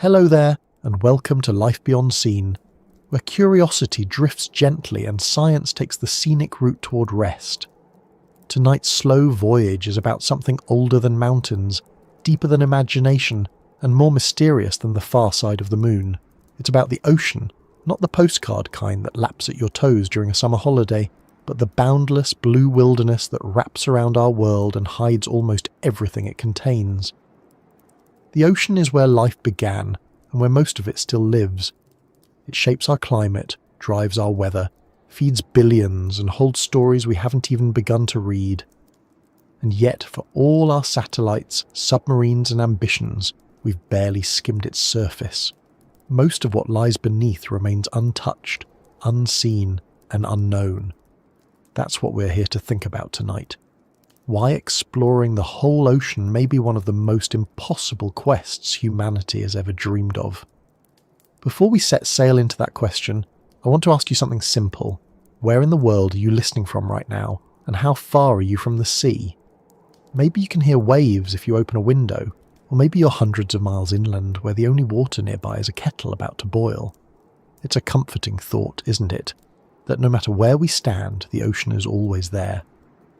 Hello there, and welcome to Life Beyond Seen, where curiosity drifts gently and science takes the scenic route toward rest. Tonight's slow voyage is about something older than mountains, deeper than imagination, and more mysterious than the far side of the moon. It's about the ocean, not the postcard kind that laps at your toes during a summer holiday, but the boundless blue wilderness that wraps around our world and hides almost everything it contains. The ocean is where life began, and where most of it still lives. It shapes our climate, drives our weather, feeds billions, and holds stories we haven't even begun to read. And yet, for all our satellites, submarines, and ambitions, we've barely skimmed its surface. Most of what lies beneath remains untouched, unseen, and unknown. That's what we're here to think about tonight. Why exploring the whole ocean may be one of the most impossible quests humanity has ever dreamed of. Before we set sail into that question, I want to ask you something simple. Where in the world are you listening from right now, and how far are you from the sea? Maybe you can hear waves if you open a window, or maybe you're hundreds of miles inland where the only water nearby is a kettle about to boil. It's a comforting thought, isn't it? That no matter where we stand, the ocean is always there,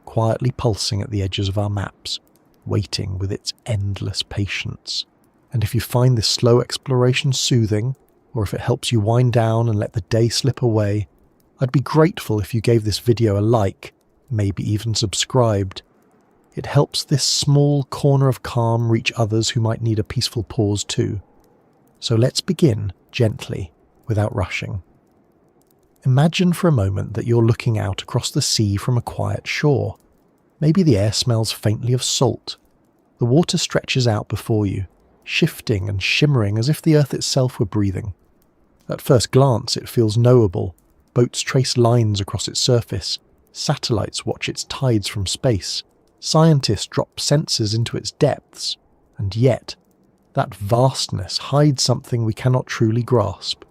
quietly pulsing at the edges of our maps, waiting with its endless patience. And if you find this slow exploration soothing, or if it helps you wind down and let the day slip away, I'd be grateful if you gave this video a like, maybe even subscribed. It helps this small corner of calm reach others who might need a peaceful pause too. So let's begin gently, without rushing. Imagine for a moment that you're looking out across the sea from a quiet shore. Maybe the air smells faintly of salt. The water stretches out before you, shifting and shimmering as if the earth itself were breathing. At first glance it feels knowable. Boats trace lines across its surface. Satellites watch its tides from space. Scientists drop sensors into its depths. And yet, that vastness hides something we cannot truly grasp.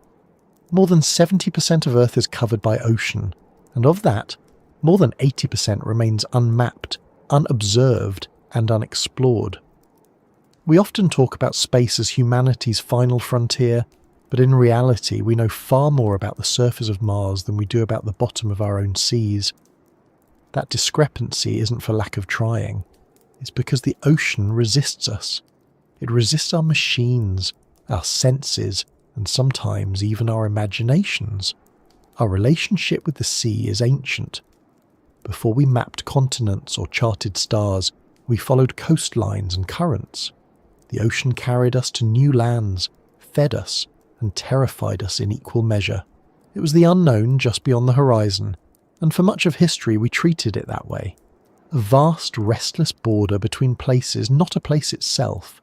More than 70% of Earth is covered by ocean, and of that, more than 80% remains unmapped, unobserved, and unexplored. We often talk about space as humanity's final frontier, but in reality we know far more about the surface of Mars than we do about the bottom of our own seas. That discrepancy isn't for lack of trying. It's because the ocean resists us. It resists our machines, our senses, and sometimes even our imaginations. Our relationship with the sea is ancient. Before we mapped continents or charted stars, we followed coastlines and currents. The ocean carried us to new lands, fed us, and terrified us in equal measure. It was the unknown just beyond the horizon, and for much of history we treated it that way. A vast, restless border between places, not a place itself.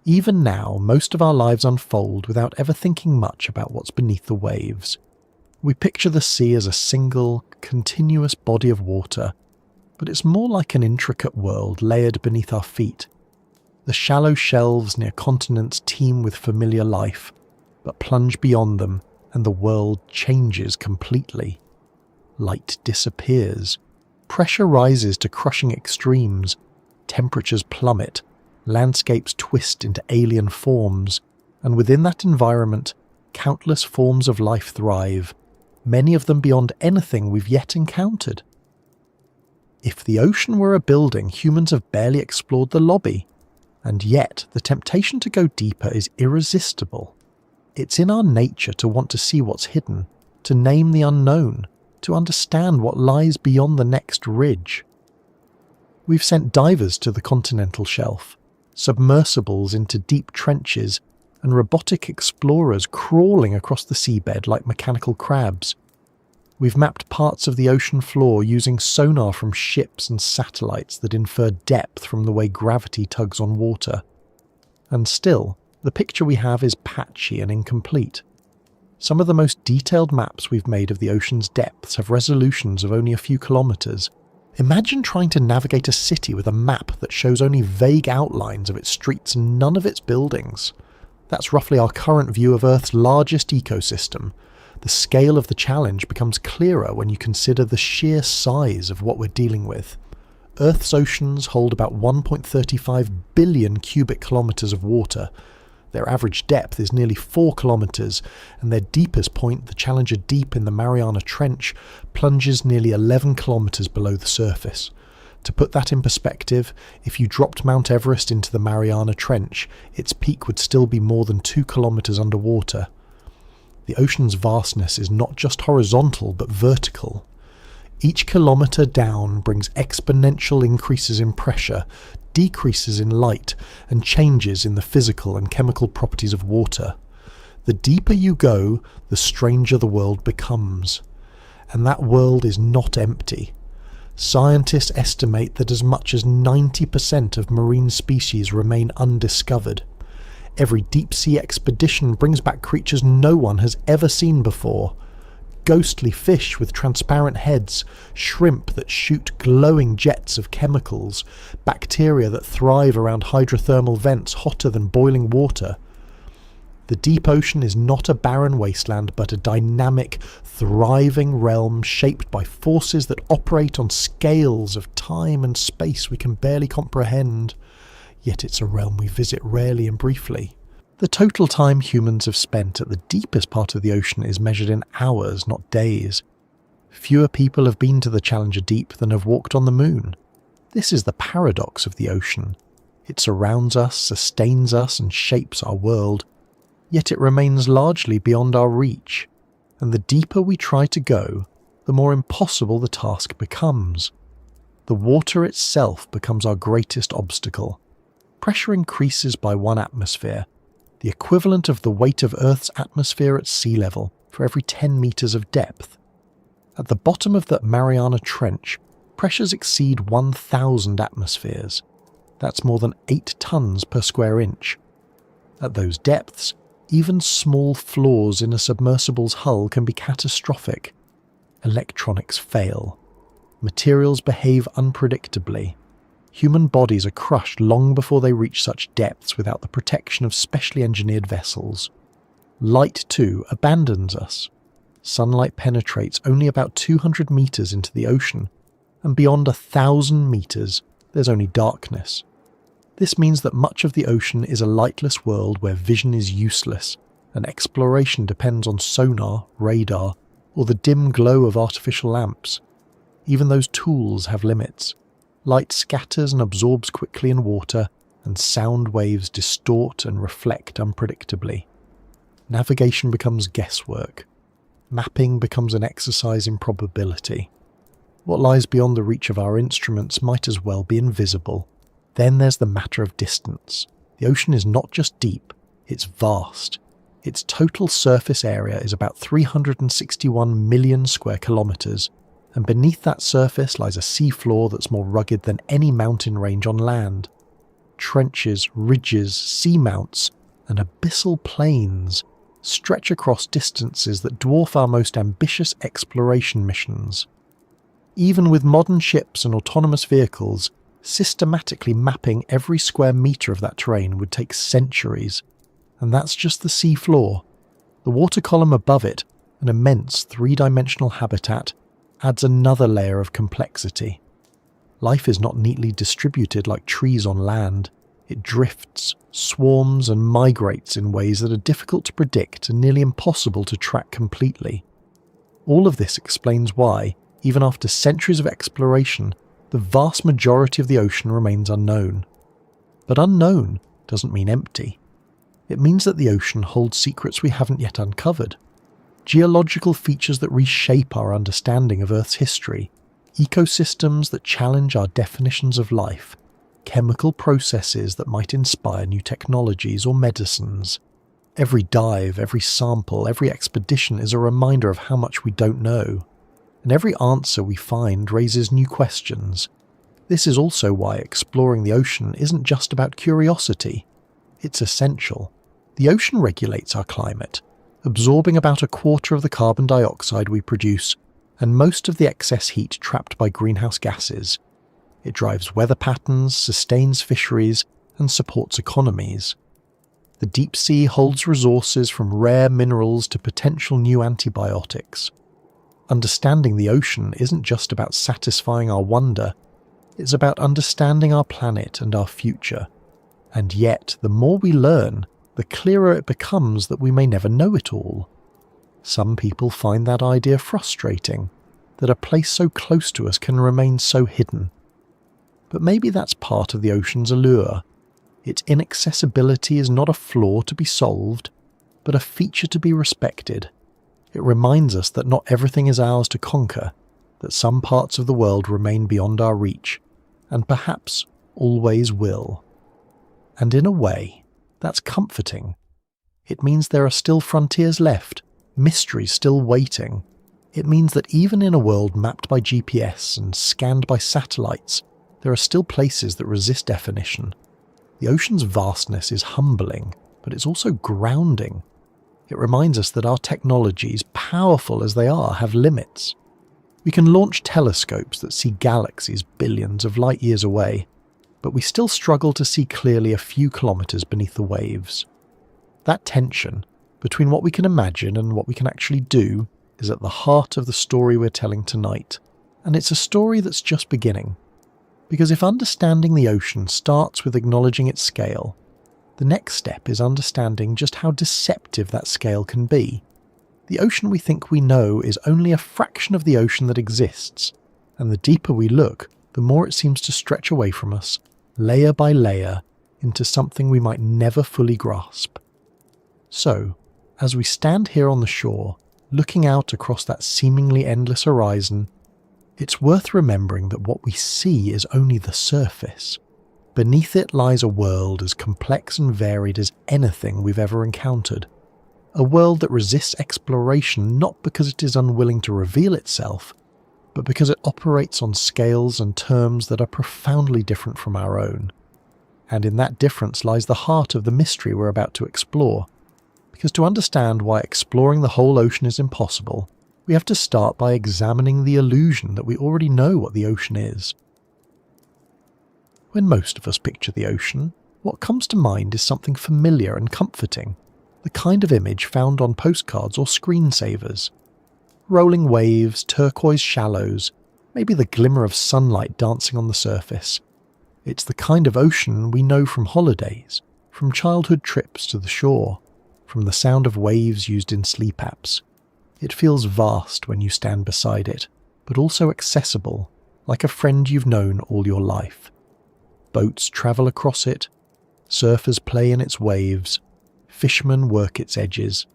Even now, most of our lives unfold without ever thinking much about what's beneath the waves. We picture the sea as a single, continuous body of water, but it's more like an intricate world layered beneath our feet. The shallow shelves near continents teem with familiar life, but plunge beyond them and the world changes completely. Light disappears. Pressure rises to crushing extremes. Temperatures plummet. Landscapes twist into alien forms, and within that environment, countless forms of life thrive, many of them beyond anything we've yet encountered. If the ocean were a building, humans have barely explored the lobby, and yet the temptation to go deeper is irresistible. It's in our nature to want to see what's hidden, to name the unknown, to understand what lies beyond the next ridge. We've sent divers to the continental shelf, submersibles into deep trenches, and robotic explorers crawling across the seabed like mechanical crabs. We've mapped parts of the ocean floor using sonar from ships and satellites that infer depth from the way gravity tugs on water. And still, the picture we have is patchy and incomplete. Some of the most detailed maps we've made of the ocean's depths have resolutions of only a few kilometers. Imagine trying to navigate a city with a map that shows only vague outlines of its streets and none of its buildings. That's roughly our current view of Earth's largest ecosystem. The scale of the challenge becomes clearer when you consider the sheer size of what we're dealing with. Earth's oceans hold about 1.35 billion cubic kilometers of water. Their average depth is nearly 4 kilometres, and their deepest point, the Challenger Deep in the Mariana Trench, plunges nearly 11 kilometres below the surface. To put that in perspective, if you dropped Mount Everest into the Mariana Trench, its peak would still be more than 2 kilometres underwater. The ocean's vastness is not just horizontal, but vertical. Each kilometre down brings exponential increases in pressure, decreases in light, and changes in the physical and chemical properties of water. The deeper you go, the stranger the world becomes. And that world is not empty. Scientists estimate that as much as 90% of marine species remain undiscovered. Every deep-sea expedition brings back creatures no one has ever seen before. Ghostly fish with transparent heads, shrimp that shoot glowing jets of chemicals, bacteria that thrive around hydrothermal vents hotter than boiling water. The deep ocean is not a barren wasteland, but a dynamic, thriving realm shaped by forces that operate on scales of time and space we can barely comprehend. Yet it's a realm we visit rarely and briefly. The total time humans have spent at the deepest part of the ocean is measured in hours, not days. Fewer people have been to the Challenger Deep than have walked on the moon. This is the paradox of the ocean. It surrounds us, sustains us, and shapes our world. Yet it remains largely beyond our reach. And the deeper we try to go, the more impossible the task becomes. The water itself becomes our greatest obstacle. Pressure increases by 1 atmosphere, the equivalent of the weight of Earth's atmosphere at sea level for every 10 metres of depth. At the bottom of the Mariana Trench, pressures exceed 1,000 atmospheres. That's more than 8 tons per square inch. At those depths, even small flaws in a submersible's hull can be catastrophic. Electronics fail. Materials behave unpredictably. Human bodies are crushed long before they reach such depths without the protection of specially engineered vessels. Light, too, abandons us. Sunlight penetrates only about 200 metres into the ocean, and beyond 1,000 metres, there's only darkness. This means that much of the ocean is a lightless world where vision is useless, and exploration depends on sonar, radar, or the dim glow of artificial lamps. Even those tools have limits. Light scatters and absorbs quickly in water, and sound waves distort and reflect unpredictably. Navigation becomes guesswork. Mapping becomes an exercise in probability. What lies beyond the reach of our instruments might as well be invisible. Then there's the matter of distance. The ocean is not just deep, it's vast. Its total surface area is about 361 million square kilometres, and beneath that surface lies a seafloor that's more rugged than any mountain range on land. Trenches, ridges, seamounts, and abyssal plains stretch across distances that dwarf our most ambitious exploration missions. Even with modern ships and autonomous vehicles, systematically mapping every square metre of that terrain would take centuries. And that's just the seafloor. The water column above it, an immense 3-dimensional habitat, adds another layer of complexity. Life is not neatly distributed like trees on land. It drifts, swarms, and migrates in ways that are difficult to predict and nearly impossible to track completely. All of this explains why, even after centuries of exploration, the vast majority of the ocean remains unknown. But unknown doesn't mean empty. It means that the ocean holds secrets we haven't yet uncovered. Geological features that reshape our understanding of Earth's history, ecosystems that challenge our definitions of life, chemical processes that might inspire new technologies or medicines. Every dive, every sample, every expedition is a reminder of how much we don't know. And every answer we find raises new questions. This is also why exploring the ocean isn't just about curiosity. It's essential. The ocean regulates our climate, absorbing about a quarter of the carbon dioxide we produce and most of the excess heat trapped by greenhouse gases. It drives weather patterns, sustains fisheries, and supports economies. The deep sea holds resources from rare minerals to potential new antibiotics. Understanding the ocean isn't just about satisfying our wonder, it's about understanding our planet and our future. And yet, the more we learn, the clearer it becomes that we may never know it all. Some people find that idea frustrating, that a place so close to us can remain so hidden. But maybe that's part of the ocean's allure. Its inaccessibility is not a flaw to be solved, but a feature to be respected. It reminds us that not everything is ours to conquer, that some parts of the world remain beyond our reach, and perhaps always will. And in a way, that's comforting. It means there are still frontiers left, mysteries still waiting. It means that even in a world mapped by GPS and scanned by satellites, there are still places that resist definition. The ocean's vastness is humbling, but it's also grounding. It reminds us that our technologies, powerful as they are, have limits. We can launch telescopes that see galaxies billions of light years away, but we still struggle to see clearly a few kilometers beneath the waves. That tension between what we can imagine and what we can actually do is at the heart of the story we're telling tonight, and it's a story that's just beginning. Because if understanding the ocean starts with acknowledging its scale, the next step is understanding just how deceptive that scale can be. The ocean we think we know is only a fraction of the ocean that exists, and the deeper we look, the more it seems to stretch away from us, layer by layer, into something we might never fully grasp. So, as we stand here on the shore, looking out across that seemingly endless horizon, it's worth remembering that what we see is only the surface. Beneath it lies a world as complex and varied as anything we've ever encountered. A world that resists exploration not because it is unwilling to reveal itself, but because it operates on scales and terms that are profoundly different from our own. And in that difference lies the heart of the mystery we're about to explore. Because to understand why exploring the whole ocean is impossible, we have to start by examining the illusion that we already know what the ocean is. When most of us picture the ocean, what comes to mind is something familiar and comforting, the kind of image found on postcards or screensavers. Rolling waves, turquoise shallows, maybe the glimmer of sunlight dancing on the surface. It's the kind of ocean we know from holidays, from childhood trips to the shore, from the sound of waves used in sleep apps. It feels vast when you stand beside it, but also accessible, like a friend you've known all your life. Boats travel across it, surfers play in its waves, fishermen work its edges,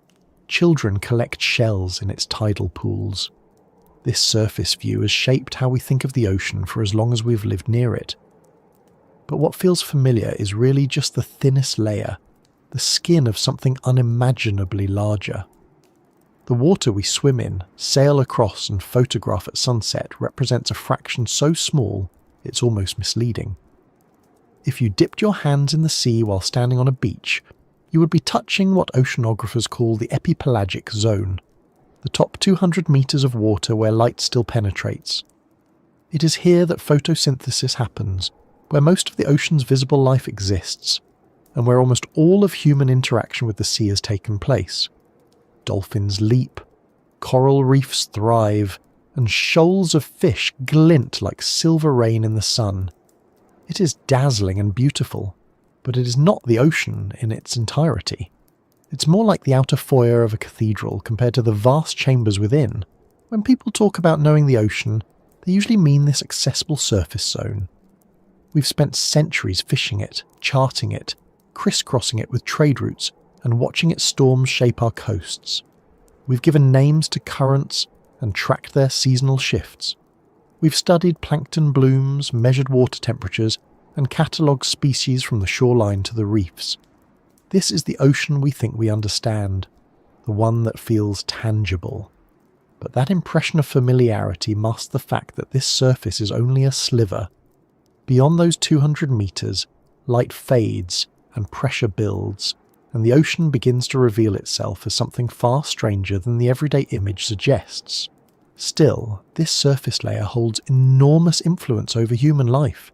children collect shells in its tidal pools. This surface view has shaped how we think of the ocean for as long as we've lived near it. But what feels familiar is really just the thinnest layer, the skin of something unimaginably larger. The water we swim in, sail across and photograph at sunset represents a fraction so small it's almost misleading. If you dipped your hands in the sea while standing on a beach, you would be touching what oceanographers call the epipelagic zone, the top 200 meters of water where light still penetrates. It is here that photosynthesis happens, where most of the ocean's visible life exists, and where almost all of human interaction with the sea has taken place. Dolphins leap, coral reefs thrive, and shoals of fish glint like silver rain in the sun. It is dazzling and beautiful, but it is not the ocean in its entirety. It's more like the outer foyer of a cathedral compared to the vast chambers within. When people talk about knowing the ocean, they usually mean this accessible surface zone. We've spent centuries fishing it, charting it, crisscrossing it with trade routes, and watching its storms shape our coasts. We've given names to currents and tracked their seasonal shifts. We've studied plankton blooms, measured water temperatures, and catalogued species from the shoreline to the reefs. This is the ocean we think we understand, the one that feels tangible. But that impression of familiarity masks the fact that this surface is only a sliver. Beyond those 200 meters, light fades and pressure builds, and the ocean begins to reveal itself as something far stranger than the everyday image suggests. Still, this surface layer holds enormous influence over human life.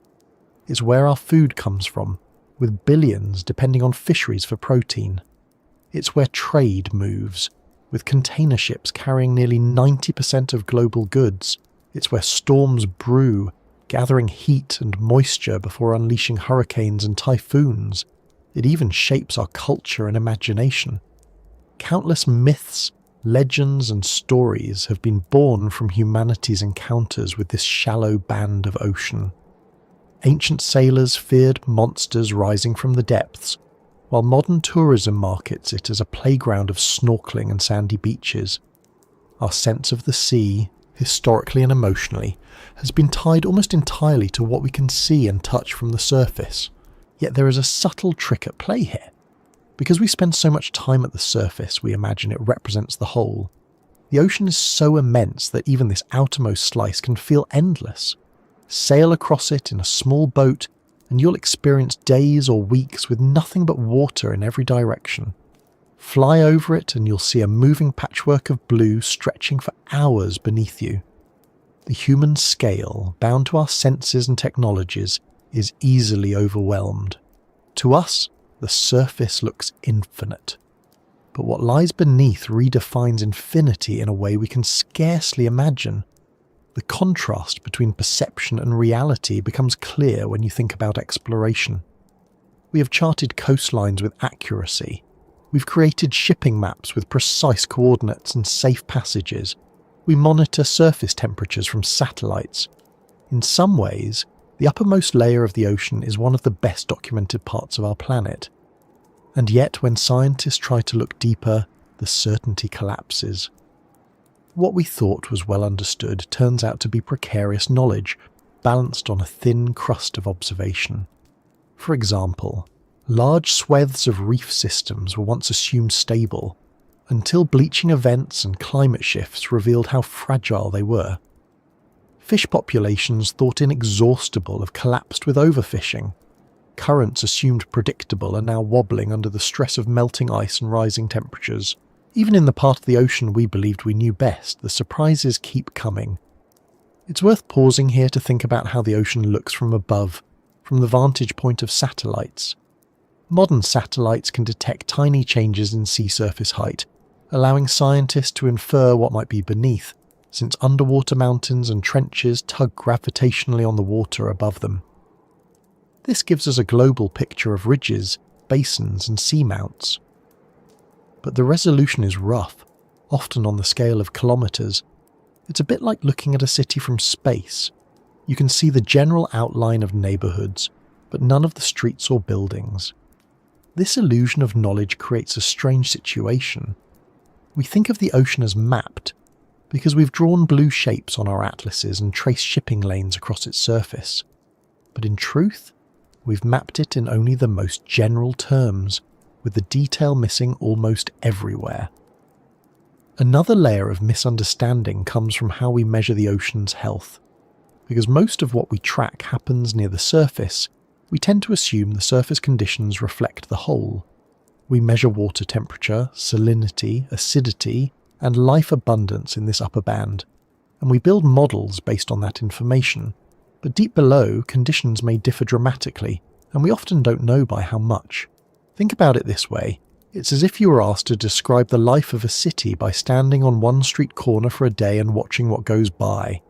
It's where our food comes from, with billions depending on fisheries for protein. It's where trade moves, with container ships carrying nearly 90% of global goods. It's where storms brew, gathering heat and moisture before unleashing hurricanes and typhoons. It even shapes our culture and imagination. Countless myths, legends, and stories have been born from humanity's encounters with this shallow band of ocean. Ancient sailors feared monsters rising from the depths, while modern tourism markets it as a playground of snorkeling and sandy beaches. Our sense of the sea, historically and emotionally, has been tied almost entirely to what we can see and touch from the surface. Yet there is a subtle trick at play here. Because we spend so much time at the surface, we imagine it represents the whole. The ocean is so immense that even this outermost slice can feel endless. Sail across it in a small boat, and you'll experience days or weeks with nothing but water in every direction. Fly over it and you'll see a moving patchwork of blue stretching for hours beneath you. The human scale, bound to our senses and technologies, is easily overwhelmed. To us, the surface looks infinite. But what lies beneath redefines infinity in a way we can scarcely imagine. The contrast between perception and reality becomes clear when you think about exploration. We have charted coastlines with accuracy. We've created shipping maps with precise coordinates and safe passages. We monitor surface temperatures from satellites. In some ways, the uppermost layer of the ocean is one of the best documented parts of our planet. And yet, when scientists try to look deeper, the certainty collapses. What we thought was well understood turns out to be precarious knowledge, balanced on a thin crust of observation. For example, large swathes of reef systems were once assumed stable, until bleaching events and climate shifts revealed how fragile they were. Fish populations thought inexhaustible have collapsed with overfishing. Currents assumed predictable are now wobbling under the stress of melting ice and rising temperatures. Even in the part of the ocean we believed we knew best, the surprises keep coming. It's worth pausing here to think about how the ocean looks from above, from the vantage point of satellites. Modern satellites can detect tiny changes in sea surface height, allowing scientists to infer what might be beneath, since underwater mountains and trenches tug gravitationally on the water above them. This gives us a global picture of ridges, basins, and seamounts. But the resolution is rough, often on the scale of kilometres. It's a bit like looking at a city from space. You can see the general outline of neighbourhoods, but none of the streets or buildings. This illusion of knowledge creates a strange situation. We think of the ocean as mapped, because we've drawn blue shapes on our atlases and traced shipping lanes across its surface. But in truth, we've mapped it in only the most general terms, with the detail missing almost everywhere. Another layer of misunderstanding comes from how we measure the ocean's health. Because most of what we track happens near the surface, we tend to assume the surface conditions reflect the whole. We measure water temperature, salinity, acidity, and life abundance in this upper band, and we build models based on that information. But deep below, conditions may differ dramatically, and we often don't know by how much. Think about it this way. It's as if you were asked to describe the life of a city by standing on one street corner for a day and watching what goes by.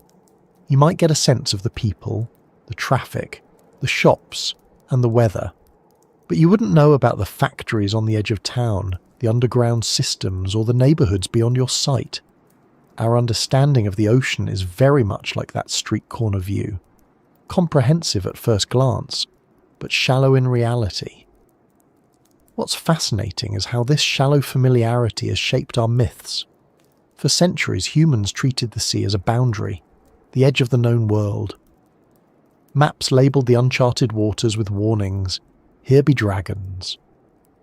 You might get a sense of the people, the traffic, the shops, and the weather. But you wouldn't know about the factories on the edge of town, the underground systems, or the neighbourhoods beyond your sight. Our understanding of the ocean is very much like that street corner view. Comprehensive at first glance, but shallow in reality. What's fascinating is how this shallow familiarity has shaped our myths. For centuries, humans treated the sea as a boundary, the edge of the known world. Maps labelled the uncharted waters with warnings, "Here be dragons."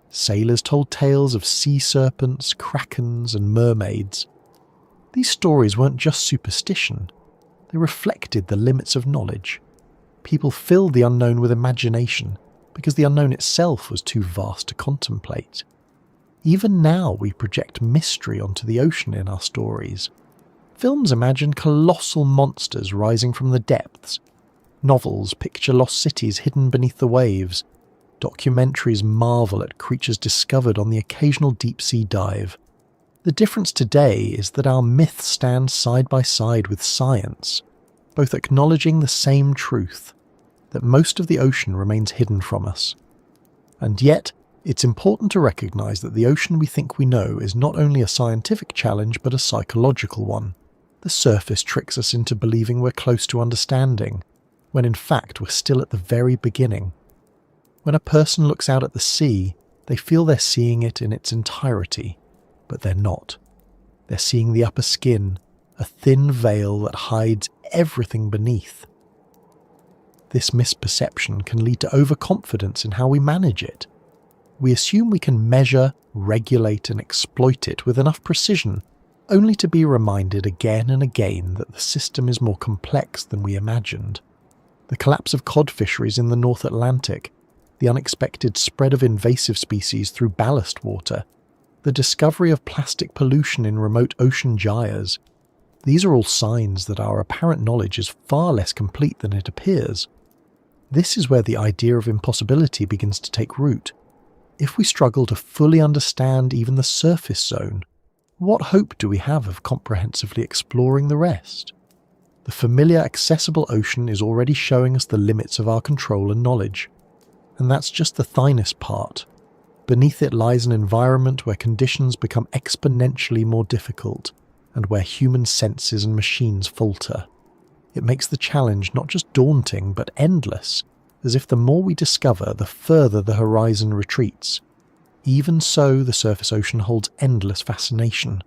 Sailors told tales of sea serpents, krakens, and mermaids. These stories weren't just superstition, they reflected the limits of knowledge. People filled the unknown with imagination, because the unknown itself was too vast to contemplate. Even now we project mystery onto the ocean in our stories. Films imagine colossal monsters rising from the depths. Novels picture lost cities hidden beneath the waves. Documentaries marvel at creatures discovered on the occasional deep-sea dive. The difference today is that our myths stand side by side with science, both acknowledging the same truth, that most of the ocean remains hidden from us. And yet, it's important to recognise that the ocean we think we know is not only a scientific challenge but a psychological one. The surface tricks us into believing we're close to understanding, when in fact we're still at the very beginning. When a person looks out at the sea, they feel they're seeing it in its entirety, but they're not. They're seeing the upper skin, a thin veil that hides everything beneath. This misperception can lead to overconfidence in how we manage it. We assume we can measure, regulate and exploit it with enough precision, only to be reminded again and again that the system is more complex than we imagined. The collapse of cod fisheries in the North Atlantic, the unexpected spread of invasive species through ballast water, the discovery of plastic pollution in remote ocean gyres. These are all signs that our apparent knowledge is far less complete than it appears. This is where the idea of impossibility begins to take root. If we struggle to fully understand even the surface zone, what hope do we have of comprehensively exploring the rest? The familiar, accessible ocean is already showing us the limits of our control and knowledge. And that's just the thinnest part. Beneath it lies an environment where conditions become exponentially more difficult, and where human senses and machines falter. It makes the challenge not just daunting, but endless, as if the more we discover, the further the horizon retreats. Even so, the surface ocean holds endless fascination.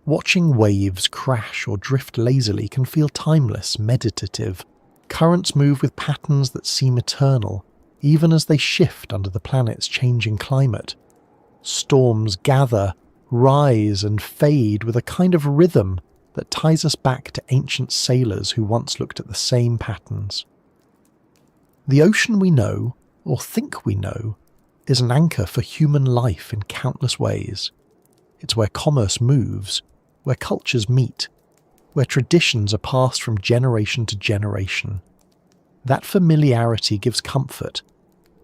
Watching waves crash or drift lazily can feel timeless, meditative. Currents move with patterns that seem eternal, even as they shift under the planet's changing climate. Storms gather, rise and fade with a kind of rhythm that ties us back to ancient sailors who once looked at the same patterns. The ocean we know, or think we know, is an anchor for human life in countless ways. It's where commerce moves, where cultures meet, where traditions are passed from generation to generation. That familiarity gives comfort,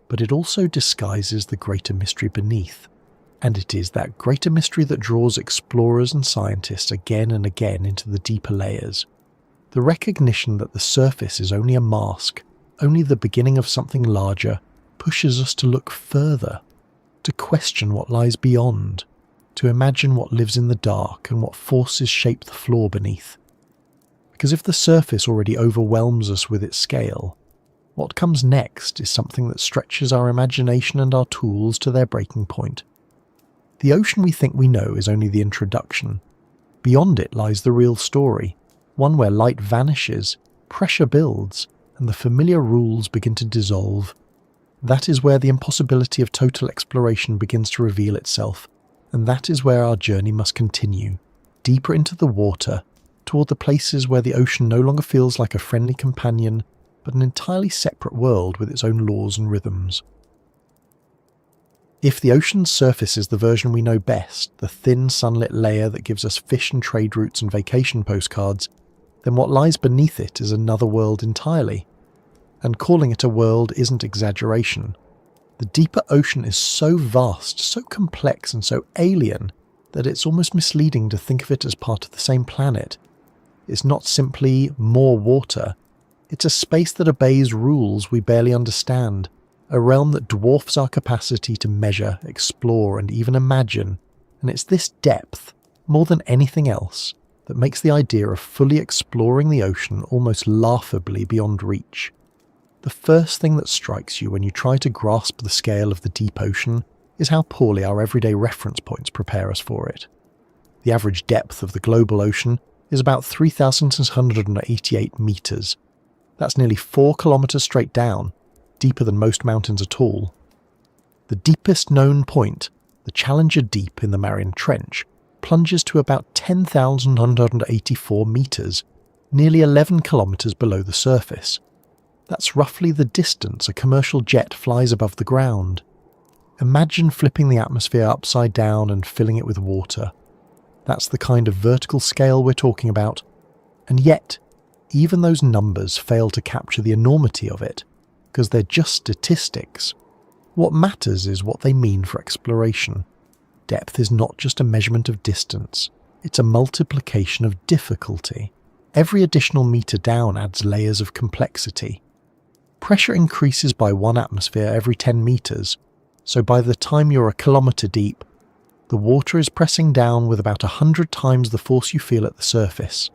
but it also disguises the greater mystery beneath. And it is that greater mystery that draws explorers and scientists again and again into the deeper layers. The recognition that the surface is only a mask, only the beginning of something larger, pushes us to look further, to question what lies beyond, to imagine what lives in the dark and what forces shape the floor beneath. Because if the surface already overwhelms us with its scale, what comes next is something that stretches our imagination and our tools to their breaking point. The ocean we think we know is only the introduction. Beyond it lies the real story, one where light vanishes, pressure builds, and the familiar rules begin to dissolve. That is where the impossibility of total exploration begins to reveal itself, and that is where our journey must continue, deeper into the water, toward the places where the ocean no longer feels like a friendly companion, but an entirely separate world with its own laws and rhythms. If the ocean's surface is the version we know best, the thin sunlit layer that gives us fish and trade routes and vacation postcards, then what lies beneath it is another world entirely. And calling it a world isn't exaggeration. The deeper ocean is so vast, so complex and so alien that it's almost misleading to think of it as part of the same planet. It's not simply more water. It's a space that obeys rules we barely understand, a realm that dwarfs our capacity to measure, explore and even imagine. And it's this depth, more than anything else, that makes the idea of fully exploring the ocean almost laughably beyond reach. The first thing that strikes you when you try to grasp the scale of the deep ocean is how poorly our everyday reference points prepare us for it. The average depth of the global ocean is about 3,688 metres. That's nearly 4 kilometres straight down, deeper than most mountains at all. The deepest known point, the Challenger Deep in the Mariana Trench, plunges to about 10,184 metres, nearly 11 kilometres below the surface. That's roughly the distance a commercial jet flies above the ground. Imagine flipping the atmosphere upside down and filling it with water. That's the kind of vertical scale we're talking about. And yet, even those numbers fail to capture the enormity of it, because they're just statistics. What matters is what they mean for exploration. Depth is not just a measurement of distance, it's a multiplication of difficulty. Every additional metre down adds layers of complexity. Pressure increases by 1 atmosphere every 10 metres, So by the time you're a kilometre deep, the water is pressing down with about 100 times the force you feel at the surface.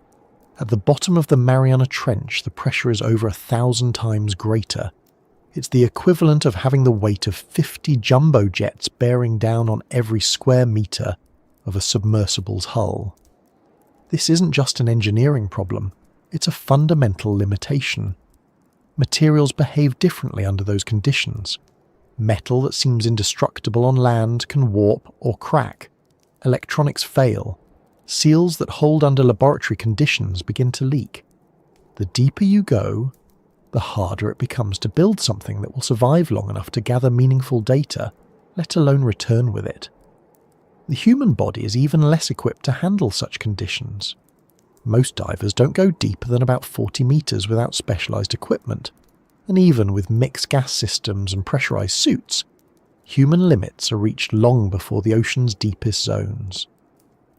At the bottom of the Mariana Trench, the pressure is over 1,000 times greater. It's the equivalent of having the weight of 50 jumbo jets bearing down on every square metre of a submersible's hull. This isn't just an engineering problem, it's a fundamental limitation. Materials behave differently under those conditions. Metal that seems indestructible on land can warp or crack. Electronics fail. Seals that hold under laboratory conditions begin to leak. The deeper you go, the harder it becomes to build something that will survive long enough to gather meaningful data, let alone return with it. The human body is even less equipped to handle such conditions. Most divers don't go deeper than about 40 metres without specialised equipment, and even with mixed gas systems and pressurised suits, human limits are reached long before the ocean's deepest zones.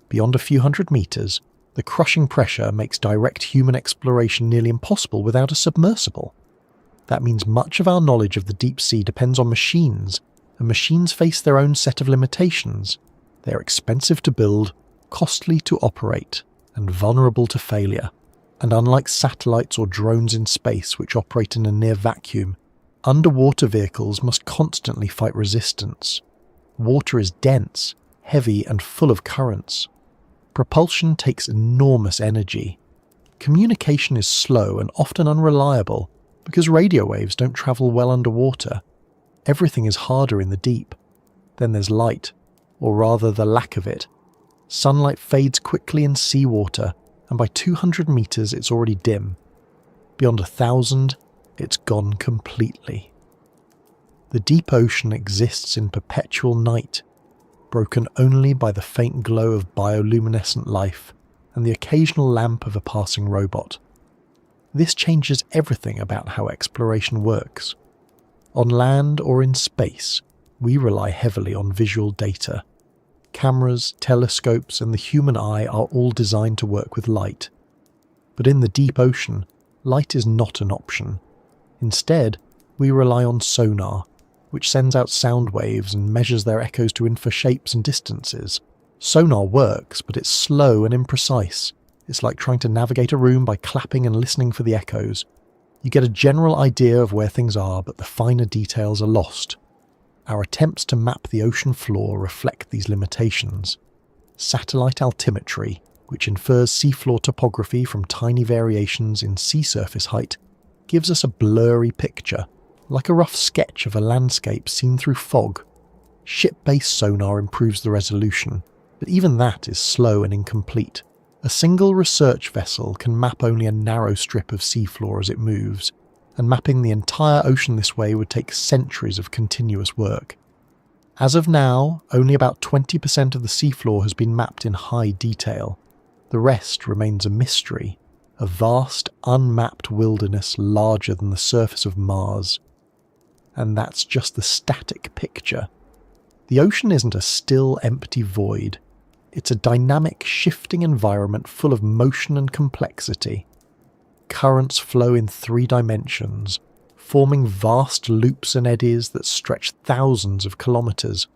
Beyond a few hundred metres, the crushing pressure makes direct human exploration nearly impossible without a submersible. That means much of our knowledge of the deep sea depends on machines, and machines face their own set of limitations. They are expensive to build, costly to operate, and vulnerable to failure. And unlike satellites or drones in space which operate in a near vacuum, underwater vehicles must constantly fight resistance. Water is dense, heavy, and full of currents. Propulsion takes enormous energy. Communication is slow and often unreliable because radio waves don't travel well underwater. Everything is harder in the deep. Then there's light, or rather the lack of it. Sunlight fades quickly in seawater, and by 200 metres it's already dim. Beyond 1,000, it's gone completely. The deep ocean exists in perpetual night, broken only by the faint glow of bioluminescent life and the occasional lamp of a passing robot. This changes everything about how exploration works. On land or in space, we rely heavily on visual data. Cameras, telescopes, and the human eye are all designed to work with light. But in the deep ocean, light is not an option. Instead, we rely on sonar, which sends out sound waves and measures their echoes to infer shapes and distances. Sonar works, but it's slow and imprecise. It's like trying to navigate a room by clapping and listening for the echoes. You get a general idea of where things are, but the finer details are lost. Our attempts to map the ocean floor reflect these limitations. Satellite altimetry, which infers seafloor topography from tiny variations in sea surface height, gives us a blurry picture, like a rough sketch of a landscape seen through fog. Ship-based sonar improves the resolution, but even that is slow and incomplete. A single research vessel can map only a narrow strip of seafloor as it moves, and mapping the entire ocean this way would take centuries of continuous work. As of now, only about 20% of the seafloor has been mapped in high detail. The rest remains a mystery, a vast, unmapped wilderness larger than the surface of Mars. And that's just the static picture. The ocean isn't a still, empty void. It's a dynamic, shifting environment full of motion and complexity. Currents flow in 3 dimensions, forming vast loops and eddies that stretch thousands of kilometres.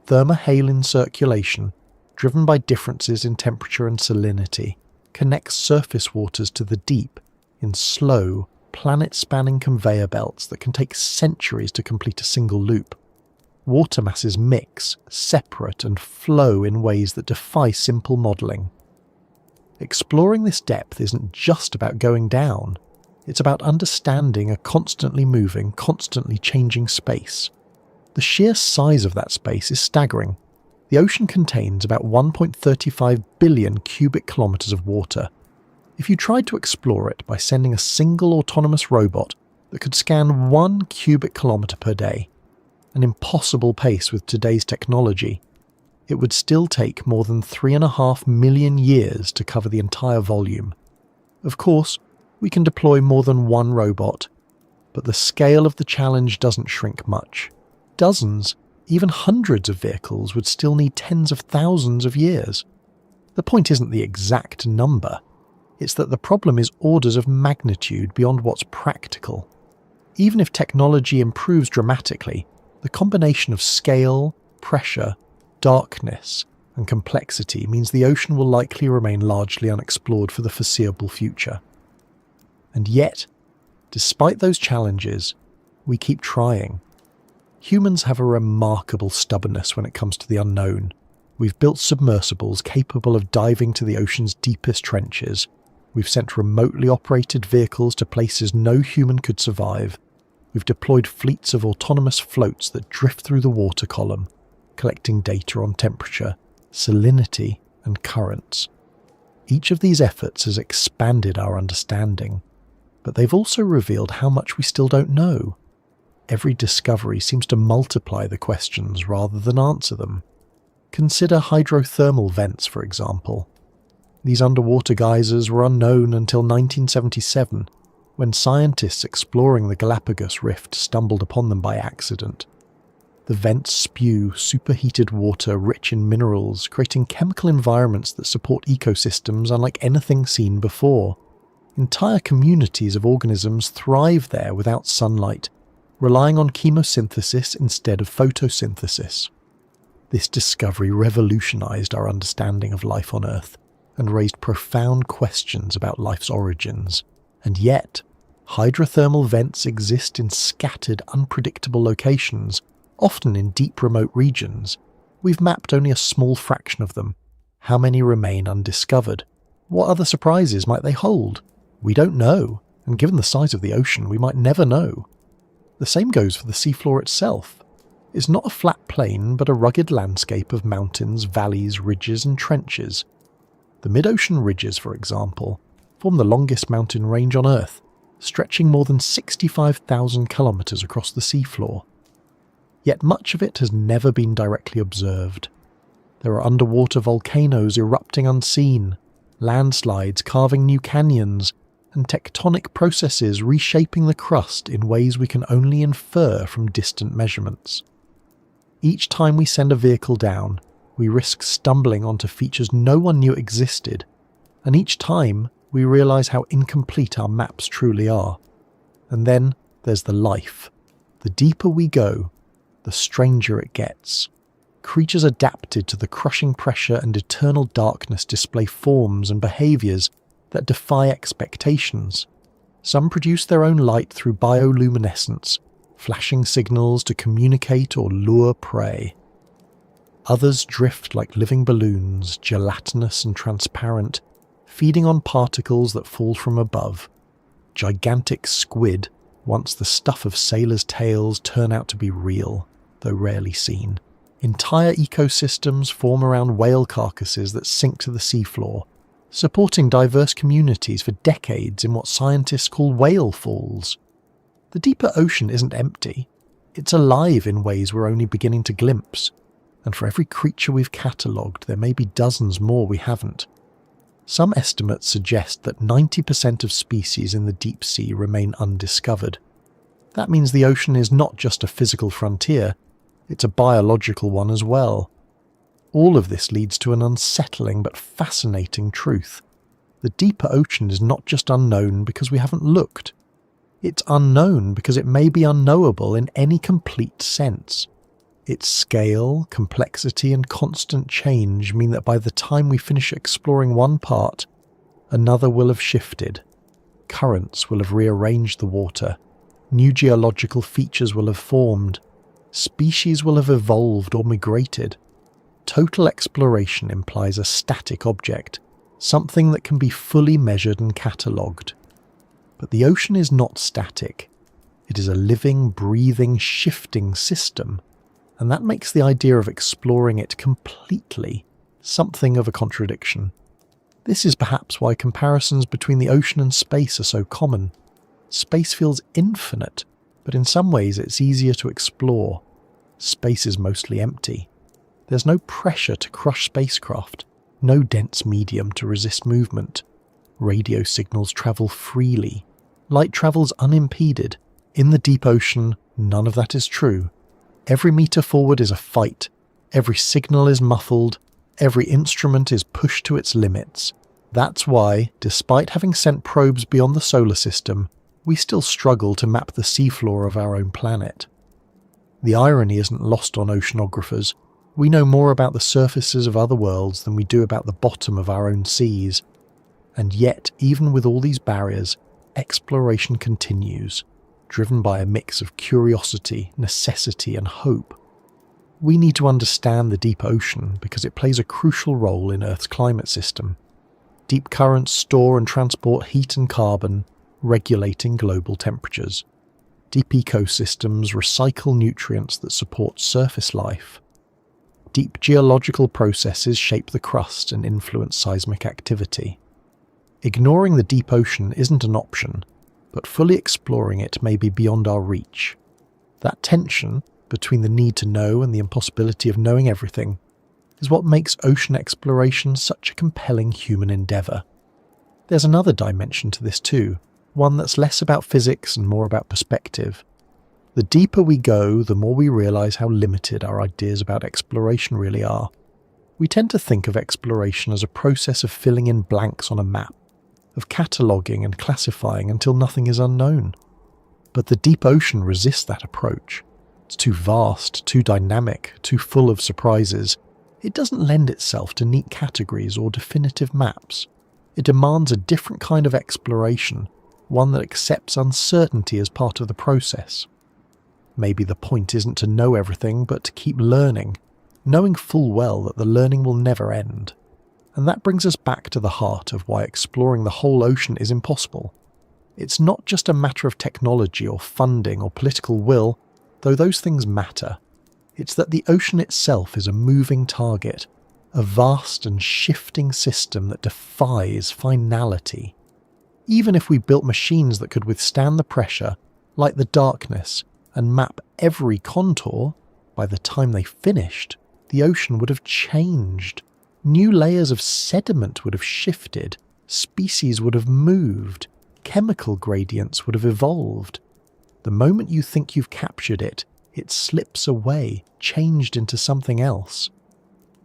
Thermohaline circulation, driven by differences in temperature and salinity, connects surface waters to the deep in slow, planet-spanning conveyor belts that can take centuries to complete a single loop. Water masses mix, separate, and flow in ways that defy simple modelling. Exploring this depth isn't just about going down, it's about understanding a constantly moving, constantly changing space. The sheer size of that space is staggering. The ocean contains about 1.35 billion cubic kilometres of water. If you tried to explore it by sending a single autonomous robot that could scan 1 cubic kilometre per day, an impossible pace with today's technology, it would still take more than 3.5 million years to cover the entire volume. Of course, we can deploy more than one robot, but the scale of the challenge doesn't shrink much. Dozens, even hundreds of vehicles would still need tens of thousands of years. The point isn't the exact number, it's that the problem is orders of magnitude beyond what's practical. Even if technology improves dramatically, The combination of scale, pressure, darkness, and complexity means the ocean will likely remain largely unexplored for the foreseeable future. And yet, despite those challenges, we keep trying. Humans have a remarkable stubbornness when it comes to the unknown. We've built submersibles capable of diving to the ocean's deepest trenches. We've sent remotely operated vehicles to places no human could survive. We've deployed fleets of autonomous floats that drift through the water column, collecting data on temperature, salinity, and currents. Each of these efforts has expanded our understanding, but they've also revealed how much we still don't know. Every discovery seems to multiply the questions rather than answer them. Consider hydrothermal vents, for example. These underwater geysers were unknown until 1977, when scientists exploring the Galapagos Rift stumbled upon them by accident. The vents spew superheated water rich in minerals, creating chemical environments that support ecosystems unlike anything seen before. Entire communities of organisms thrive there without sunlight, relying on chemosynthesis instead of photosynthesis. This discovery revolutionized our understanding of life on Earth and raised profound questions about life's origins. And yet, hydrothermal vents exist in scattered, unpredictable locations, often in deep remote regions. We've mapped only a small fraction of them. How many remain undiscovered? What other surprises might they hold? We don't know, and given the size of the ocean, we might never know. The same goes for the seafloor itself. It's not a flat plain, but a rugged landscape of mountains, valleys, ridges, and trenches. The mid-ocean ridges, for example, form the longest mountain range on Earth, stretching more than 65,000 kilometers across the seafloor. Yet much of it has never been directly observed. There are underwater volcanoes erupting unseen, landslides carving new canyons, and tectonic processes reshaping the crust in ways we can only infer from distant measurements. Each time we send a vehicle down, we risk stumbling onto features no one knew existed, and each time we realize how incomplete our maps truly are. And then there's the life. The deeper we go, the stranger it gets. Creatures adapted to the crushing pressure and eternal darkness display forms and behaviors that defy expectations. Some produce their own light through bioluminescence, flashing signals to communicate or lure prey. Others drift like living balloons, gelatinous and transparent, feeding on particles that fall from above. Gigantic squid, once the stuff of sailors' tales, turn out to be real, though rarely seen. Entire ecosystems form around whale carcasses that sink to the seafloor, supporting diverse communities for decades in what scientists call whale falls. The deeper ocean isn't empty. It's alive in ways we're only beginning to glimpse, and for every creature we've catalogued, there may be dozens more we haven't. Some estimates suggest that 90% of species in the deep sea remain undiscovered. That means the ocean is not just a physical frontier, it's a biological one as well. All of this leads to an unsettling but fascinating truth. The deeper ocean is not just unknown because we haven't looked. It's unknown because it may be unknowable in any complete sense. Its scale, complexity, and constant change mean that by the time we finish exploring one part, another will have shifted. Currents will have rearranged the water. New geological features will have formed. Species will have evolved or migrated. Total exploration implies a static object, something that can be fully measured and catalogued. But the ocean is not static. It is a living, breathing, shifting system, and that makes the idea of exploring it completely something of a contradiction. This is perhaps why comparisons between the ocean and space are so common. Space feels infinite, but in some ways it's easier to explore. Space is mostly empty. There's no pressure to crush spacecraft, no dense medium to resist movement. Radio signals travel freely. Light travels unimpeded. In the deep ocean, none of that is true. Every meter forward is a fight. Every signal is muffled. Every instrument is pushed to its limits. That's why, despite having sent probes beyond the solar system, we still struggle to map the seafloor of our own planet. The irony isn't lost on oceanographers. We know more about the surfaces of other worlds than we do about the bottom of our own seas. And yet, even with all these barriers, exploration continues, driven by a mix of curiosity, necessity, and hope. We need to understand the deep ocean because it plays a crucial role in Earth's climate system. Deep currents store and transport heat and carbon, regulating global temperatures. Deep ecosystems recycle nutrients that support surface life. Deep geological processes shape the crust and influence seismic activity. Ignoring the deep ocean isn't an option, but fully exploring it may be beyond our reach. That tension between the need to know and the impossibility of knowing everything is what makes ocean exploration such a compelling human endeavour. There's another dimension to this too, one that's less about physics and more about perspective. The deeper we go, the more we realise how limited our ideas about exploration really are. We tend to think of exploration as a process of filling in blanks on a map, of cataloguing and classifying until nothing is unknown. But the deep ocean resists that approach. It's too vast, too dynamic, too full of surprises. It doesn't lend itself to neat categories or definitive maps. It demands a different kind of exploration, one that accepts uncertainty as part of the process. Maybe the point isn't to know everything, but to keep learning, knowing full well that the learning will never end. And that brings us back to the heart of why exploring the whole ocean is impossible. It's not just a matter of technology or funding or political will, though those things matter. It's that the ocean itself is a moving target, a vast and shifting system that defies finality. Even if we built machines that could withstand the pressure, like the darkness, and map every contour, by the time they finished, the ocean would have changed. New layers of sediment would have shifted, species would have moved, chemical gradients would have evolved. The moment you think you've captured it, it slips away, changed into something else.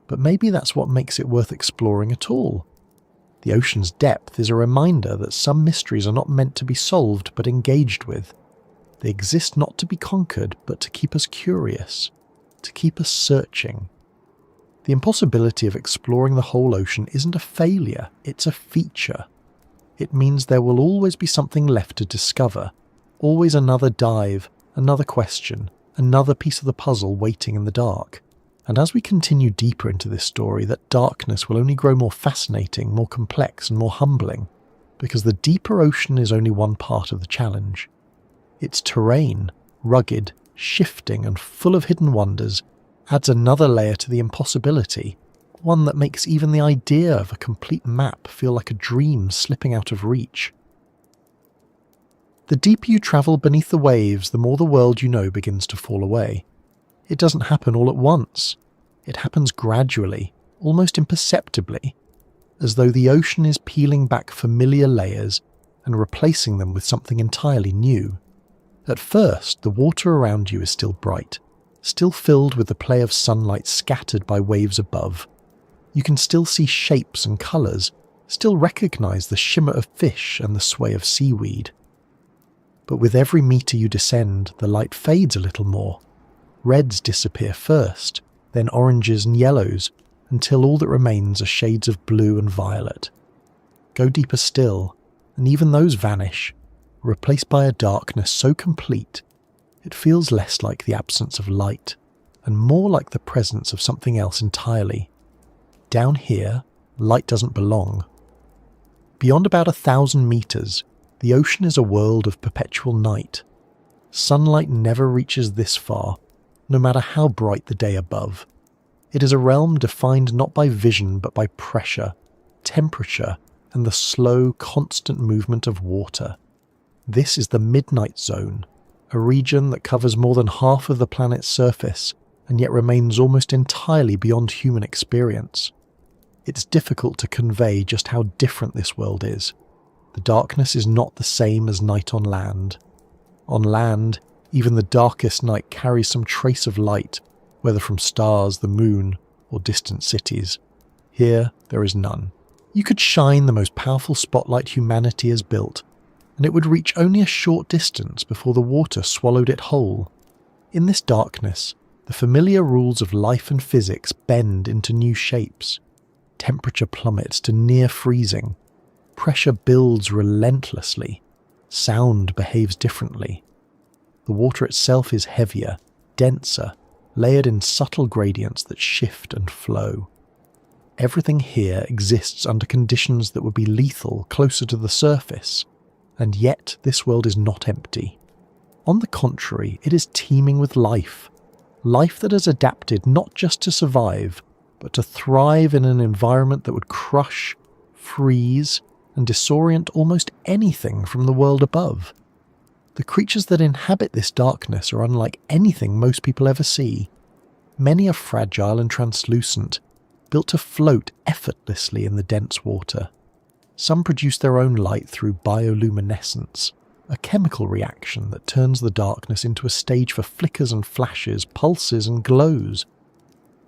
But maybe that's what makes it worth exploring at all. The ocean's depth is a reminder that some mysteries are not meant to be solved but engaged with. They exist not to be conquered but to keep us curious, to keep us searching. The impossibility of exploring the whole ocean isn't a failure, it's a feature. It means there will always be something left to discover, always another dive, another question, another piece of the puzzle waiting in the dark. And as we continue deeper into this story, that darkness will only grow more fascinating, more complex and more humbling, because the deeper ocean is only one part of the challenge. Its terrain, rugged, shifting and full of hidden wonders, adds another layer to the impossibility, one that makes even the idea of a complete map feel like a dream slipping out of reach. The deeper you travel beneath the waves, the more the world you know begins to fall away. It doesn't happen all at once. It happens gradually, almost imperceptibly, as though the ocean is peeling back familiar layers and replacing them with something entirely new. At first, the water around you is still bright, still filled with the play of sunlight scattered by waves above. You can still see shapes and colours, still recognise the shimmer of fish and the sway of seaweed. But with every metre you descend, the light fades a little more. Reds disappear first, then oranges and yellows, until all that remains are shades of blue and violet. Go deeper still, and even those vanish, replaced by a darkness so complete it feels less like the absence of light, and more like the presence of something else entirely. Down here, light doesn't belong. Beyond about 1,000 metres, the ocean is a world of perpetual night. Sunlight never reaches this far, no matter how bright the day above. It is a realm defined not by vision but by pressure, temperature, and the slow, constant movement of water. This is the midnight zone, a region that covers more than half of the planet's surface and yet remains almost entirely beyond human experience. It's difficult to convey just how different this world is. The darkness is not the same as night on land. On land, even the darkest night carries some trace of light, whether from stars, the moon, or distant cities. Here, there is none. You could shine the most powerful spotlight humanity has built, and it would reach only a short distance before the water swallowed it whole. In this darkness, the familiar rules of life and physics bend into new shapes. Temperature plummets to near freezing. Pressure builds relentlessly. Sound behaves differently. The water itself is heavier, denser, layered in subtle gradients that shift and flow. Everything here exists under conditions that would be lethal closer to the surface, and yet this world is not empty. On the contrary, it is teeming with life. Life that has adapted not just to survive, but to thrive in an environment that would crush, freeze, and disorient almost anything from the world above. The creatures that inhabit this darkness are unlike anything most people ever see. Many are fragile and translucent, built to float effortlessly in the dense water. Some produce their own light through bioluminescence, a chemical reaction that turns the darkness into a stage for flickers and flashes, pulses and glows.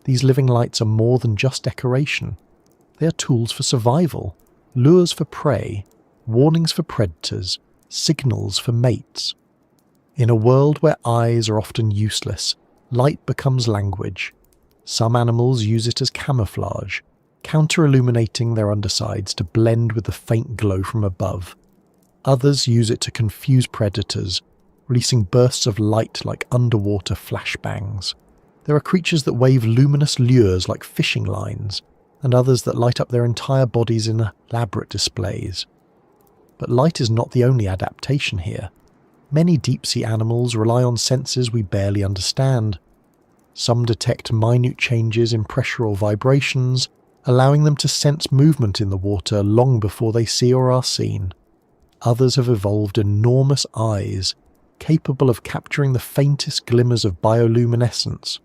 These living lights are more than just decoration. They are tools for survival, lures for prey, warnings for predators, signals for mates. In a world where eyes are often useless, light becomes language. Some animals use it as camouflage, counter-illuminating their undersides to blend with the faint glow from above. Others use it to confuse predators, releasing bursts of light like underwater flashbangs. There are creatures that wave luminous lures like fishing lines, and others that light up their entire bodies in elaborate displays. But light is not the only adaptation here. Many deep-sea animals rely on senses we barely understand. Some detect minute changes in pressure or vibrations, allowing them to sense movement in the water long before they see or are seen. Others have evolved enormous eyes, capable of capturing the faintest glimmers of bioluminescence.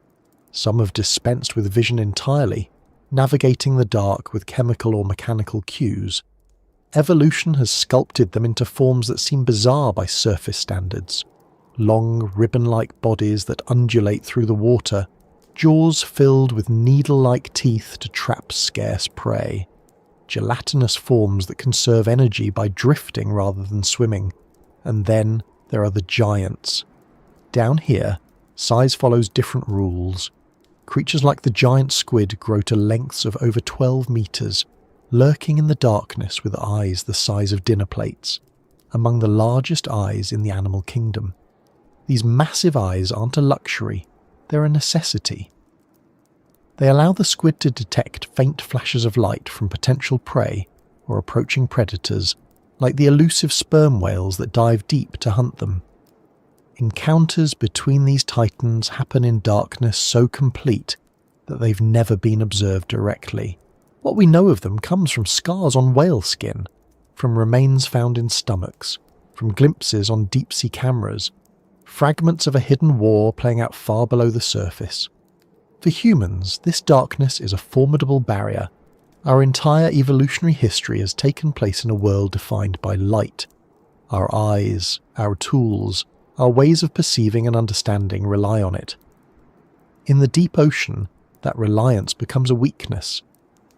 Some have dispensed with vision entirely, navigating the dark with chemical or mechanical cues. Evolution has sculpted them into forms that seem bizarre by surface standards. Long, ribbon-like bodies that undulate through the water, jaws filled with needle-like teeth to trap scarce prey. Gelatinous forms that conserve energy by drifting rather than swimming. And then there are the giants. Down here, size follows different rules. Creatures like the giant squid grow to lengths of over 12 meters, lurking in the darkness with eyes the size of dinner plates, among the largest eyes in the animal kingdom. These massive eyes aren't a luxury, they're a necessity. They allow the squid to detect faint flashes of light from potential prey or approaching predators, like the elusive sperm whales that dive deep to hunt them. Encounters between these titans happen in darkness so complete that they've never been observed directly. What we know of them comes from scars on whale skin, from remains found in stomachs, from glimpses on deep-sea cameras, fragments of a hidden war playing out far below the surface. For humans, this darkness is a formidable barrier. Our entire evolutionary history has taken place in a world defined by light. Our eyes, our tools, our ways of perceiving and understanding rely on it. In the deep ocean, that reliance becomes a weakness.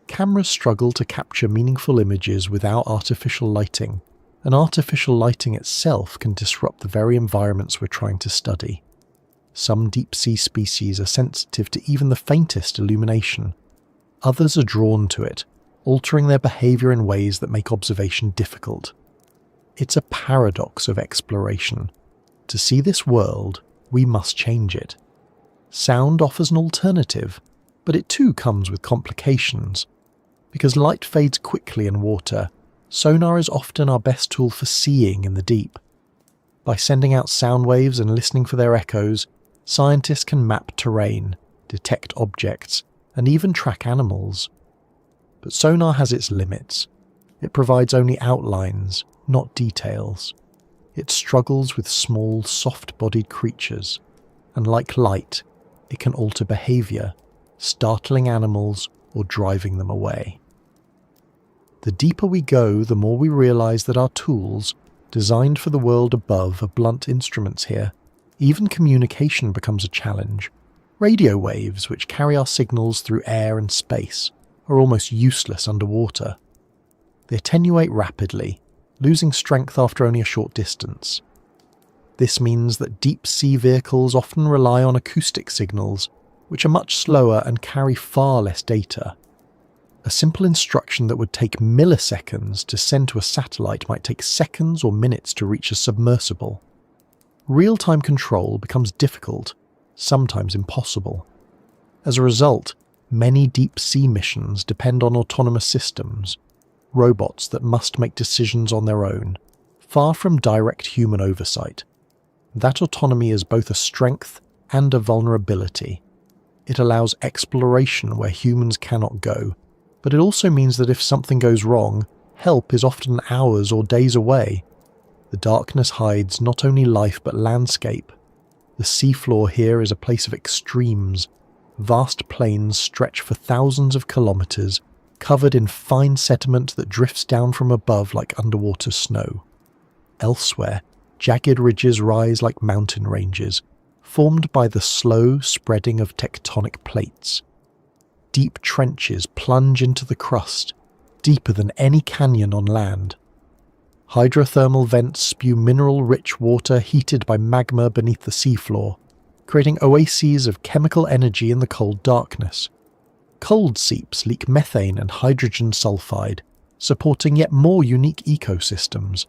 Cameras struggle to capture meaningful images without artificial lighting, and artificial lighting itself can disrupt the very environments we're trying to study. Some deep-sea species are sensitive to even the faintest illumination. Others are drawn to it, altering their behavior in ways that make observation difficult. It's a paradox of exploration. To see this world, we must change it. Sound offers an alternative, but it too comes with complications. Because light fades quickly in water, sonar is often our best tool for seeing in the deep. By sending out sound waves and listening for their echoes, scientists can map terrain, detect objects, and even track animals. But sonar has its limits. It provides only outlines, not details. It struggles with small, soft-bodied creatures, and like light, it can alter behavior, startling animals or driving them away. The deeper we go, the more we realize that our tools, designed for the world above, are blunt instruments here. Even communication becomes a challenge. Radio waves, which carry our signals through air and space, are almost useless underwater. They attenuate rapidly, losing strength after only a short distance. This means that deep-sea vehicles often rely on acoustic signals, which are much slower and carry far less data. A simple instruction that would take milliseconds to send to a satellite might take seconds or minutes to reach a submersible. Real-time control becomes difficult, sometimes impossible. As a result, many deep-sea missions depend on autonomous systems, robots that must make decisions on their own, far from direct human oversight. That autonomy is both a strength and a vulnerability. It allows exploration where humans cannot go, but it also means that if something goes wrong, help is often hours or days away. The darkness hides not only life but landscape. The seafloor here is a place of extremes. Vast plains stretch for thousands of kilometers, covered in fine sediment that drifts down from above like underwater snow. Elsewhere, jagged ridges rise like mountain ranges, formed by the slow spreading of tectonic plates. Deep trenches plunge into the crust, deeper than any canyon on land. Hydrothermal vents spew mineral-rich water heated by magma beneath the seafloor, creating oases of chemical energy in the cold darkness. Cold seeps leak methane and hydrogen sulfide, supporting yet more unique ecosystems.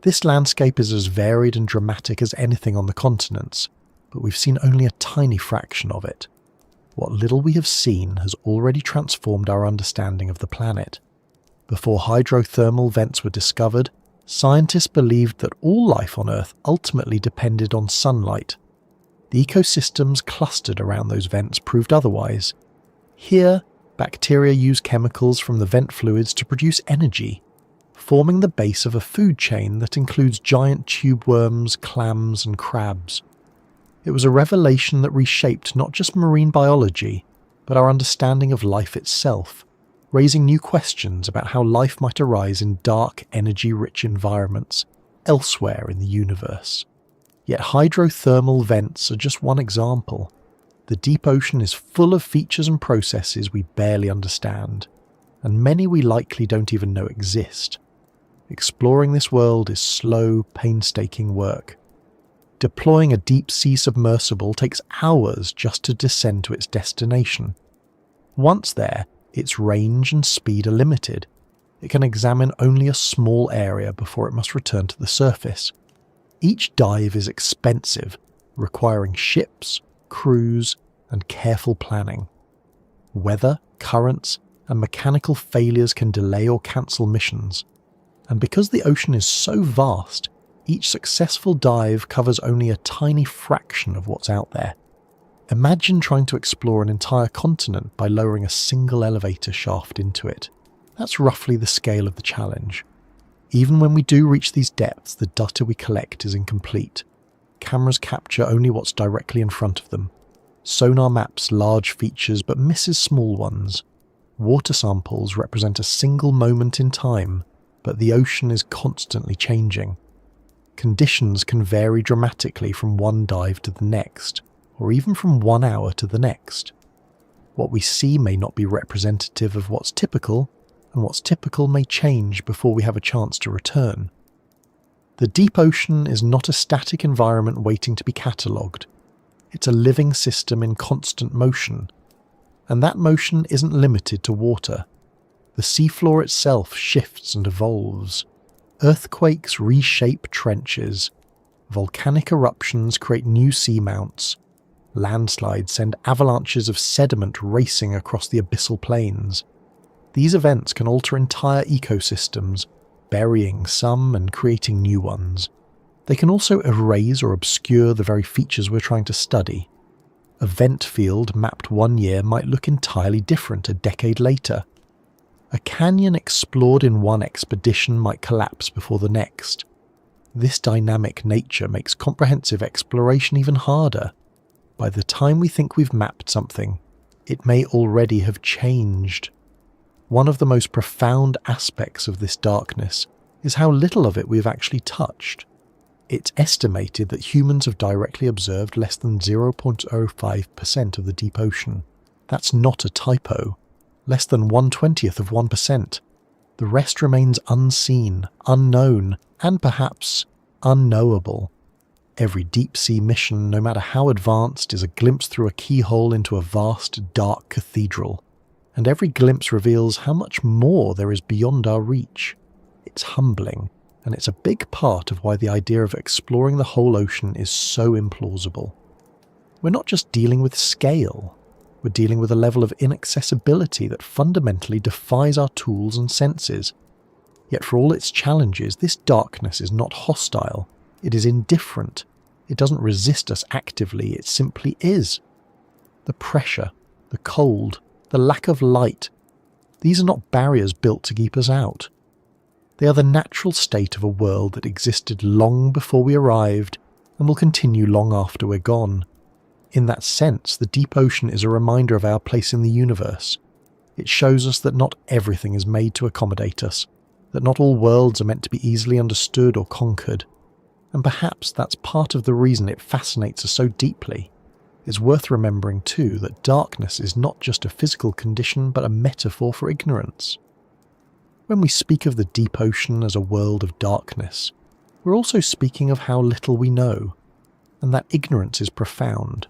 This landscape is as varied and dramatic as anything on the continents, but we've seen only a tiny fraction of it. What little we have seen has already transformed our understanding of the planet. Before hydrothermal vents were discovered, scientists believed that all life on Earth ultimately depended on sunlight. The ecosystems clustered around those vents proved otherwise. Here, bacteria use chemicals from the vent fluids to produce energy, forming the base of a food chain that includes giant tube worms, clams, and crabs. It was a revelation that reshaped not just marine biology, but our understanding of life itself, raising new questions about how life might arise in dark, energy-rich environments elsewhere in the universe. Yet hydrothermal vents are just one example. The deep ocean is full of features and processes we barely understand, and many we likely don't even know exist. Exploring this world is slow, painstaking work. Deploying a deep-sea submersible takes hours just to descend to its destination. Once there, its range and speed are limited. It can examine only a small area before it must return to the surface. Each dive is expensive, requiring ships, crews, and careful planning. Weather, currents, and mechanical failures can delay or cancel missions. And because the ocean is so vast, each successful dive covers only a tiny fraction of what's out there. Imagine trying to explore an entire continent by lowering a single elevator shaft into it. That's roughly the scale of the challenge. Even when we do reach these depths, the data we collect is incomplete. Cameras capture only what's directly in front of them. Sonar maps large features but misses small ones. Water samples represent a single moment in time, but the ocean is constantly changing. Conditions can vary dramatically from one dive to the next, or even from 1 hour to the next. What we see may not be representative of what's typical, and what's typical may change before we have a chance to return. The deep ocean is not a static environment waiting to be catalogued. It's a living system in constant motion, and that motion isn't limited to water. The seafloor itself shifts and evolves. Earthquakes reshape trenches. Volcanic eruptions create new seamounts. Landslides send avalanches of sediment racing across the abyssal plains. These events can alter entire ecosystems, burying some and creating new ones. They can also erase or obscure the very features we're trying to study. A vent field mapped 1 year might look entirely different a decade later. A canyon explored in one expedition might collapse before the next. This dynamic nature makes comprehensive exploration even harder. By the time we think we've mapped something, it may already have changed. One of the most profound aspects of this darkness is how little of it we've actually touched. It's estimated that humans have directly observed less than 0.05% of the deep ocean. That's not a typo. Less than 1/20th of 1%. The rest remains unseen, unknown, and perhaps unknowable. Every deep-sea mission, no matter how advanced, is a glimpse through a keyhole into a vast, dark cathedral. And every glimpse reveals how much more there is beyond our reach. It's humbling, and it's a big part of why the idea of exploring the whole ocean is so implausible. We're not just dealing with scale, we're dealing with a level of inaccessibility that fundamentally defies our tools and senses. Yet for all its challenges, this darkness is not hostile, it is indifferent. It doesn't resist us actively, it simply is. The pressure, the cold, the lack of light, these are not barriers built to keep us out. They are the natural state of a world that existed long before we arrived and will continue long after we're gone. In that sense, the deep ocean is a reminder of our place in the universe. It shows us that not everything is made to accommodate us, that not all worlds are meant to be easily understood or conquered. And perhaps that's part of the reason it fascinates us so deeply. It's worth remembering too that darkness is not just a physical condition but a metaphor for ignorance. When we speak of the deep ocean as a world of darkness, we're also speaking of how little we know, and that ignorance is profound.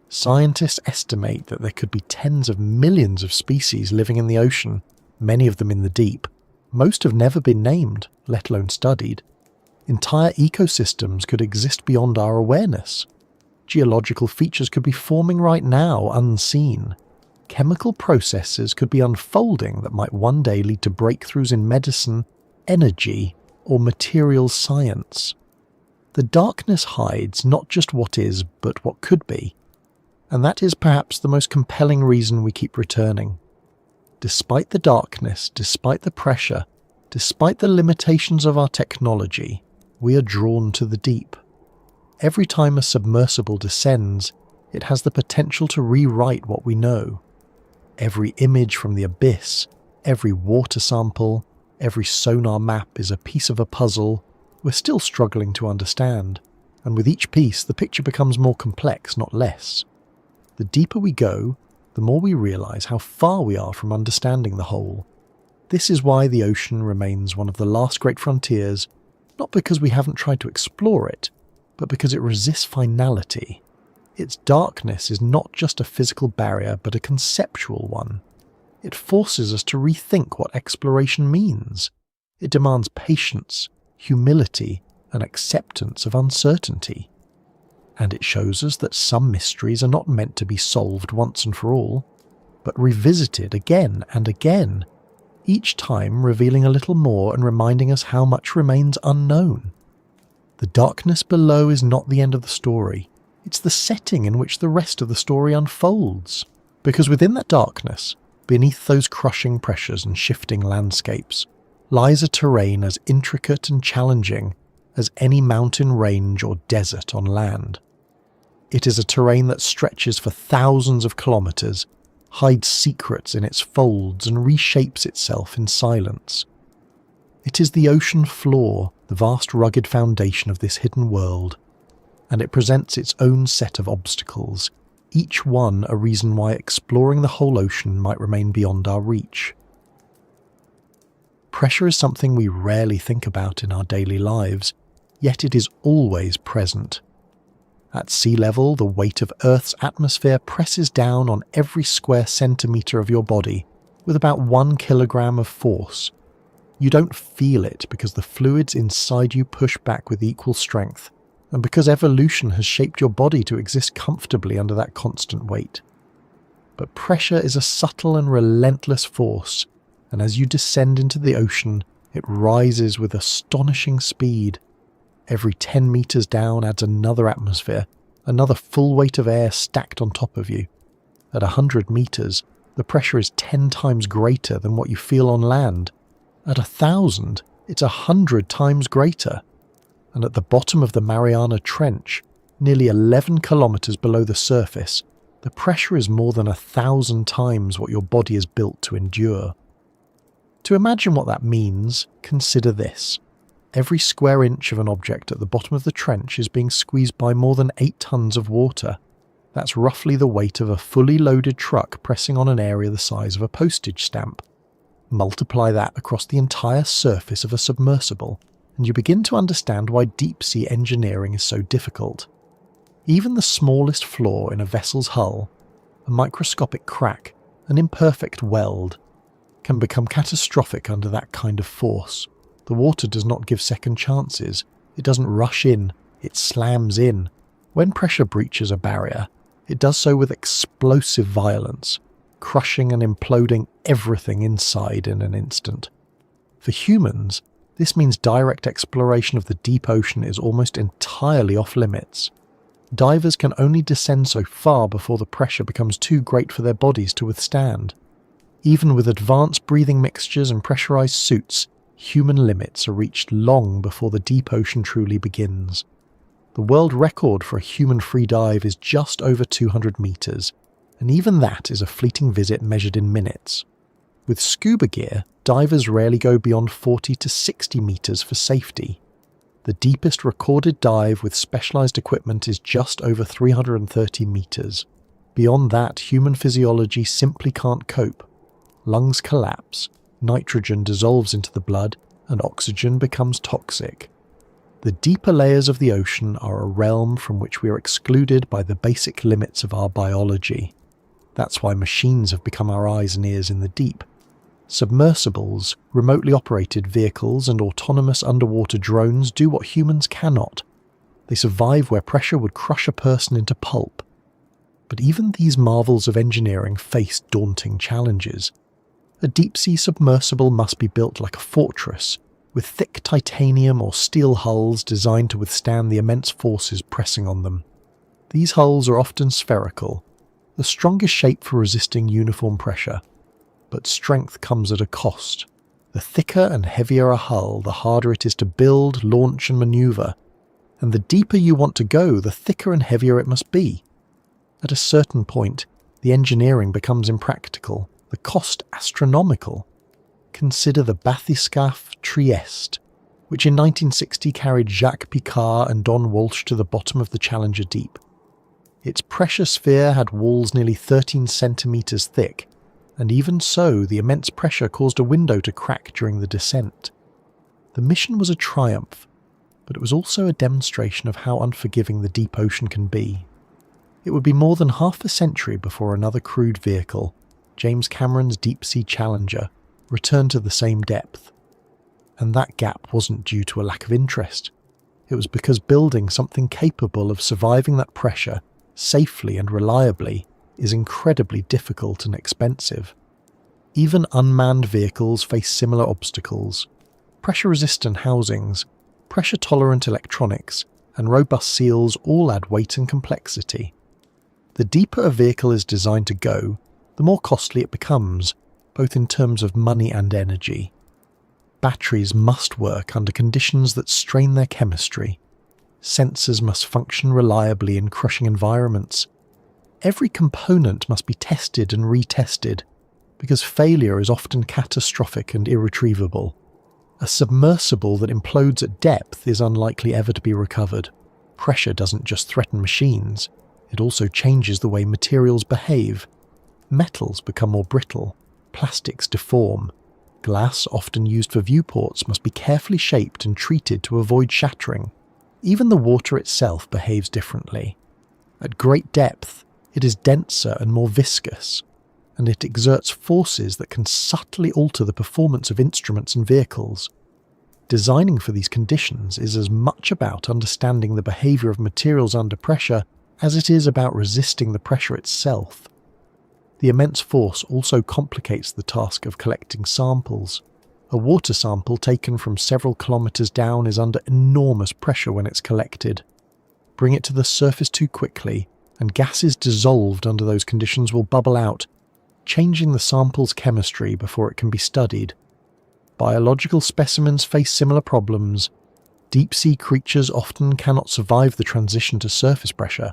Scientists estimate that there could be tens of millions of species living in the ocean, many of them in the deep. Most have never been named, let alone studied. Entire ecosystems could exist beyond our awareness. Geological features could be forming right now, unseen. Chemical processes could be unfolding that might one day lead to breakthroughs in medicine, energy, or materials science. The darkness hides not just what is, but what could be. And that is perhaps the most compelling reason we keep returning. Despite the darkness, despite the pressure, despite the limitations of our technology, we are drawn to the deep. Every time a submersible descends, it has the potential to rewrite what we know. Every image from the abyss, every water sample, every sonar map is a piece of a puzzle we're still struggling to understand, and with each piece the picture becomes more complex, not less. The deeper we go, the more we realize how far we are from understanding the whole. This is why the ocean remains one of the last great frontiers, not because we haven't tried to explore it, but because it resists finality. Its darkness is not just a physical barrier, but a conceptual one. It forces us to rethink what exploration means. It demands patience, humility, and acceptance of uncertainty. And it shows us that some mysteries are not meant to be solved once and for all, but revisited again and again, each time revealing a little more and reminding us how much remains unknown. The darkness below is not the end of the story. It's the setting in which the rest of the story unfolds. Because within that darkness, beneath those crushing pressures and shifting landscapes, lies a terrain as intricate and challenging as any mountain range or desert on land. It is a terrain that stretches for thousands of kilometers, hides secrets in its folds and reshapes itself in silence. It is the ocean floor, the vast rugged foundation of this hidden world, and it presents its own set of obstacles, each one a reason why exploring the whole ocean might remain beyond our reach. Pressure is something we rarely think about in our daily lives, yet it is always present. At sea level, the weight of Earth's atmosphere presses down on every square centimetre of your body with about 1 kilogram of force. You don't feel it because the fluids inside you push back with equal strength, and because evolution has shaped your body to exist comfortably under that constant weight. But pressure is a subtle and relentless force, and as you descend into the ocean, it rises with astonishing speed. Every 10 meters down adds another atmosphere, another full weight of air stacked on top of you. At 100 meters, the pressure is 10 times greater than what you feel on land. At 1,000, it's 100 times greater. And at the bottom of the Mariana Trench, nearly 11 kilometers below the surface, the pressure is more than 1,000 times what your body is built to endure. To imagine what that means, consider this. Every square inch of an object at the bottom of the trench is being squeezed by more than 8 tons of water. That's roughly the weight of a fully loaded truck pressing on an area the size of a postage stamp. Multiply that across the entire surface of a submersible, and you begin to understand why deep-sea engineering is so difficult. Even the smallest flaw in a vessel's hull, a microscopic crack, an imperfect weld, can become catastrophic under that kind of force. The water does not give second chances. It doesn't rush in, it slams in. When pressure breaches a barrier, it does so with explosive violence, crushing and imploding everything inside in an instant. For humans, this means direct exploration of the deep ocean is almost entirely off limits. Divers can only descend so far before the pressure becomes too great for their bodies to withstand. Even with advanced breathing mixtures and pressurized suits, human limits are reached long before the deep ocean truly begins. The world record for a human free dive is just over 200 meters, and even that is a fleeting visit measured in minutes. With scuba gear, divers rarely go beyond 40 to 60 meters for safety. The deepest recorded dive with specialized equipment is just over 330 meters. Beyond that, human physiology simply can't cope. Lungs collapse, nitrogen dissolves into the blood, and oxygen becomes toxic. The deeper layers of the ocean are a realm from which we are excluded by the basic limits of our biology. That's why machines have become our eyes and ears in the deep. Submersibles, remotely operated vehicles, and autonomous underwater drones do what humans cannot. They survive where pressure would crush a person into pulp. But even these marvels of engineering face daunting challenges. A deep-sea submersible must be built like a fortress, with thick titanium or steel hulls designed to withstand the immense forces pressing on them. These hulls are often spherical, the strongest shape for resisting uniform pressure. But strength comes at a cost. The thicker and heavier a hull, the harder it is to build, launch and maneuver. And the deeper you want to go, the thicker and heavier it must be. At a certain point, the engineering becomes impractical, the cost astronomical. Consider the bathyscaphe Trieste, which in 1960 carried Jacques Picard and Don Walsh to the bottom of the Challenger Deep. Its pressure sphere had walls nearly 13 centimeters thick, and even so, the immense pressure caused a window to crack during the descent. The mission was a triumph, but it was also a demonstration of how unforgiving the deep ocean can be. It would be more than half a century before another crewed vehicle, James Cameron's Deep-Sea Challenger, returned to the same depth. And that gap wasn't due to a lack of interest. It was because building something capable of surviving that pressure safely and reliably is incredibly difficult and expensive. Even unmanned vehicles face similar obstacles. Pressure-resistant housings, pressure-tolerant electronics, and robust seals all add weight and complexity. The deeper a vehicle is designed to go, the more costly it becomes, both in terms of money and energy. Batteries must work under conditions that strain their chemistry. Sensors must function reliably in crushing environments. Every component must be tested and retested, because failure is often catastrophic and irretrievable. A submersible that implodes at depth is unlikely ever to be recovered. Pressure doesn't just threaten machines, it also changes the way materials behave. Metals become more brittle, plastics deform. Glass, often used for viewports, must be carefully shaped and treated to avoid shattering. Even the water itself behaves differently. At great depth, it is denser and more viscous, and it exerts forces that can subtly alter the performance of instruments and vehicles. Designing for these conditions is as much about understanding the behavior of materials under pressure as it is about resisting the pressure itself. The immense force also complicates the task of collecting samples. A water sample taken from several kilometers down is under enormous pressure when it's collected. Bring it to the surface too quickly, and gases dissolved under those conditions will bubble out, changing the sample's chemistry before it can be studied. Biological specimens face similar problems. Deep-sea creatures often cannot survive the transition to surface pressure.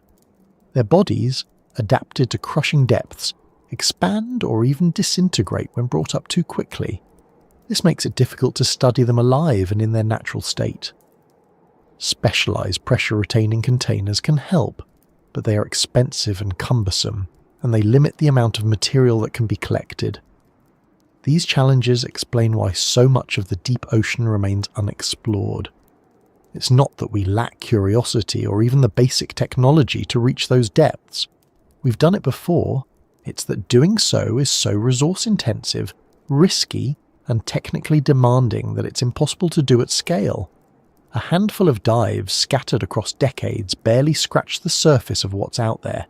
Their bodies, adapted to crushing depths, expand or even disintegrate when brought up too quickly. This makes it difficult to study them alive and in their natural state. Specialized pressure-retaining containers can help, but they are expensive and cumbersome, and they limit the amount of material that can be collected. These challenges explain why so much of the deep ocean remains unexplored. It's not that we lack curiosity or even the basic technology to reach those depths. We've done it before. It's that doing so is so resource-intensive, risky, and technically demanding that it's impossible to do at scale. A handful of dives scattered across decades barely scratch the surface of what's out there.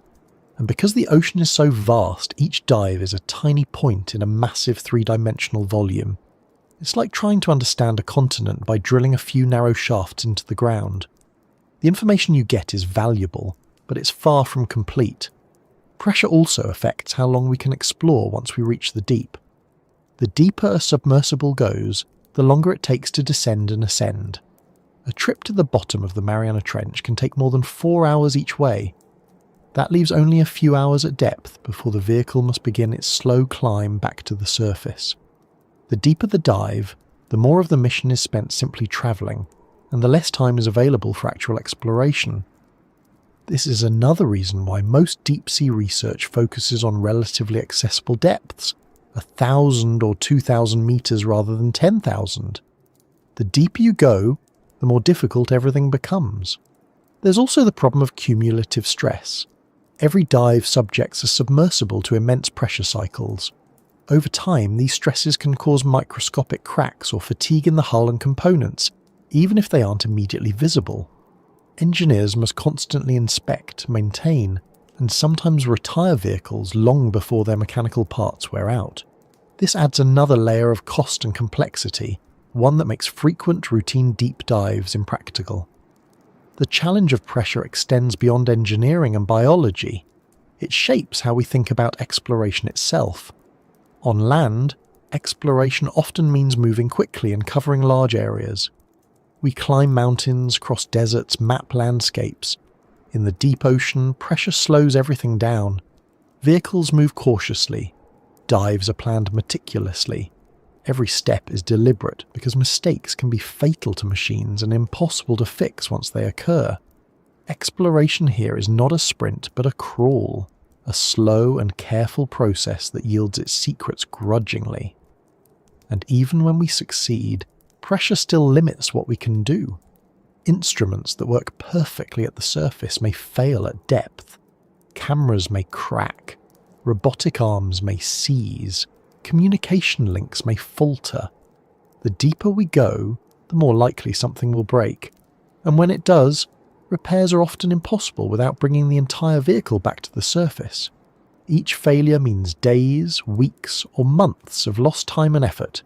And because the ocean is so vast, each dive is a tiny point in a massive three-dimensional volume. It's like trying to understand a continent by drilling a few narrow shafts into the ground. The information you get is valuable, but it's far from complete. Pressure also affects how long we can explore once we reach the deep. The deeper a submersible goes, the longer it takes to descend and ascend. A trip to the bottom of the Mariana Trench can take more than 4 hours each way. That leaves only a few hours at depth before the vehicle must begin its slow climb back to the surface. The deeper the dive, the more of the mission is spent simply travelling, and the less time is available for actual exploration. This is another reason why most deep-sea research focuses on relatively accessible depths, 1,000 or 2,000 metres rather than 10,000. The deeper you go, the more difficult everything becomes. There's also the problem of cumulative stress. Every dive subjects a submersible to immense pressure cycles. Over time, these stresses can cause microscopic cracks or fatigue in the hull and components, even if they aren't immediately visible. Engineers must constantly inspect, maintain, and sometimes retire vehicles long before their mechanical parts wear out. This adds another layer of cost and complexity, one that makes frequent routine deep dives impractical. The challenge of pressure extends beyond engineering and biology. It shapes how we think about exploration itself. On land, exploration often means moving quickly and covering large areas. We climb mountains, cross deserts, map landscapes. In the deep ocean, pressure slows everything down. Vehicles move cautiously. Dives are planned meticulously. Every step is deliberate because mistakes can be fatal to machines and impossible to fix once they occur. Exploration here is not a sprint but a crawl, a slow and careful process that yields its secrets grudgingly. And even when we succeed, pressure still limits what we can do. Instruments that work perfectly at the surface may fail at depth. Cameras may crack. Robotic arms may seize. Communication links may falter. The deeper we go, the more likely something will break. And when it does, repairs are often impossible without bringing the entire vehicle back to the surface. Each failure means days, weeks, or months of lost time and effort.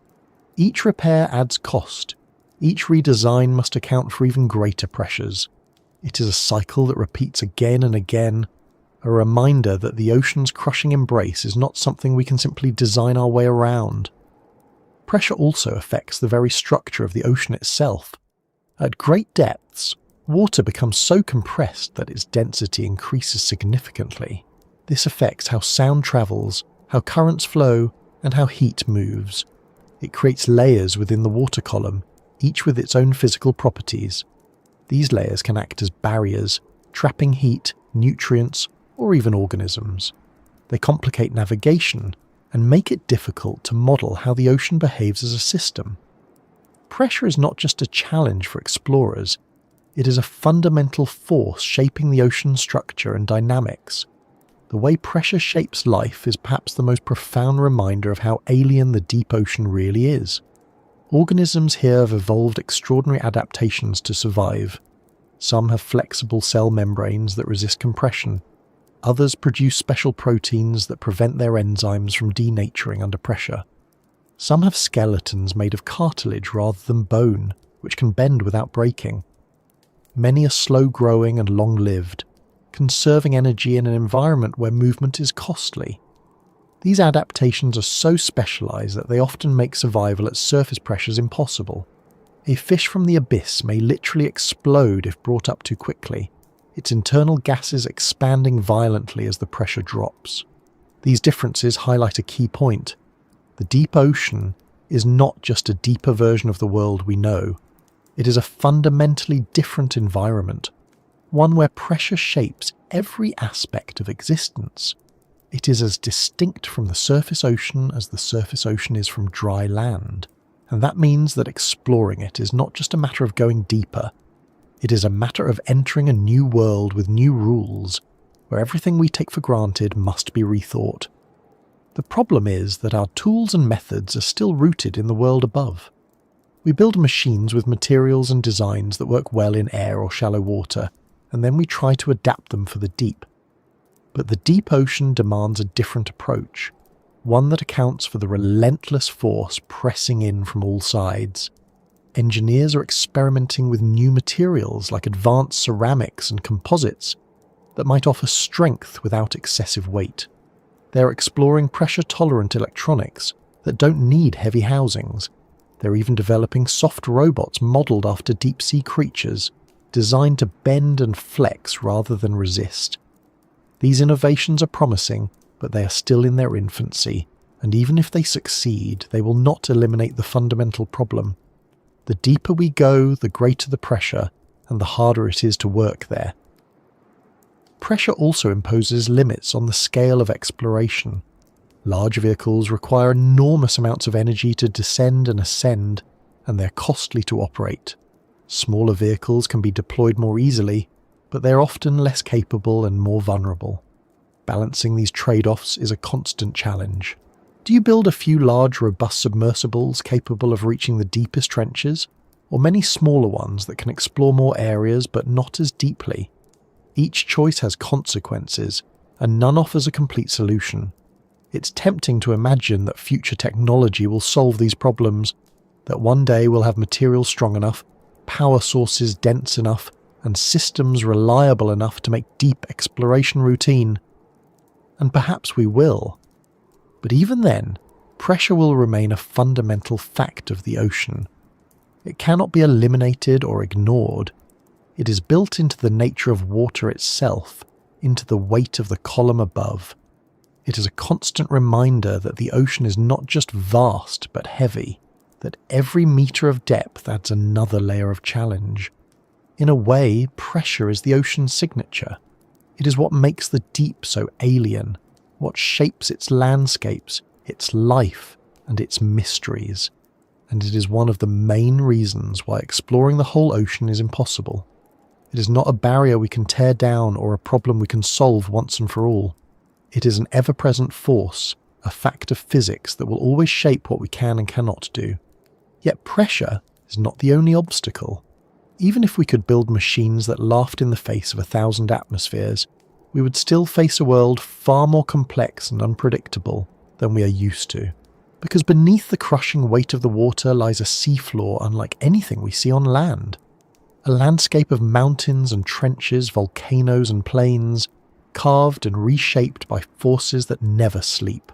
Each repair adds cost. Each redesign must account for even greater pressures. It is a cycle that repeats again and again, a reminder that the ocean's crushing embrace is not something we can simply design our way around. Pressure also affects the very structure of the ocean itself. At great depths, water becomes so compressed that its density increases significantly. This affects how sound travels, how currents flow, and how heat moves. It creates layers within the water column, each with its own physical properties. These layers can act as barriers, trapping heat, nutrients, or even organisms. They complicate navigation and make it difficult to model how the ocean behaves as a system. Pressure is not just a challenge for explorers, it is a fundamental force shaping the ocean's structure and dynamics. The way pressure shapes life is perhaps the most profound reminder of how alien the deep ocean really is. Organisms here have evolved extraordinary adaptations to survive. Some have flexible cell membranes that resist compression. Others produce special proteins that prevent their enzymes from denaturing under pressure. Some have skeletons made of cartilage rather than bone, which can bend without breaking. Many are slow-growing and long-lived, conserving energy in an environment where movement is costly. These adaptations are so specialised that they often make survival at surface pressures impossible. A fish from the abyss may literally explode if brought up too quickly, its internal gases expanding violently as the pressure drops. These differences highlight a key point. The deep ocean is not just a deeper version of the world we know. It is a fundamentally different environment, one where pressure shapes every aspect of existence. It is as distinct from the surface ocean as the surface ocean is from dry land, and that means that exploring it is not just a matter of going deeper. It is a matter of entering a new world with new rules, where everything we take for granted must be rethought. The problem is that our tools and methods are still rooted in the world above. We build machines with materials and designs that work well in air or shallow water, and then we try to adapt them for the deep. But the deep ocean demands a different approach, one that accounts for the relentless force pressing in from all sides. Engineers are experimenting with new materials like advanced ceramics and composites that might offer strength without excessive weight. They're exploring pressure-tolerant electronics that don't need heavy housings. They're even developing soft robots modelled after deep-sea creatures, designed to bend and flex rather than resist. These innovations are promising, but they are still in their infancy, and even if they succeed, they will not eliminate the fundamental problem. The deeper we go, the greater the pressure, and the harder it is to work there. Pressure also imposes limits on the scale of exploration. Large vehicles require enormous amounts of energy to descend and ascend, and they're costly to operate. Smaller vehicles can be deployed more easily, but they're often less capable and more vulnerable. Balancing these trade-offs is a constant challenge. Do you build a few large, robust submersibles capable of reaching the deepest trenches, or many smaller ones that can explore more areas but not as deeply? Each choice has consequences, and none offers a complete solution. It's tempting to imagine that future technology will solve these problems, that one day we'll have materials strong enough, power sources dense enough, and systems reliable enough to make deep exploration routine. And perhaps we will. But even then, pressure will remain a fundamental fact of the ocean. It cannot be eliminated or ignored. It is built into the nature of water itself, into the weight of the column above. It is a constant reminder that the ocean is not just vast but heavy, that every metre of depth adds another layer of challenge. In a way, pressure is the ocean's signature. It is what makes the deep so alien, what shapes its landscapes, its life, and its mysteries. And it is one of the main reasons why exploring the whole ocean is impossible. It is not a barrier we can tear down or a problem we can solve once and for all. It is an ever-present force, a fact of physics that will always shape what we can and cannot do. Yet pressure is not the only obstacle. Even if we could build machines that laughed in the face of 1,000 atmospheres, we would still face a world far more complex and unpredictable than we are used to. Because beneath the crushing weight of the water lies a seafloor unlike anything we see on land. A landscape of mountains and trenches, volcanoes and plains, carved and reshaped by forces that never sleep.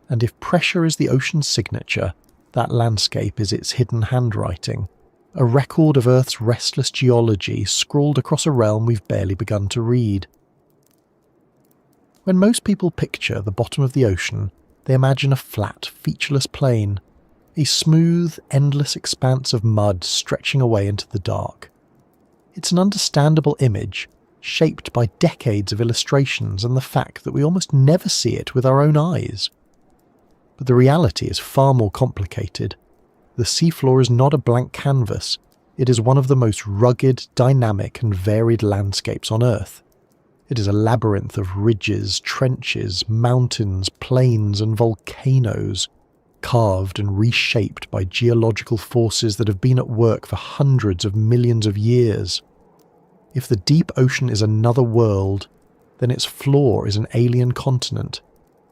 And if pressure is the ocean's signature, that landscape is its hidden handwriting, a record of Earth's restless geology scrawled across a realm we've barely begun to read. When most people picture the bottom of the ocean, they imagine a flat, featureless plain, a smooth, endless expanse of mud stretching away into the dark. It's an understandable image, shaped by decades of illustrations and the fact that we almost never see it with our own eyes. But the reality is far more complicated. The seafloor is not a blank canvas. It is one of the most rugged, dynamic and varied landscapes on Earth. It is a labyrinth of ridges, trenches, mountains, plains and volcanoes, carved and reshaped by geological forces that have been at work for hundreds of millions of years. If the deep ocean is another world, then its floor is an alien continent,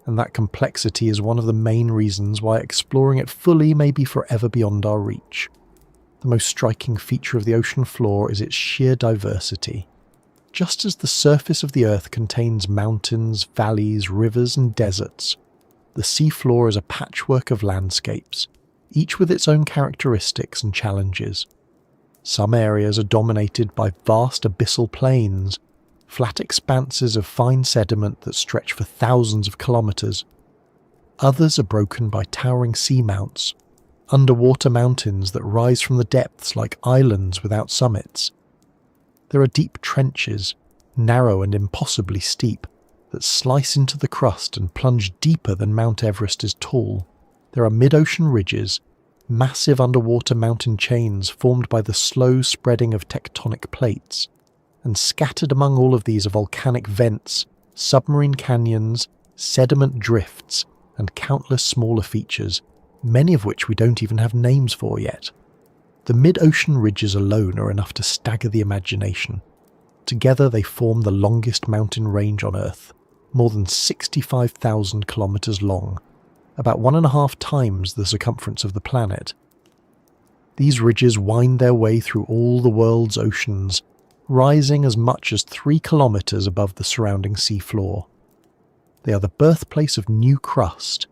and that complexity is one of the main reasons why exploring it fully may be forever beyond our reach. The most striking feature of the ocean floor is its sheer diversity. Just as the surface of the Earth contains mountains, valleys, rivers and deserts, the seafloor is a patchwork of landscapes, each with its own characteristics and challenges. Some areas are dominated by vast abyssal plains, flat expanses of fine sediment that stretch for thousands of kilometres. Others are broken by towering seamounts, underwater mountains that rise from the depths like islands without summits. There are deep trenches, narrow and impossibly steep, that slice into the crust and plunge deeper than Mount Everest is tall. There are mid-ocean ridges, massive underwater mountain chains formed by the slow spreading of tectonic plates, and scattered among all of these are volcanic vents, submarine canyons, sediment drifts, and countless smaller features, many of which we don't even have names for yet. The mid-ocean ridges alone are enough to stagger the imagination. Together they form the longest mountain range on Earth, more than 65,000 kilometers long, about 1.5 times the circumference of the planet. These ridges wind their way through all the world's oceans, rising as much as 3 kilometers above the surrounding seafloor. They are the birthplace of new crust,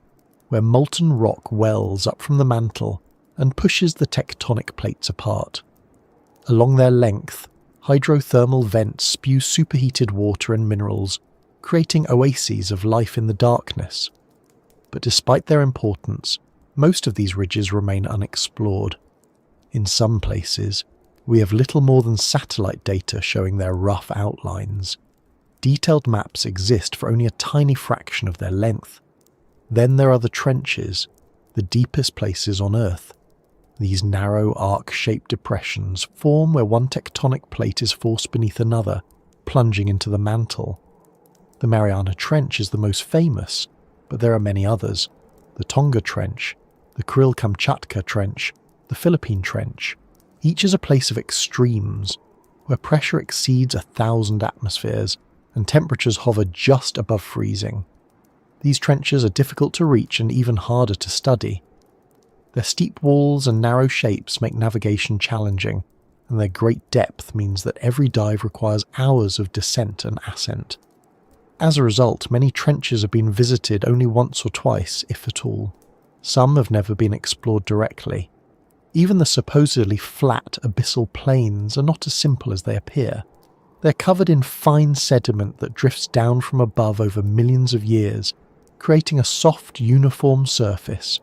where molten rock wells up from the mantle and pushes the tectonic plates apart. Along their length, hydrothermal vents spew superheated water and minerals, creating oases of life in the darkness. But despite their importance, most of these ridges remain unexplored. In some places, we have little more than satellite data showing their rough outlines. Detailed maps exist for only a tiny fraction of their length. Then there are the trenches, the deepest places on Earth. These narrow arc-shaped depressions form where one tectonic plate is forced beneath another, plunging into the mantle. The Mariana Trench is the most famous, but there are many others. The Tonga Trench, the Kuril-Kamchatka Trench, the Philippine Trench. Each is a place of extremes, where pressure exceeds 1,000 atmospheres and temperatures hover just above freezing. These trenches are difficult to reach and even harder to study. Their steep walls and narrow shapes make navigation challenging, and their great depth means that every dive requires hours of descent and ascent. As a result, many trenches have been visited only once or twice, if at all. Some have never been explored directly. Even the supposedly flat abyssal plains are not as simple as they appear. They're covered in fine sediment that drifts down from above over millions of years, creating a soft, uniform surface.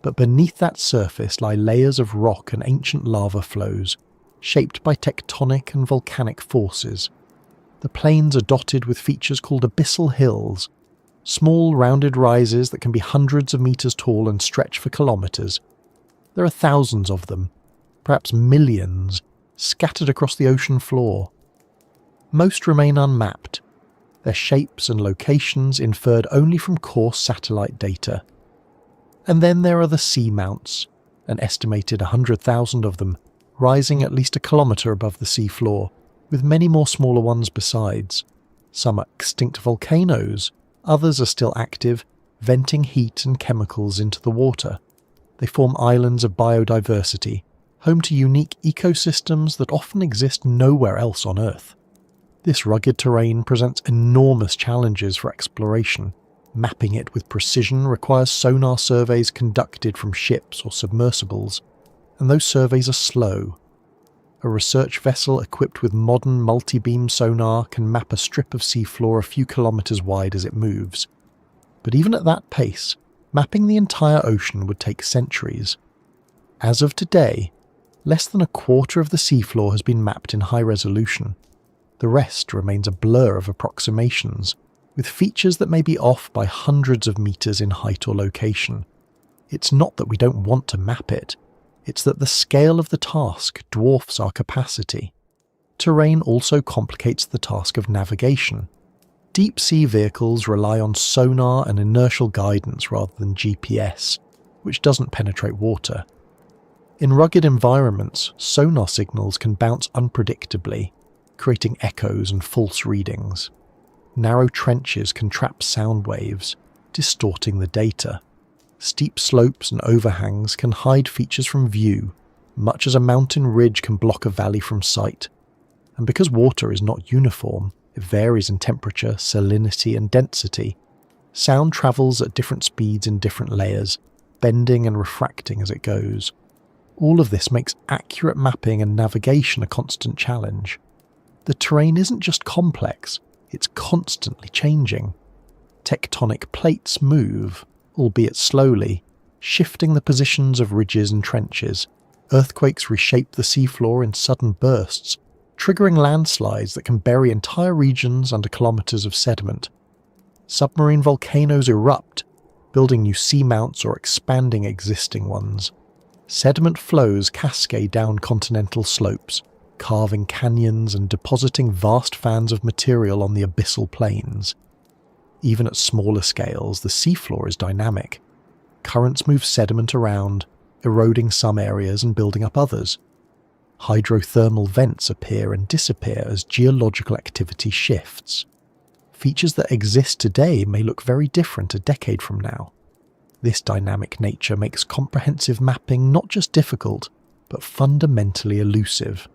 But beneath that surface lie layers of rock and ancient lava flows, shaped by tectonic and volcanic forces. The plains are dotted with features called abyssal hills, small rounded rises that can be hundreds of meters tall and stretch for kilometers. There are thousands of them, perhaps millions, scattered across the ocean floor. Most remain unmapped, their shapes and locations inferred only from coarse satellite data. And then there are the seamounts, an estimated 100,000 of them, rising at least a kilometre above the sea floor, with many more smaller ones besides. Some are extinct volcanoes, others are still active, venting heat and chemicals into the water. They form islands of biodiversity, home to unique ecosystems that often exist nowhere else on Earth. This rugged terrain presents enormous challenges for exploration. Mapping it with precision requires sonar surveys conducted from ships or submersibles, and those surveys are slow. A research vessel equipped with modern multi-beam sonar can map a strip of seafloor a few kilometers wide as it moves. But even at that pace, mapping the entire ocean would take centuries. As of today, less than a quarter of the seafloor has been mapped in high resolution. The rest remains a blur of approximations, with features that may be off by hundreds of meters in height or location. It's not that we don't want to map it, it's that the scale of the task dwarfs our capacity. Terrain also complicates the task of navigation. Deep-sea vehicles rely on sonar and inertial guidance rather than GPS, which doesn't penetrate water. In rugged environments, sonar signals can bounce unpredictably, creating echoes and false readings. Narrow trenches can trap sound waves, distorting the data. Steep slopes and overhangs can hide features from view, much as a mountain ridge can block a valley from sight. And because water is not uniform, it varies in temperature, salinity, and density. Sound travels at different speeds in different layers, bending and refracting as it goes. All of this makes accurate mapping and navigation a constant challenge. The terrain isn't just complex, it's constantly changing. Tectonic plates move, albeit slowly, shifting the positions of ridges and trenches. Earthquakes reshape the seafloor in sudden bursts, triggering landslides that can bury entire regions under kilometers of sediment. Submarine volcanoes erupt, building new seamounts or expanding existing ones. Sediment flows cascade down continental slopes, carving canyons and depositing vast fans of material on the abyssal plains. Even at smaller scales, the seafloor is dynamic. Currents move sediment around, eroding some areas and building up others. Hydrothermal vents appear and disappear as geological activity shifts. Features that exist today may look very different a decade from now. This dynamic nature makes comprehensive mapping not just difficult, but fundamentally elusive.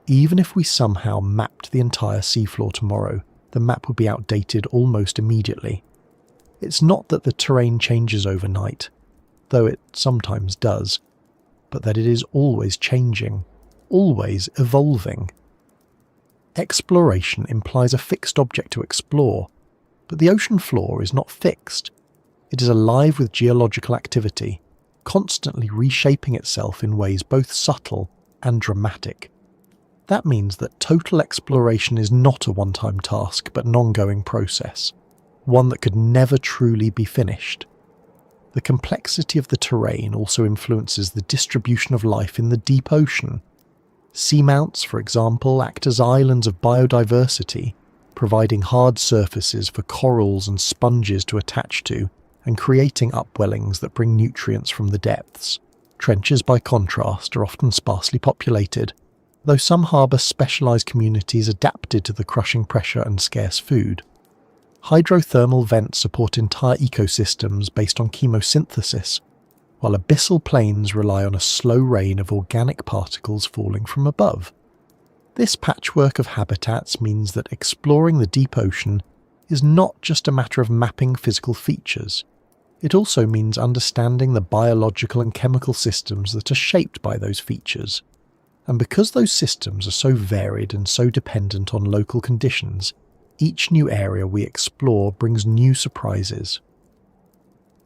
Even if we somehow mapped the entire seafloor tomorrow, the map would be outdated almost immediately. It's not that the terrain changes overnight, though it sometimes does, but that it is always changing, always evolving. Exploration implies a fixed object to explore, but the ocean floor is not fixed. It is alive with geological activity, constantly reshaping itself in ways both subtle and dramatic. That means that total exploration is not a one-time task, but an ongoing process, one that could never truly be finished. The complexity of the terrain also influences the distribution of life in the deep ocean. Seamounts, for example, act as islands of biodiversity, providing hard surfaces for corals and sponges to attach to, and creating upwellings that bring nutrients from the depths. Trenches, by contrast, are often sparsely populated, though some harbour specialised communities adapted to the crushing pressure and scarce food. Hydrothermal vents support entire ecosystems based on chemosynthesis, while abyssal plains rely on a slow rain of organic particles falling from above. This patchwork of habitats means that exploring the deep ocean is not just a matter of mapping physical features. It also means understanding the biological and chemical systems that are shaped by those features. And because those systems are so varied and so dependent on local conditions, each new area we explore brings new surprises.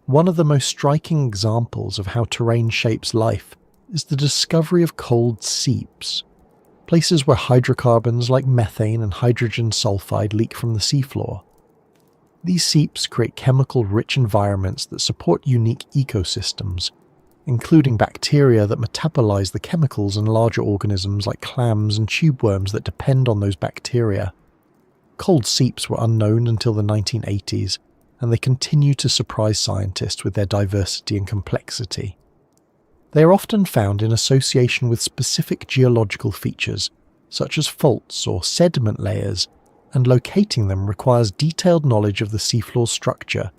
One of the most striking examples of how terrain shapes life is the discovery of cold seeps, places where hydrocarbons like methane and hydrogen sulfide leak from the seafloor. These seeps create chemical-rich environments that support unique ecosystems, including bacteria that metabolize the chemicals in larger organisms like clams and tube worms that depend on those bacteria. Cold seeps were unknown until the 1980s, and they continue to surprise scientists with their diversity and complexity. They are often found in association with specific geological features, such as faults or sediment layers, and locating them requires detailed knowledge of the seafloor's structure.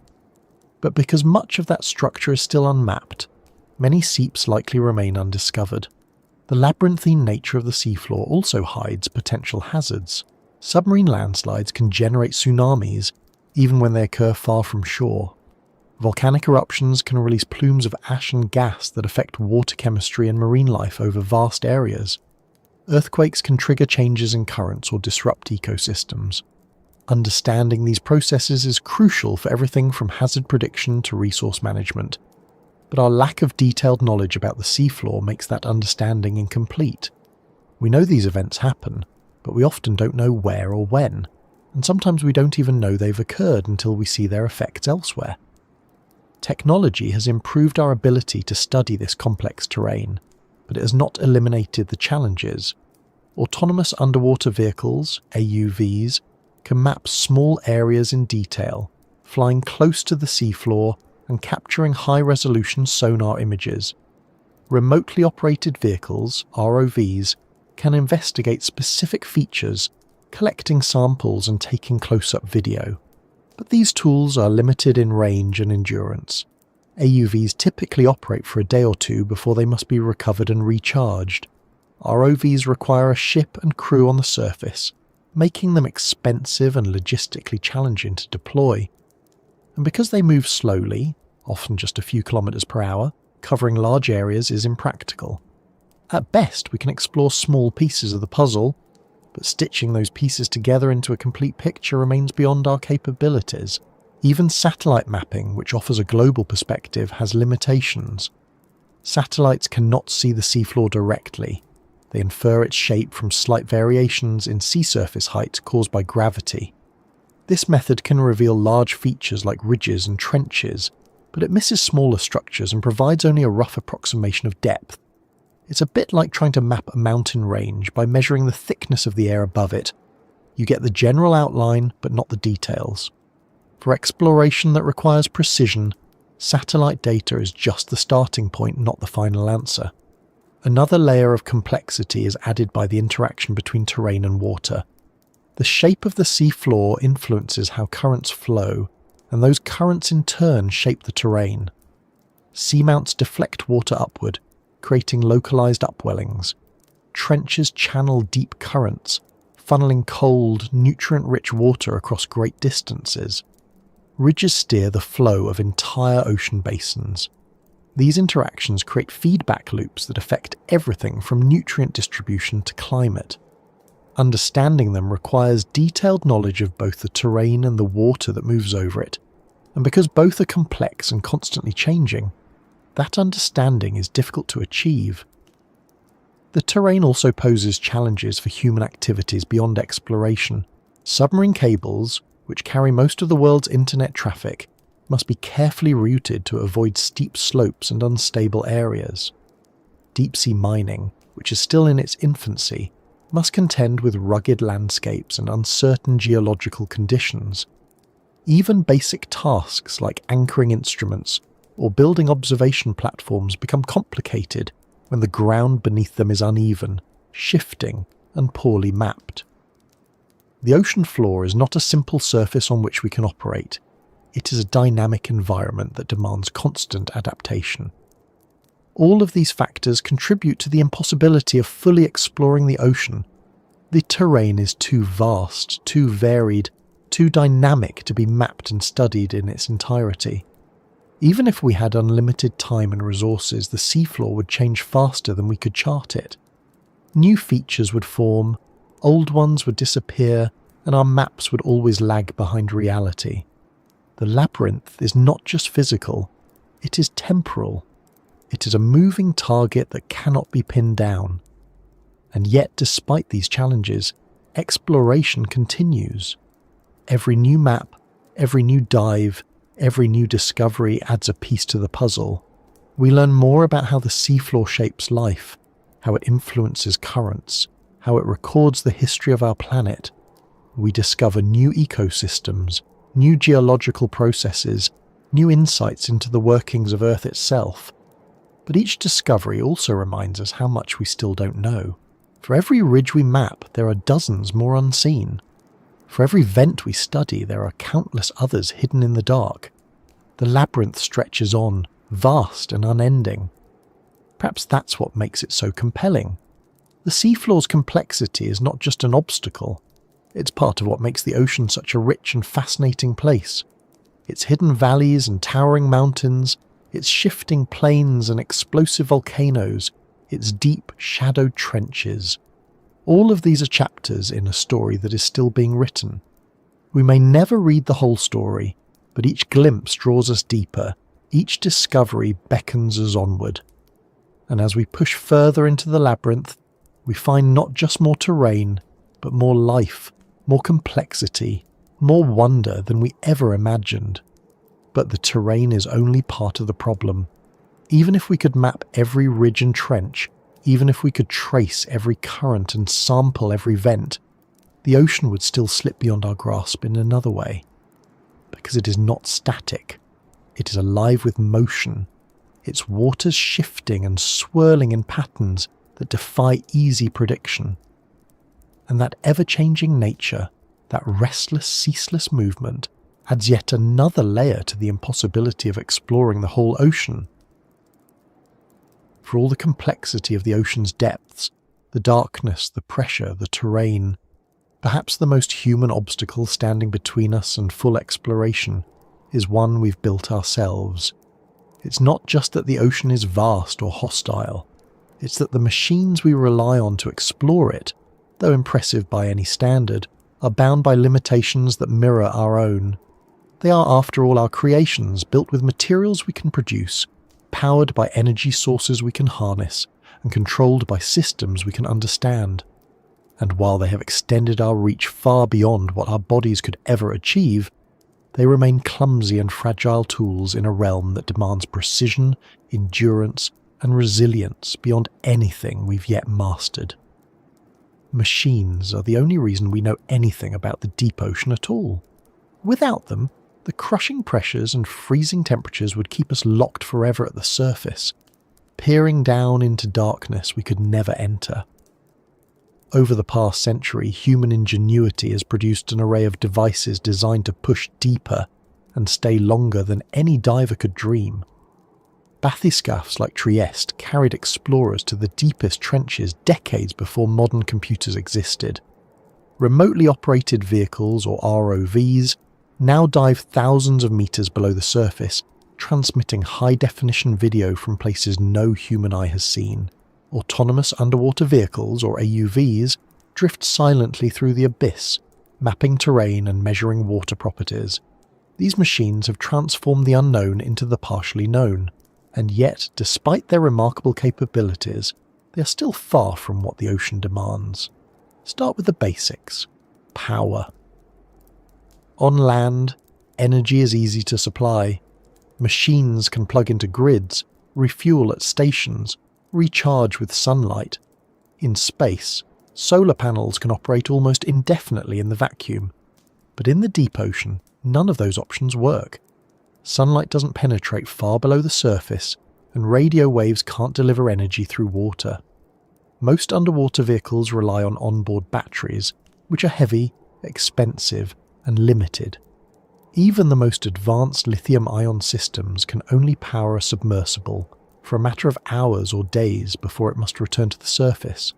But because much of that structure is still unmapped, many seeps likely remain undiscovered. The labyrinthine nature of the seafloor also hides potential hazards. Submarine landslides can generate tsunamis, even when they occur far from shore. Volcanic eruptions can release plumes of ash and gas that affect water chemistry and marine life over vast areas. Earthquakes can trigger changes in currents or disrupt ecosystems. Understanding these processes is crucial for everything from hazard prediction to resource management, but our lack of detailed knowledge about the seafloor makes that understanding incomplete. We know these events happen, but we often don't know where or when, and sometimes we don't even know they've occurred until we see their effects elsewhere. Technology has improved our ability to study this complex terrain, but it has not eliminated the challenges. Autonomous underwater vehicles, AUVs, can map small areas in detail, flying close to the seafloor and capturing high-resolution sonar images. Remotely operated vehicles, ROVs, can investigate specific features, collecting samples and taking close-up video. But these tools are limited in range and endurance. AUVs typically operate for a day or two before they must be recovered and recharged. ROVs require a ship and crew on the surface, making them expensive and logistically challenging to deploy. And because they move slowly, often just a few kilometers per hour, covering large areas is impractical. At best, we can explore small pieces of the puzzle, but stitching those pieces together into a complete picture remains beyond our capabilities. Even satellite mapping, which offers a global perspective, has limitations. Satellites cannot see the seafloor directly. They infer its shape from slight variations in sea surface height caused by gravity. This method can reveal large features like ridges and trenches, but it misses smaller structures and provides only a rough approximation of depth. It's a bit like trying to map a mountain range by measuring the thickness of the air above it. You get the general outline, but not the details. For exploration that requires precision, satellite data is just the starting point, not the final answer. Another layer of complexity is added by the interaction between terrain and water. The shape of the seafloor influences how currents flow, and those currents in turn shape the terrain. Seamounts deflect water upward, creating localized upwellings. Trenches channel deep currents, funneling cold, nutrient-rich water across great distances. Ridges steer the flow of entire ocean basins. These interactions create feedback loops that affect everything from nutrient distribution to climate. Understanding them requires detailed knowledge of both the terrain and the water that moves over it, and because both are complex and constantly changing, that understanding is difficult to achieve. The terrain also poses challenges for human activities beyond exploration. Submarine cables, which carry most of the world's internet traffic, must be carefully routed to avoid steep slopes and unstable areas. Deep-sea mining, which is still in its infancy, must contend with rugged landscapes and uncertain geological conditions. Even basic tasks like anchoring instruments or building observation platforms become complicated when the ground beneath them is uneven, shifting, and poorly mapped. The ocean floor is not a simple surface on which we can operate. It is a dynamic environment that demands constant adaptation. All of these factors contribute to the impossibility of fully exploring the ocean. The terrain is too vast, too varied, too dynamic to be mapped and studied in its entirety. Even if we had unlimited time and resources, the seafloor would change faster than we could chart it. New features would form, old ones would disappear, and our maps would always lag behind reality. The labyrinth is not just physical, it is temporal. It is a moving target that cannot be pinned down. And yet, despite these challenges, exploration continues. Every new map, every new dive, every new discovery adds a piece to the puzzle. We learn more about how the seafloor shapes life, how it influences currents, how it records the history of our planet. We discover new ecosystems, new geological processes, new insights into the workings of Earth itself. But each discovery also reminds us how much we still don't know. For every ridge we map, there are dozens more unseen. For every vent we study, there are countless others hidden in the dark. The labyrinth stretches on, vast and unending. Perhaps that's what makes it so compelling. The seafloor's complexity is not just an obstacle. It's part of what makes the ocean such a rich and fascinating place. Its hidden valleys and towering mountains, its shifting plains and explosive volcanoes, its deep, shadowed trenches. All of these are chapters in a story that is still being written. We may never read the whole story, but each glimpse draws us deeper, each discovery beckons us onward. And as we push further into the labyrinth, we find not just more terrain, but more life, more complexity, more wonder than we ever imagined. But the terrain is only part of the problem. Even if we could map every ridge and trench, even if we could trace every current and sample every vent, the ocean would still slip beyond our grasp in another way. Because it is not static. It is alive with motion. Its waters shifting and swirling in patterns that defy easy prediction. And that ever-changing nature, that restless, ceaseless movement, adds yet another layer to the impossibility of exploring the whole ocean. For all the complexity of the ocean's depths, the darkness, the pressure, the terrain, perhaps the most human obstacle standing between us and full exploration is one we've built ourselves. It's not just that the ocean is vast or hostile, it's that the machines we rely on to explore it, though impressive by any standard, are bound by limitations that mirror our own. They are, after all, our creations, built with materials we can produce, powered by energy sources we can harness, and controlled by systems we can understand. and while they have extended our reach far beyond what our bodies could ever achieve, they remain clumsy and fragile tools in a realm that demands precision, endurance, and resilience beyond anything we've yet mastered. Machines are the only reason we know anything about the deep ocean at all. Without them, the crushing pressures and freezing temperatures would keep us locked forever at the surface, peering down into darkness we could never enter. Over the past century, human ingenuity has produced an array of devices designed to push deeper and stay longer than any diver could dream. Bathyscaphs like Trieste carried explorers to the deepest trenches decades before modern computers existed. Remotely operated vehicles, or ROVs, now dive thousands of meters below the surface, transmitting high-definition video from places no human eye has seen. Autonomous underwater vehicles, or AUVs, drift silently through the abyss, mapping terrain and measuring water properties. These machines have transformed the unknown into the partially known, and yet, despite their remarkable capabilities, they are still far from what the ocean demands. Start with the basics. Power. On land, energy is easy to supply. Machines can plug into grids, refuel at stations, recharge with sunlight. In space, solar panels can operate almost indefinitely in the vacuum. But in the deep ocean, none of those options work. Sunlight doesn't penetrate far below the surface, and radio waves can't deliver energy through water. Most underwater vehicles rely on onboard batteries, which are heavy, expensive, and limited. Even the most advanced lithium-ion systems can only power a submersible for a matter of hours or days before it must return to the surface.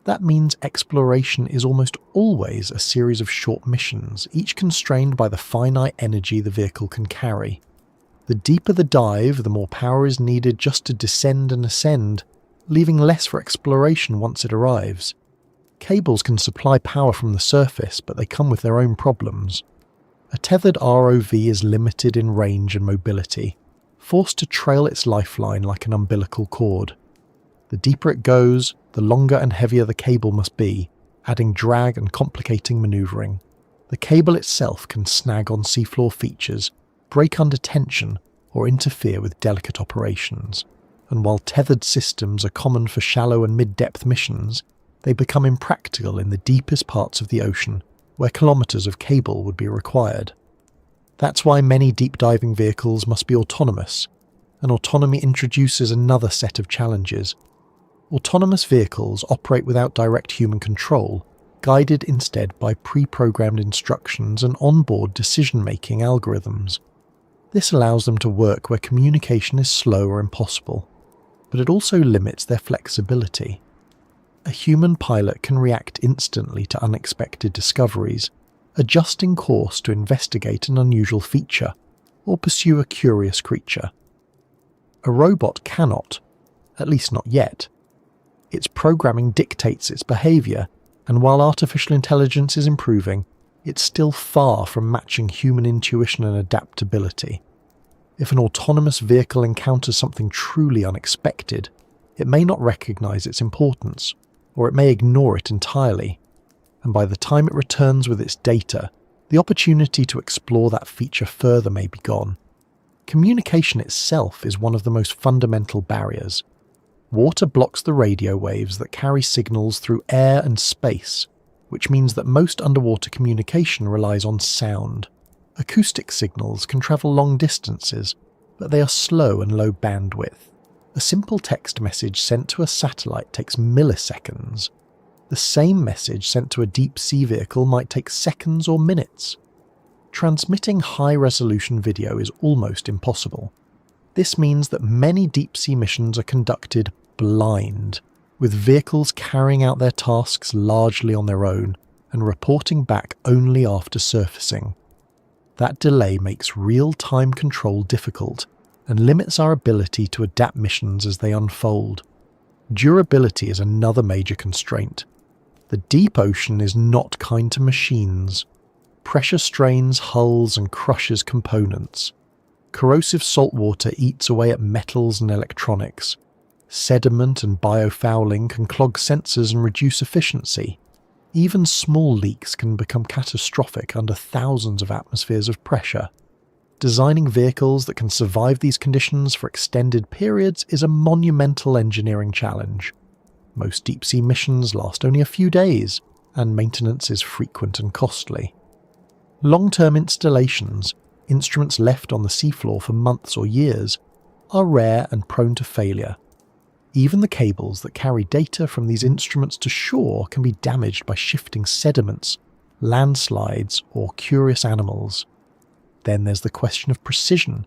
That means exploration is almost always a series of short missions, each constrained by the finite energy the vehicle can carry. The deeper the dive, the more power is needed just to descend and ascend, leaving less for exploration once it arrives. Cables can supply power from the surface, but they come with their own problems. A tethered ROV is limited in range and mobility, forced to trail its lifeline like an umbilical cord. The deeper it goes, the longer and heavier the cable must be, adding drag and complicating manoeuvring. The cable itself can snag on seafloor features, break under tension, or interfere with delicate operations. And while tethered systems are common for shallow and mid-depth missions, they become impractical in the deepest parts of the ocean, where kilometers of cable would be required. That's why many deep diving vehicles must be autonomous, and autonomy introduces another set of challenges. Autonomous vehicles operate without direct human control, guided instead by pre-programmed instructions and onboard decision-making algorithms. This allows them to work where communication is slow or impossible, but it also limits their flexibility. A human pilot can react instantly to unexpected discoveries, adjusting course to investigate an unusual feature or pursue a curious creature. A robot cannot, at least not yet. Its programming dictates its behaviour, and while artificial intelligence is improving, it's still far from matching human intuition and adaptability. If an autonomous vehicle encounters something truly unexpected, it may not recognise its importance, or it may ignore it entirely, and by the time it returns with its data, the opportunity to explore that feature further may be gone. Communication itself is one of the most fundamental barriers. Water blocks the radio waves that carry signals through air and space, which means that most underwater communication relies on sound. Acoustic signals can travel long distances, but they are slow and low bandwidth. A simple text message sent to a satellite takes milliseconds. The same message sent to a deep-sea vehicle might take seconds or minutes. Transmitting high-resolution video is almost impossible. This means that many deep-sea missions are conducted blind, with vehicles carrying out their tasks largely on their own and reporting back only after surfacing. That delay makes real-time control difficult and limits our ability to adapt missions as they unfold. Durability is another major constraint. The deep ocean is not kind to machines. Pressure strains hulls and crushes components. Corrosive salt water eats away at metals and electronics. Sediment and biofouling can clog sensors and reduce efficiency. Even small leaks can become catastrophic under thousands of atmospheres of pressure. Designing vehicles that can survive these conditions for extended periods is a monumental engineering challenge. Most deep-sea missions last only a few days, and maintenance is frequent and costly. Long-term installations, instruments left on the seafloor for months or years, are rare and prone to failure. Even the cables that carry data from these instruments to shore can be damaged by shifting sediments, landslides, or curious animals. Then there's the question of precision.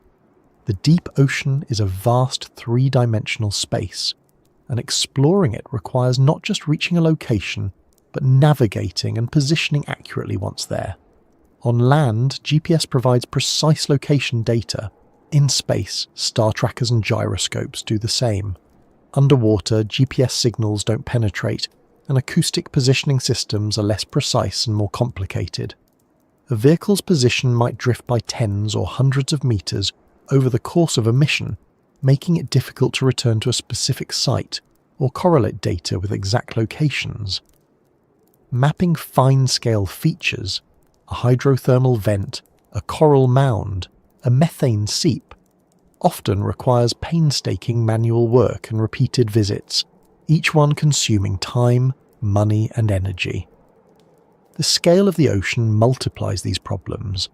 The deep ocean is a vast three-dimensional space, and exploring it requires not just reaching a location, but navigating and positioning accurately once there. On land, GPS provides precise location data. In space, star trackers and gyroscopes do the same. Underwater, GPS signals don't penetrate, and acoustic positioning systems are less precise and more complicated. A vehicle's position might drift by tens or hundreds of meters over the course of a mission, making it difficult to return to a specific site or correlate data with exact locations. Mapping fine-scale features, a hydrothermal vent, a coral mound, a methane seep, often requires painstaking manual work and repeated visits, each one consuming time, money, and energy. The scale of the ocean multiplies these problems.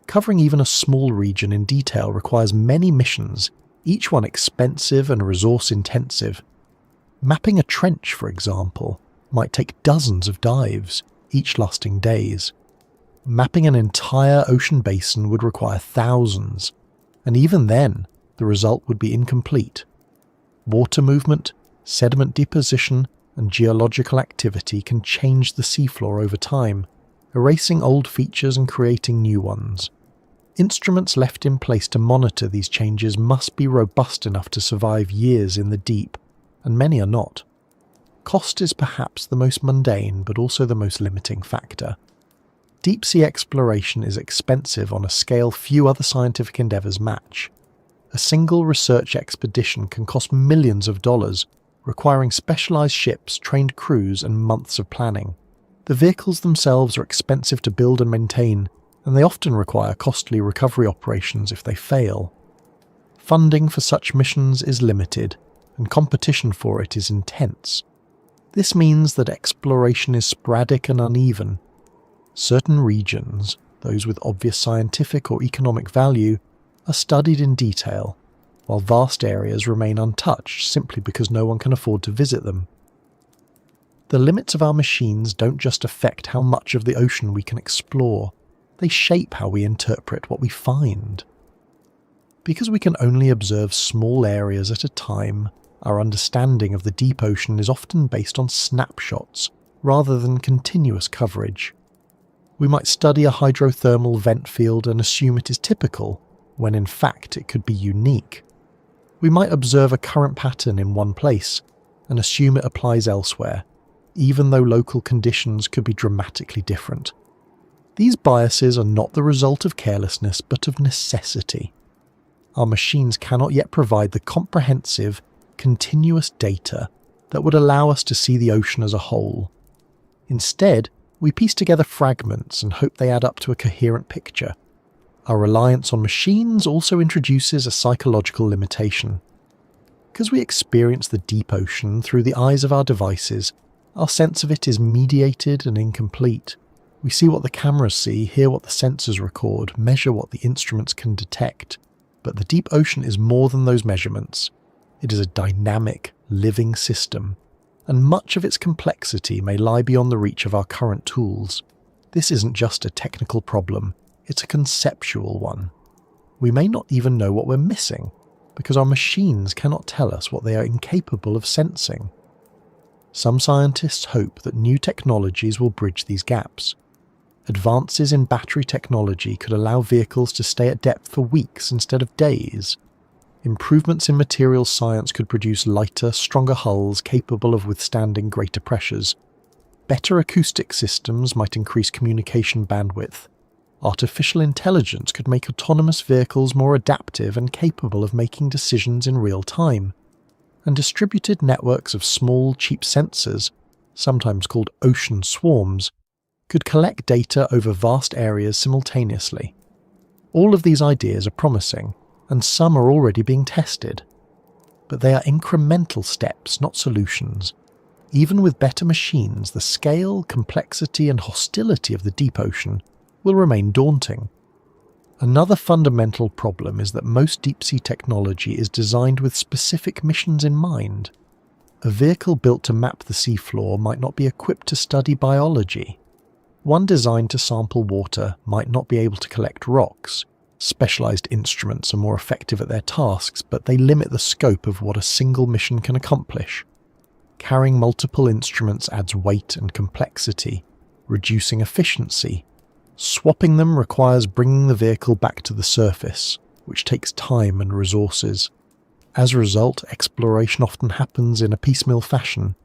Covering even a small region in detail requires many missions, each one expensive and resource-intensive. Mapping a trench, for example, might take dozens of dives, each lasting days. Mapping an entire ocean basin would require thousands, and even then, the result would be incomplete. Water movement, sediment deposition, and geological activity can change the seafloor over time, erasing old features and creating new ones. Instruments left in place to monitor these changes must be robust enough to survive years in the deep, and many are not. Cost is perhaps the most mundane but also the most limiting factor. Deep-sea exploration is expensive on a scale few other scientific endeavours match. A single research expedition can cost millions of dollars, requiring specialised ships, trained crews, and months of planning. The vehicles themselves are expensive to build and maintain, and they often require costly recovery operations if they fail. Funding for such missions is limited, and competition for it is intense. This means that exploration is sporadic and uneven. Certain regions, those with obvious scientific or economic value, are studied in detail, while vast areas remain untouched simply because no one can afford to visit them. The limits of our machines don't just affect how much of the ocean we can explore, they shape how we interpret what we find. Because we can only observe small areas at a time, our understanding of the deep ocean is often based on snapshots rather than continuous coverage. We might study a hydrothermal vent field and assume it is typical, when in fact it could be unique. We might observe a current pattern in one place and assume it applies elsewhere, even though local conditions could be dramatically different. These biases are not the result of carelessness but of necessity. Our machines cannot yet provide the comprehensive, continuous data that would allow us to see the ocean as a whole. Instead, we piece together fragments and hope they add up to a coherent picture. Our reliance on machines also introduces a psychological limitation. Because we experience the deep ocean through the eyes of our devices, our sense of it is mediated and incomplete. We see what the cameras see, hear what the sensors record, measure what the instruments can detect. But the deep ocean is more than those measurements. It is a dynamic, living system, and much of its complexity may lie beyond the reach of our current tools. This isn't just a technical problem, it's a conceptual one. We may not even know what we're missing, because our machines cannot tell us what they are incapable of sensing. Some scientists hope that new technologies will bridge these gaps. Advances in battery technology could allow vehicles to stay at depth for weeks instead of days. Improvements in materials science could produce lighter, stronger hulls capable of withstanding greater pressures. Better acoustic systems might increase communication bandwidth. Artificial intelligence could make autonomous vehicles more adaptive and capable of making decisions in real time. And distributed networks of small, cheap sensors, sometimes called ocean swarms, could collect data over vast areas simultaneously. All of these ideas are promising, and some are already being tested. But they are incremental steps, not solutions. Even with better machines, the scale, complexity, and hostility of the deep ocean will remain daunting. Another fundamental problem is that most deep-sea technology is designed with specific missions in mind. A vehicle built to map the seafloor might not be equipped to study biology. One designed to sample water might not be able to collect rocks. Specialized instruments are more effective at their tasks, but they limit the scope of what a single mission can accomplish. Carrying multiple instruments adds weight and complexity, reducing efficiency. Swapping them requires bringing the vehicle back to the surface, which takes time and resources. As a result, exploration often happens in a piecemeal fashion,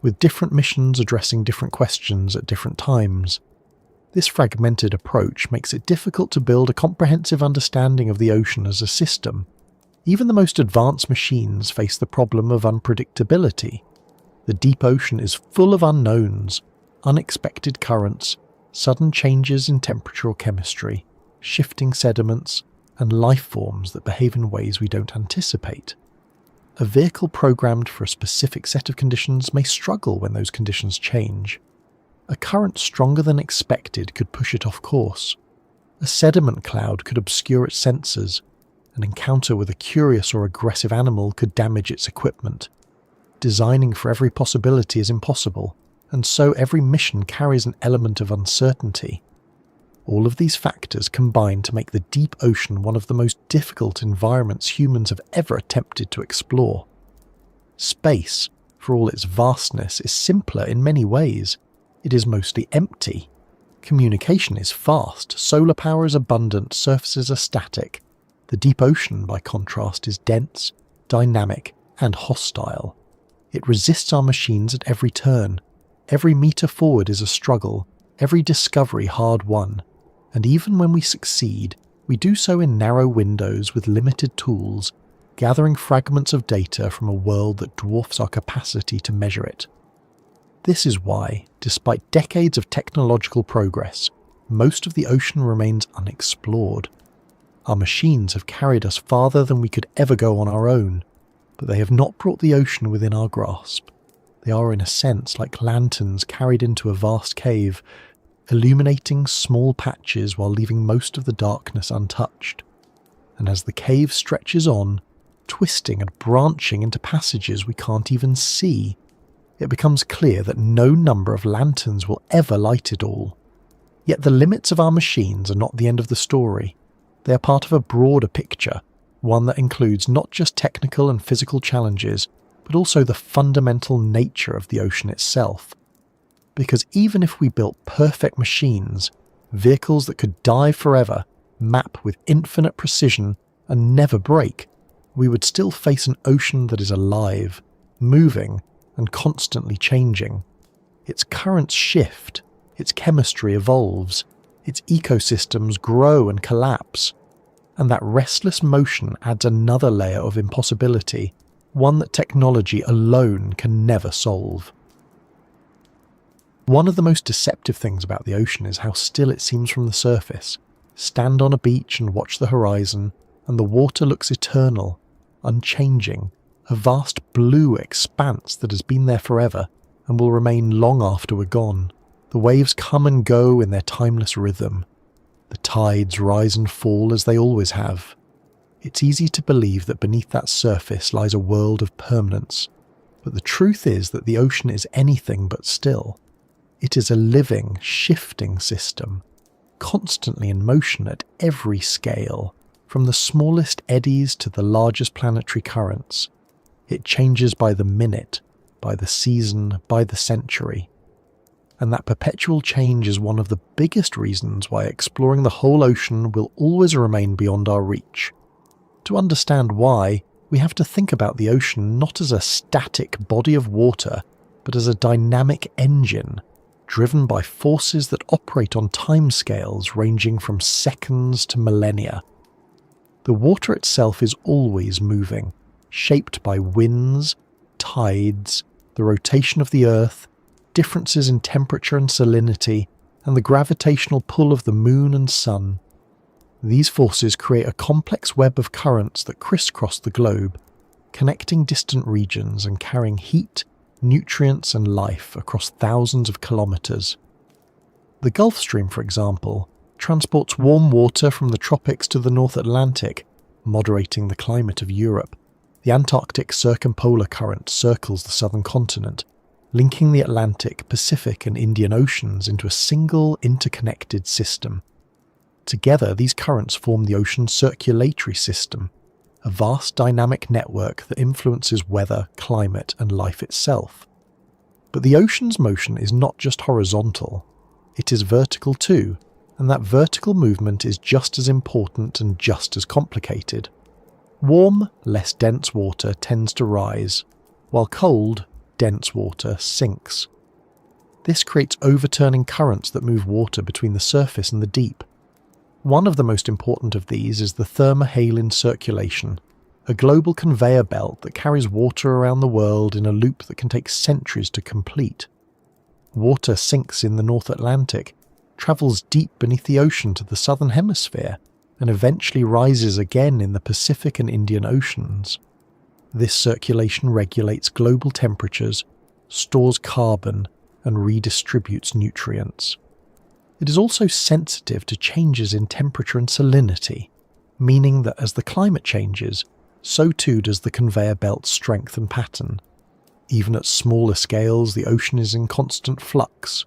with different missions addressing different questions at different times. This fragmented approach makes it difficult to build a comprehensive understanding of the ocean as a system. Even the most advanced machines face the problem of unpredictability. The deep ocean is full of unknowns, unexpected currents, sudden changes in temperature or chemistry, shifting sediments, and life forms that behave in ways we don't anticipate. A vehicle programmed for a specific set of conditions may struggle when those conditions change. A current stronger than expected could push it off course. A sediment cloud could obscure its sensors. An encounter with a curious or aggressive animal could damage its equipment. Designing for every possibility is impossible, and so every mission carries an element of uncertainty. All of these factors combine to make the deep ocean one of the most difficult environments humans have ever attempted to explore. Space, for all its vastness, is simpler in many ways. It is mostly empty. Communication is fast, solar power is abundant, surfaces are static. The deep ocean, by contrast, is dense, dynamic, and hostile. It resists our machines at every turn. Every meter forward is a struggle, every discovery hard won. And even when we succeed, we do so in narrow windows with limited tools, gathering fragments of data from a world that dwarfs our capacity to measure it. This is why, despite decades of technological progress, most of the ocean remains unexplored. Our machines have carried us farther than we could ever go on our own, but they have not brought the ocean within our grasp. They are in a sense like lanterns carried into a vast cave, illuminating small patches while leaving most of the darkness untouched. And as the cave stretches on, twisting and branching into passages we can't even see, it becomes clear that no number of lanterns will ever light it all. Yet the limits of our machines are not the end of the story. They are part of a broader picture, one that includes not just technical and physical challenges, but also the fundamental nature of the ocean itself. Because even if we built perfect machines, vehicles that could dive forever, map with infinite precision, and never break, we would still face an ocean that is alive, moving, and constantly changing. Its currents shift, its chemistry evolves, its ecosystems grow and collapse, and that restless motion adds another layer of impossibility, one that technology alone can never solve. One of the most deceptive things about the ocean is how still it seems from the surface. Stand on a beach and watch the horizon, and the water looks eternal, unchanging, a vast blue expanse that has been there forever and will remain long after we're gone. The waves come and go in their timeless rhythm. The tides rise and fall as they always have. It's easy to believe that beneath that surface lies a world of permanence, but the truth is that the ocean is anything but still. It is a living, shifting system, constantly in motion at every scale, from the smallest eddies to the largest planetary currents. It changes by the minute, by the season, by the century. And that perpetual change is one of the biggest reasons why exploring the whole ocean will always remain beyond our reach. To understand why, we have to think about the ocean not as a static body of water, but as a dynamic engine, driven by forces that operate on timescales ranging from seconds to millennia. The water itself is always moving, shaped by winds, tides, the rotation of the earth, differences in temperature and salinity, and the gravitational pull of the moon and sun. These forces create a complex web of currents that crisscross the globe, connecting distant regions and carrying heat, nutrients and life across thousands of kilometers. The Gulf Stream, for example, transports warm water from the tropics to the North Atlantic, moderating the climate of Europe. The Antarctic Circumpolar Current circles the southern continent, linking the Atlantic, Pacific and Indian Oceans into a single interconnected system. Together, these currents form the ocean's circulatory system, a vast dynamic network that influences weather, climate and life itself. But the ocean's motion is not just horizontal, it is vertical too, and that vertical movement is just as important and just as complicated. Warm, less dense water tends to rise, while cold, dense water sinks. This creates overturning currents that move water between the surface and the deep. One of the most important of these is the thermohaline circulation, a global conveyor belt that carries water around the world in a loop that can take centuries to complete. Water sinks in the North Atlantic, travels deep beneath the ocean to the southern hemisphere, and eventually rises again in the Pacific and Indian Oceans. This circulation regulates global temperatures, stores carbon, and redistributes nutrients. It is also sensitive to changes in temperature and salinity, meaning that as the climate changes, so too does the conveyor belt's strength and pattern. Even at smaller scales, the ocean is in constant flux.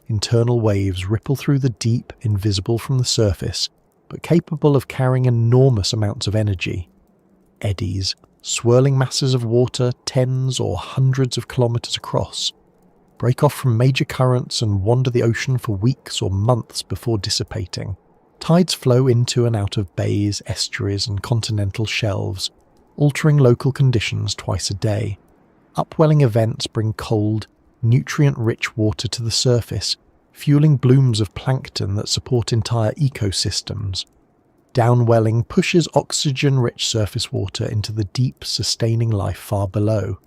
Internal waves ripple through the deep, invisible from the surface, but capable of carrying enormous amounts of energy. Eddies, swirling masses of water tens or hundreds of kilometers across, break off from major currents and wander the ocean for weeks or months before dissipating. Tides flow into and out of bays, estuaries and continental shelves, altering local conditions twice a day. Upwelling events bring cold, nutrient-rich water to the surface, fueling blooms of plankton that support entire ecosystems. Downwelling pushes oxygen-rich surface water into the deep, sustaining life far below.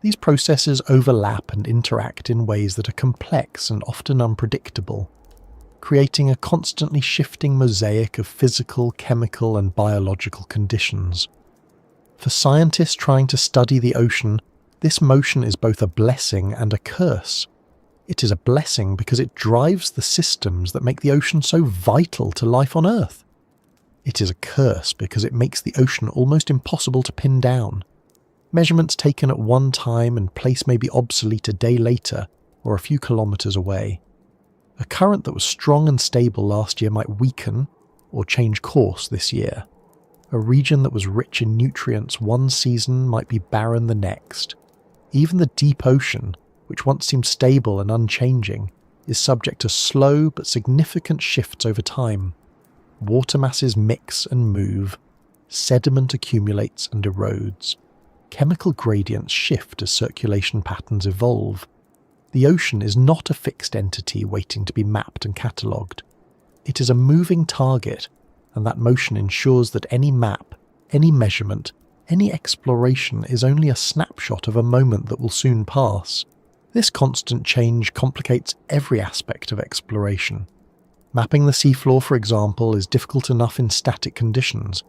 These processes overlap and interact in ways that are complex and often unpredictable, creating a constantly shifting mosaic of physical, chemical and biological conditions. For scientists trying to study the ocean, this motion is both a blessing and a curse. It is a blessing because it drives the systems that make the ocean so vital to life on Earth. It is a curse because it makes the ocean almost impossible to pin down. Measurements taken at one time and place may be obsolete a day later or a few kilometers away. A current that was strong and stable last year might weaken or change course this year. A region that was rich in nutrients one season might be barren the next. Even the deep ocean, which once seemed stable and unchanging, is subject to slow but significant shifts over time. Water masses mix and move, sediment accumulates and erodes. Chemical gradients shift as circulation patterns evolve. The ocean is not a fixed entity waiting to be mapped and catalogued. It is a moving target, and that motion ensures that any map, any measurement, any exploration is only a snapshot of a moment that will soon pass. This constant change complicates every aspect of exploration. Mapping the seafloor, for example, is difficult enough in static conditions,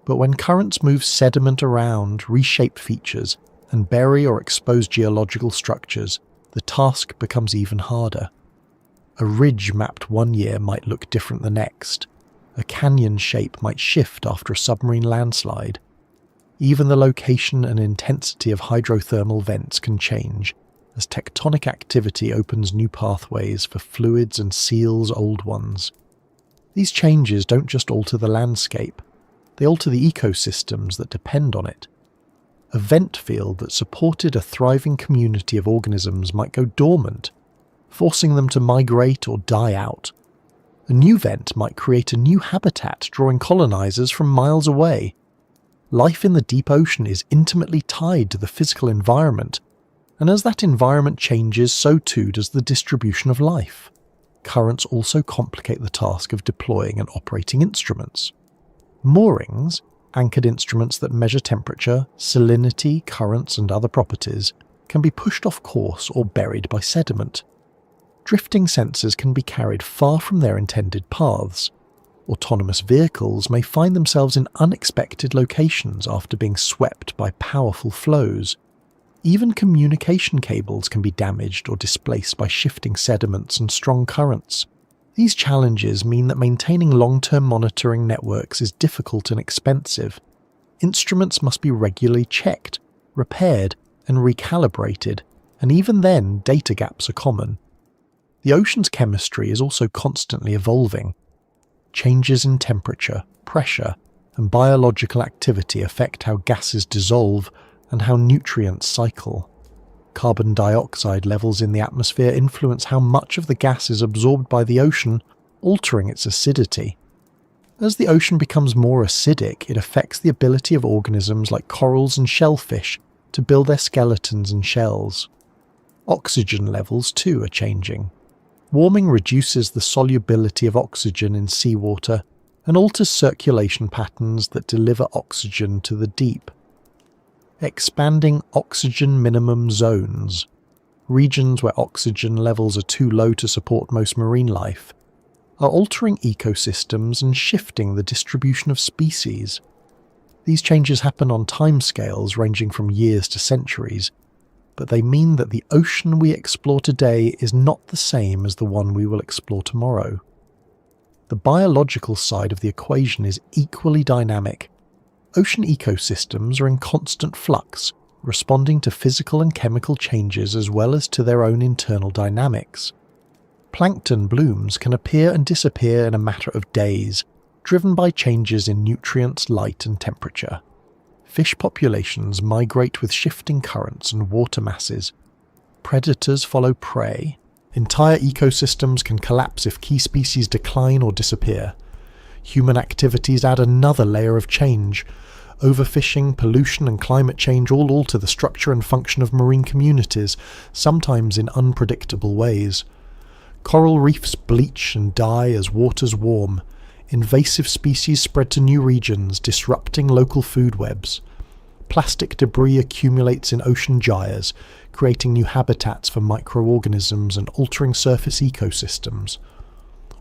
but when currents move sediment around, reshape features, and bury or expose geological structures, the task becomes even harder. A ridge mapped one year might look different the next. A canyon shape might shift after a submarine landslide. Even the location and intensity of hydrothermal vents can change, as tectonic activity opens new pathways for fluids and seals old ones. These changes don't just alter the landscape, they alter the ecosystems that depend on it. A vent field that supported a thriving community of organisms might go dormant, forcing them to migrate or die out. A new vent might create a new habitat, drawing colonizers from miles away. Life in the deep ocean is intimately tied to the physical environment, and as that environment changes, so too does the distribution of life. Currents also complicate the task of deploying and operating instruments. Moorings, anchored instruments that measure temperature, salinity, currents and other properties, can be pushed off course or buried by sediment. Drifting sensors can be carried far from their intended paths. Autonomous vehicles may find themselves in unexpected locations after being swept by powerful flows. Even communication cables can be damaged or displaced by shifting sediments and strong currents. These challenges mean that maintaining long-term monitoring networks is difficult and expensive. Instruments must be regularly checked, repaired, and recalibrated, and even then, data gaps are common. The ocean's chemistry is also constantly evolving. Changes in temperature, pressure, and biological activity affect how gases dissolve and how nutrients cycle. Carbon dioxide levels in the atmosphere influence how much of the gas is absorbed by the ocean, altering its acidity. As the ocean becomes more acidic, it affects the ability of organisms like corals and shellfish to build their skeletons and shells. Oxygen levels too are changing. Warming reduces the solubility of oxygen in seawater and alters circulation patterns that deliver oxygen to the deep. Expanding oxygen minimum zones, regions where oxygen levels are too low to support most marine life, are altering ecosystems and shifting the distribution of species. These changes happen on timescales ranging from years to centuries, but they mean that the ocean we explore today is not the same as the one we will explore tomorrow. The biological side of the equation is equally dynamic. Ocean ecosystems are in constant flux, responding to physical and chemical changes as well as to their own internal dynamics. Plankton blooms can appear and disappear in a matter of days, driven by changes in nutrients, light, and temperature. Fish populations migrate with shifting currents and water masses. Predators follow prey. Entire ecosystems can collapse if key species decline or disappear. Human activities add another layer of change. Overfishing, pollution, and climate change all alter the structure and function of marine communities, sometimes in unpredictable ways. Coral reefs bleach and die as waters warm. Invasive species spread to new regions, disrupting local food webs. Plastic debris accumulates in ocean gyres, creating new habitats for microorganisms and altering surface ecosystems.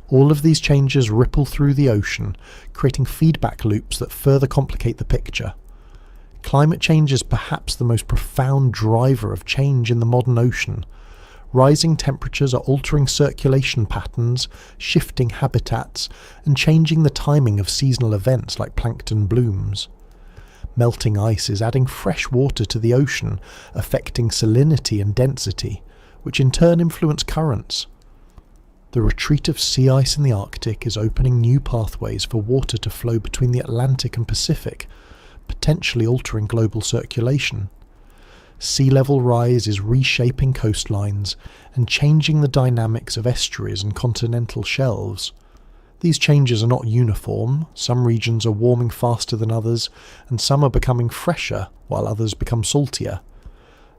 All of these changes ripple through the ocean, creating feedback loops that further complicate the picture. Climate change is perhaps the most profound driver of change in the modern ocean. Rising temperatures are altering circulation patterns, shifting habitats, and changing the timing of seasonal events like plankton blooms. Melting ice is adding fresh water to the ocean, affecting salinity and density, which in turn influence currents. The retreat of sea ice in the Arctic is opening new pathways for water to flow between the Atlantic and Pacific, potentially altering global circulation. Sea level rise is reshaping coastlines and changing the dynamics of estuaries and continental shelves. These changes are not uniform. Some regions are warming faster than others, and some are becoming fresher while others become saltier.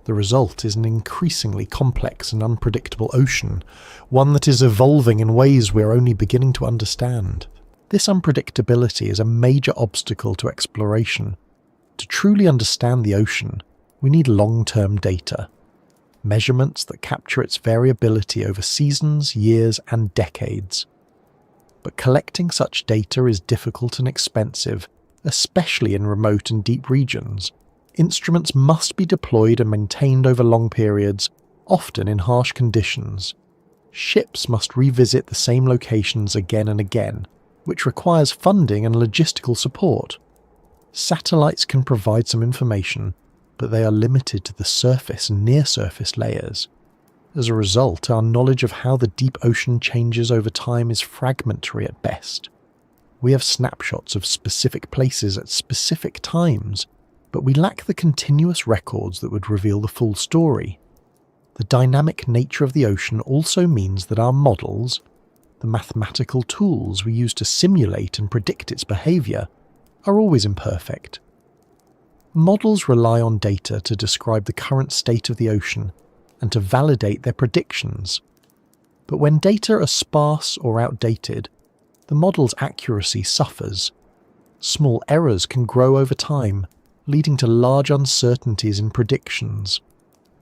The result is an increasingly complex and unpredictable ocean, one that is evolving in ways we are only beginning to understand. This unpredictability is a major obstacle to exploration. To truly understand the ocean, we need long-term data, measurements that capture its variability over seasons, years, and decades. But collecting such data is difficult and expensive, especially in remote and deep regions. Instruments must be deployed and maintained over long periods, often in harsh conditions. Ships must revisit the same locations again and again, which requires funding and logistical support. Satellites can provide some information, but they are limited to the surface and near-surface layers. As a result, our knowledge of how the deep ocean changes over time is fragmentary at best. We have snapshots of specific places at specific times, but we lack the continuous records that would reveal the full story. The dynamic nature of the ocean also means that our models, the mathematical tools we use to simulate and predict its behaviour, are always imperfect. Models rely on data to describe the current state of the ocean and to validate their predictions. But when data are sparse or outdated, the model's accuracy suffers. Small errors can grow over time, leading to large uncertainties in predictions.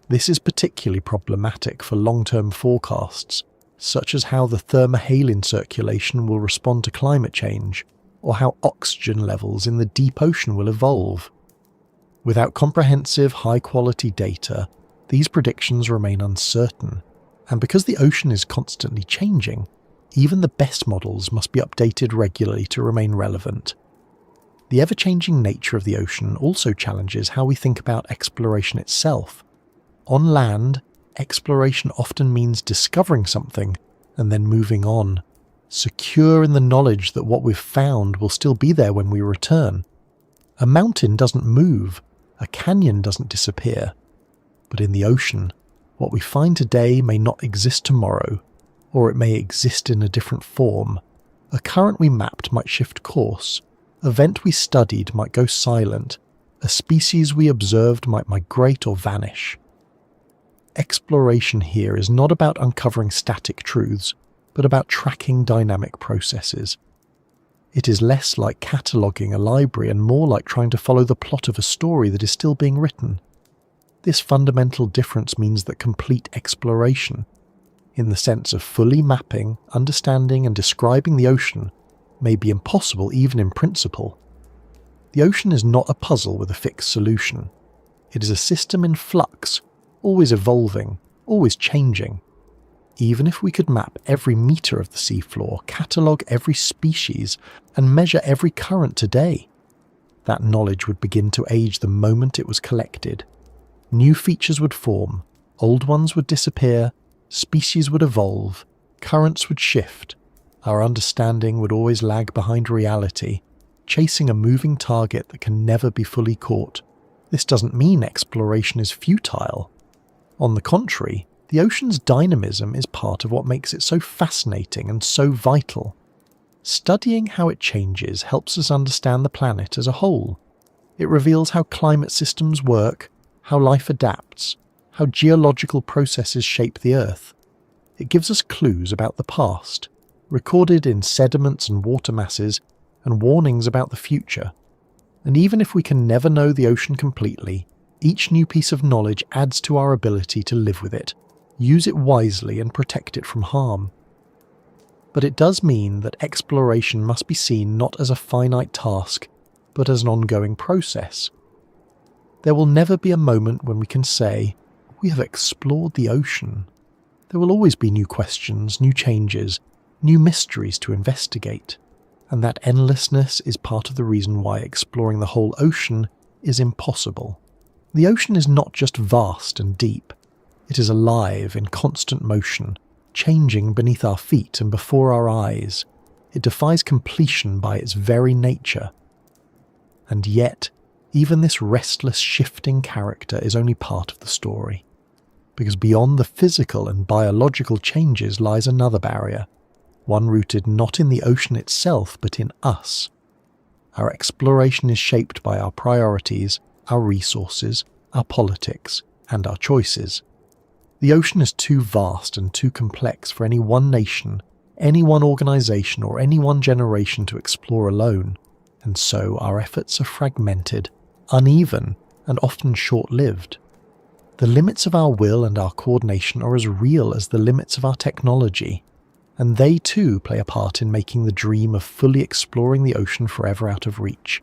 This is particularly problematic for long-term forecasts, such as how the thermohaline circulation will respond to climate change, or how oxygen levels in the deep ocean will evolve. Without comprehensive, high-quality data, these predictions remain uncertain, and because the ocean is constantly changing, even the best models must be updated regularly to remain relevant. The ever-changing nature of the ocean also challenges how we think about exploration itself. On land, exploration often means discovering something and then moving on, secure in the knowledge that what we've found will still be there when we return. A mountain doesn't move, a canyon doesn't disappear. But in the ocean, what we find today may not exist tomorrow, or it may exist in a different form. A current we mapped might shift course, a vent we studied might go silent, a species we observed might migrate or vanish. Exploration here is not about uncovering static truths, but about tracking dynamic processes. It is less like cataloguing a library and more like trying to follow the plot of a story that is still being written. This fundamental difference means that complete exploration, in the sense of fully mapping, understanding and describing the ocean, may be impossible even in principle. The ocean is not a puzzle with a fixed solution. It is a system in flux, always evolving, always changing. Even if we could map every metre of the seafloor, catalogue every species, and measure every current today, that knowledge would begin to age the moment it was collected. New features would form, old ones would disappear, species would evolve, currents would shift, our understanding would always lag behind reality, chasing a moving target that can never be fully caught. This doesn't mean exploration is futile. On the contrary, the ocean's dynamism is part of what makes it so fascinating and so vital. Studying how it changes helps us understand the planet as a whole. It reveals how climate systems work, how life adapts, how geological processes shape the Earth. It gives us clues about the past, recorded in sediments and water masses, and warnings about the future. And even if we can never know the ocean completely, each new piece of knowledge adds to our ability to live with it, use it wisely and protect it from harm. But it does mean that exploration must be seen not as a finite task, but as an ongoing process. There will never be a moment when we can say, we have explored the ocean. There will always be new questions, new changes, new mysteries to investigate. And that endlessness is part of the reason why exploring the whole ocean is impossible. The ocean is not just vast and deep. It is alive, in constant motion, changing beneath our feet and before our eyes. It defies completion by its very nature. And yet, even this restless, shifting character is only part of the story. Because beyond the physical and biological changes lies another barrier, one rooted not in the ocean itself but in us. Our exploration is shaped by our priorities, our resources, our politics, and our choices. The ocean is too vast and too complex for any one nation, any one organisation or any one generation to explore alone, and so our efforts are fragmented, uneven, and often short-lived. The limits of our will and our coordination are as real as the limits of our technology, and they too play a part in making the dream of fully exploring the ocean forever out of reach.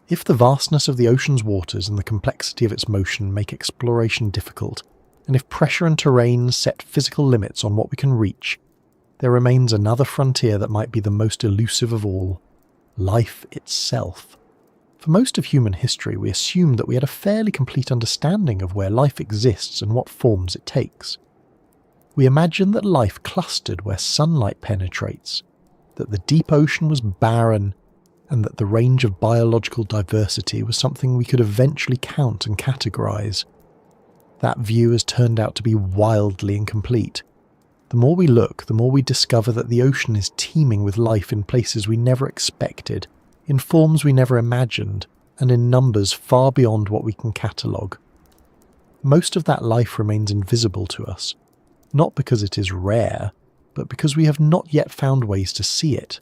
If the vastness of the ocean's waters and the complexity of its motion make exploration difficult, and if pressure and terrain set physical limits on what we can reach, there remains another frontier that might be the most elusive of all: life itself. For most of human history, we assumed that we had a fairly complete understanding of where life exists and what forms it takes. We imagined that life clustered where sunlight penetrates, that the deep ocean was barren, and that the range of biological diversity was something we could eventually count and categorize. That view has turned out to be wildly incomplete. The more we look, the more we discover that the ocean is teeming with life in places we never expected, in forms we never imagined, and in numbers far beyond what we can catalogue. Most of that life remains invisible to us, not because it is rare, but because we have not yet found ways to see it.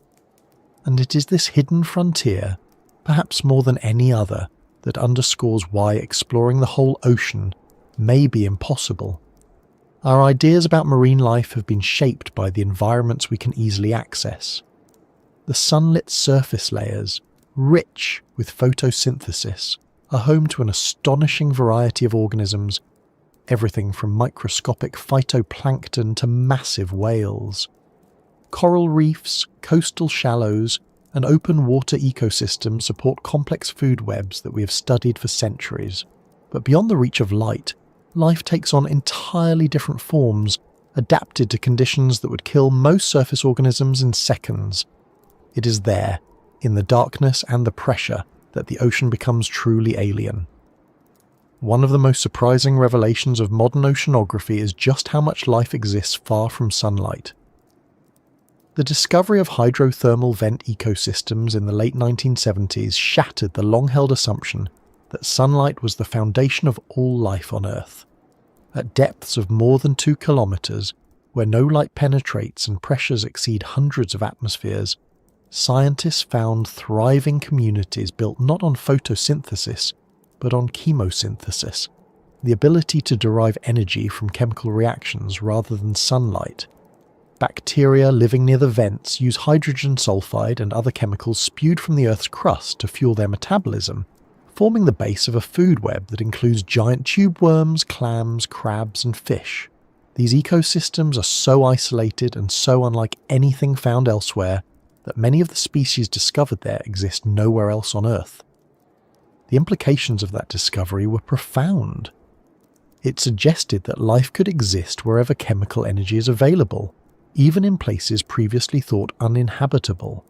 And it is this hidden frontier, perhaps more than any other, that underscores why exploring the whole ocean may be impossible. Our ideas about marine life have been shaped by the environments we can easily access. The sunlit surface layers, rich with photosynthesis, are home to an astonishing variety of organisms, everything from microscopic phytoplankton to massive whales. Coral reefs, coastal shallows, and open water ecosystems support complex food webs that we have studied for centuries. But beyond the reach of light, life takes on entirely different forms, adapted to conditions that would kill most surface organisms in seconds. It is there, in the darkness and the pressure, that the ocean becomes truly alien. One of the most surprising revelations of modern oceanography is just how much life exists far from sunlight. The discovery of hydrothermal vent ecosystems in the late 1970s shattered the long-held assumption that sunlight was the foundation of all life on Earth. At depths of more than 2 kilometers, where no light penetrates and pressures exceed hundreds of atmospheres, scientists found thriving communities built not on photosynthesis, but on chemosynthesis, the ability to derive energy from chemical reactions rather than sunlight. Bacteria living near the vents use hydrogen sulfide and other chemicals spewed from the Earth's crust to fuel their metabolism, forming the base of a food web that includes giant tube worms, clams, crabs, and fish. These ecosystems are so isolated and so unlike anything found elsewhere that many of the species discovered there exist nowhere else on Earth. The implications of that discovery were profound. It suggested that life could exist wherever chemical energy is available, even in places previously thought uninhabitable.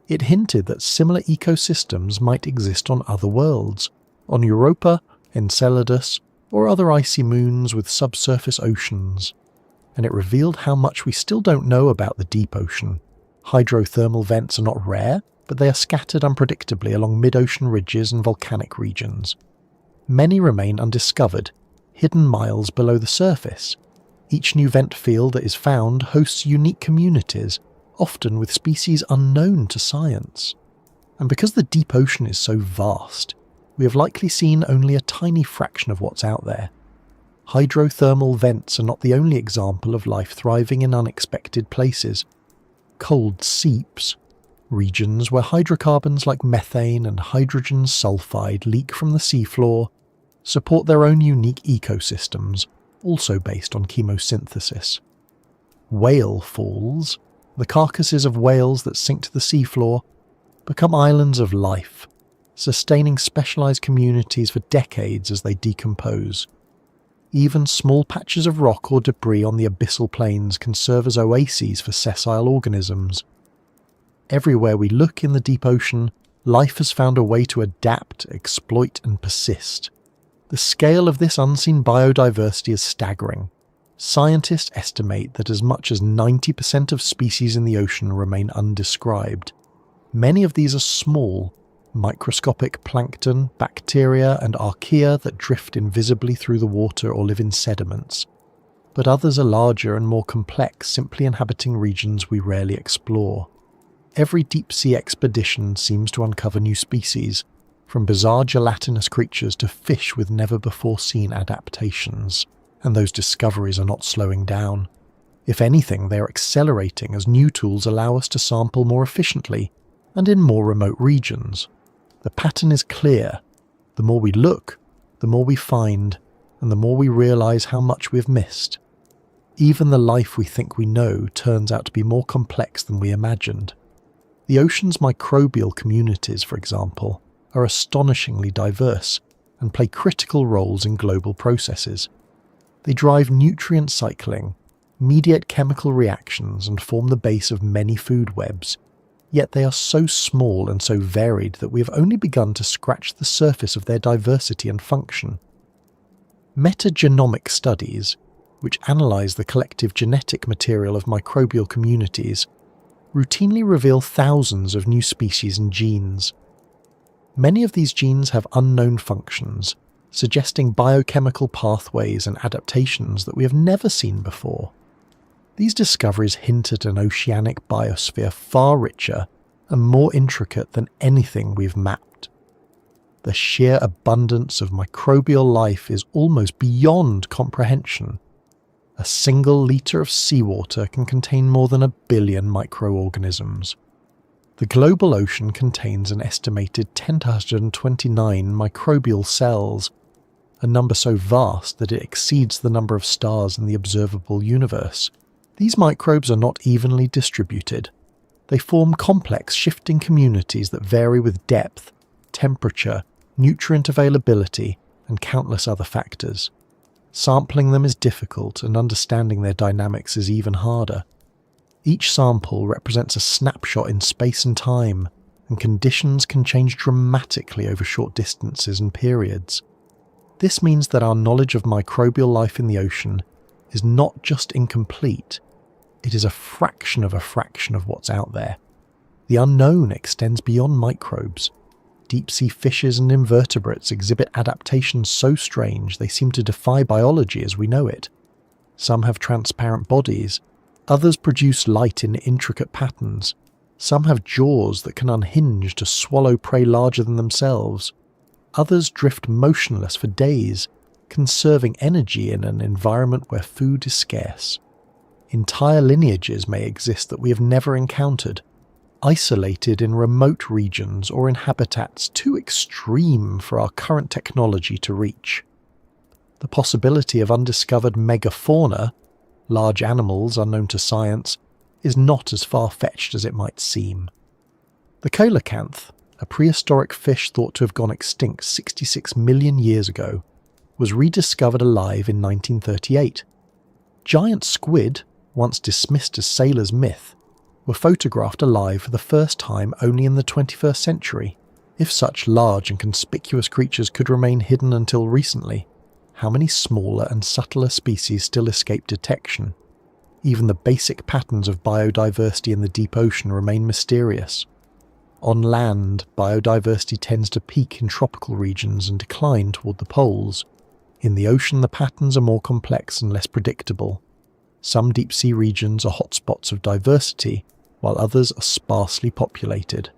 It hinted that similar ecosystems might exist on other worlds, on Europa, Enceladus, or other icy moons with subsurface oceans. And it revealed how much we still don't know about the deep ocean. Hydrothermal vents are not rare, but they are scattered unpredictably along mid-ocean ridges and volcanic regions. Many remain undiscovered, hidden miles below the surface. Each new vent field that is found hosts unique communities, often with species unknown to science. And because the deep ocean is so vast, we have likely seen only a tiny fraction of what's out there. Hydrothermal vents are not the only example of life thriving in unexpected places. Cold seeps, regions where hydrocarbons like methane and hydrogen sulfide leak from the seafloor, support their own unique ecosystems, also based on chemosynthesis. Whale falls, the carcasses of whales that sink to the seafloor, become islands of life, sustaining specialized communities for decades as they decompose. Even small patches of rock or debris on the abyssal plains can serve as oases for sessile organisms. Everywhere we look in the deep ocean, life has found a way to adapt, exploit, and persist. The scale of this unseen biodiversity is staggering. Scientists estimate that as much as 90% of species in the ocean remain undescribed. Many of these are small, microscopic plankton, bacteria, and archaea that drift invisibly through the water or live in sediments. But others are larger and more complex, simply inhabiting regions we rarely explore. Every deep-sea expedition seems to uncover new species, from bizarre gelatinous creatures to fish with never-before-seen adaptations. And those discoveries are not slowing down. If anything, they are accelerating as new tools allow us to sample more efficiently and in more remote regions. The pattern is clear. The more we look, the more we find, and the more we realize how much we have missed. Even the life we think we know turns out to be more complex than we imagined. The ocean's microbial communities, for example, are astonishingly diverse and play critical roles in global processes. They drive nutrient cycling, mediate chemical reactions, and form the base of many food webs. Yet they are so small and so varied that we have only begun to scratch the surface of their diversity and function. Metagenomic studies, which analyze the collective genetic material of microbial communities, routinely reveal thousands of new species and genes. Many of these genes have unknown functions, suggesting biochemical pathways and adaptations that we have never seen before. These discoveries hint at an oceanic biosphere far richer and more intricate than anything we've mapped. The sheer abundance of microbial life is almost beyond comprehension. A single litre of seawater can contain more than 1 billion microorganisms. The global ocean contains an estimated 10 to 129 microbial cells, a number so vast that it exceeds the number of stars in the observable universe. These microbes are not evenly distributed. They form complex, shifting communities that vary with depth, temperature, nutrient availability, and countless other factors. Sampling them is difficult, and understanding their dynamics is even harder. Each sample represents a snapshot in space and time, and conditions can change dramatically over short distances and periods. This means that our knowledge of microbial life in the ocean is not just incomplete, it is a fraction of what's out there. The unknown extends beyond microbes. Deep-sea fishes and invertebrates exhibit adaptations so strange they seem to defy biology as we know it. Some have transparent bodies, others produce light in intricate patterns, some have jaws that can unhinge to swallow prey larger than themselves, others drift motionless for days, conserving energy in an environment where food is scarce. Entire lineages may exist that we have never encountered, isolated in remote regions or in habitats too extreme for our current technology to reach. The possibility of undiscovered megafauna, large animals unknown to science, is not as far-fetched as it might seem. The coelacanth, a prehistoric fish thought to have gone extinct 66 million years ago, was rediscovered alive in 1938. Giant squid, once dismissed as sailors' myth, were photographed alive for the first time only in the 21st century. If such large and conspicuous creatures could remain hidden until recently, how many smaller and subtler species still escape detection? Even the basic patterns of biodiversity in the deep ocean remain mysterious. On land, biodiversity tends to peak in tropical regions and decline toward the poles. In the ocean, the patterns are more complex and less predictable. Some deep-sea regions are hotspots of diversity, while others are sparsely populated.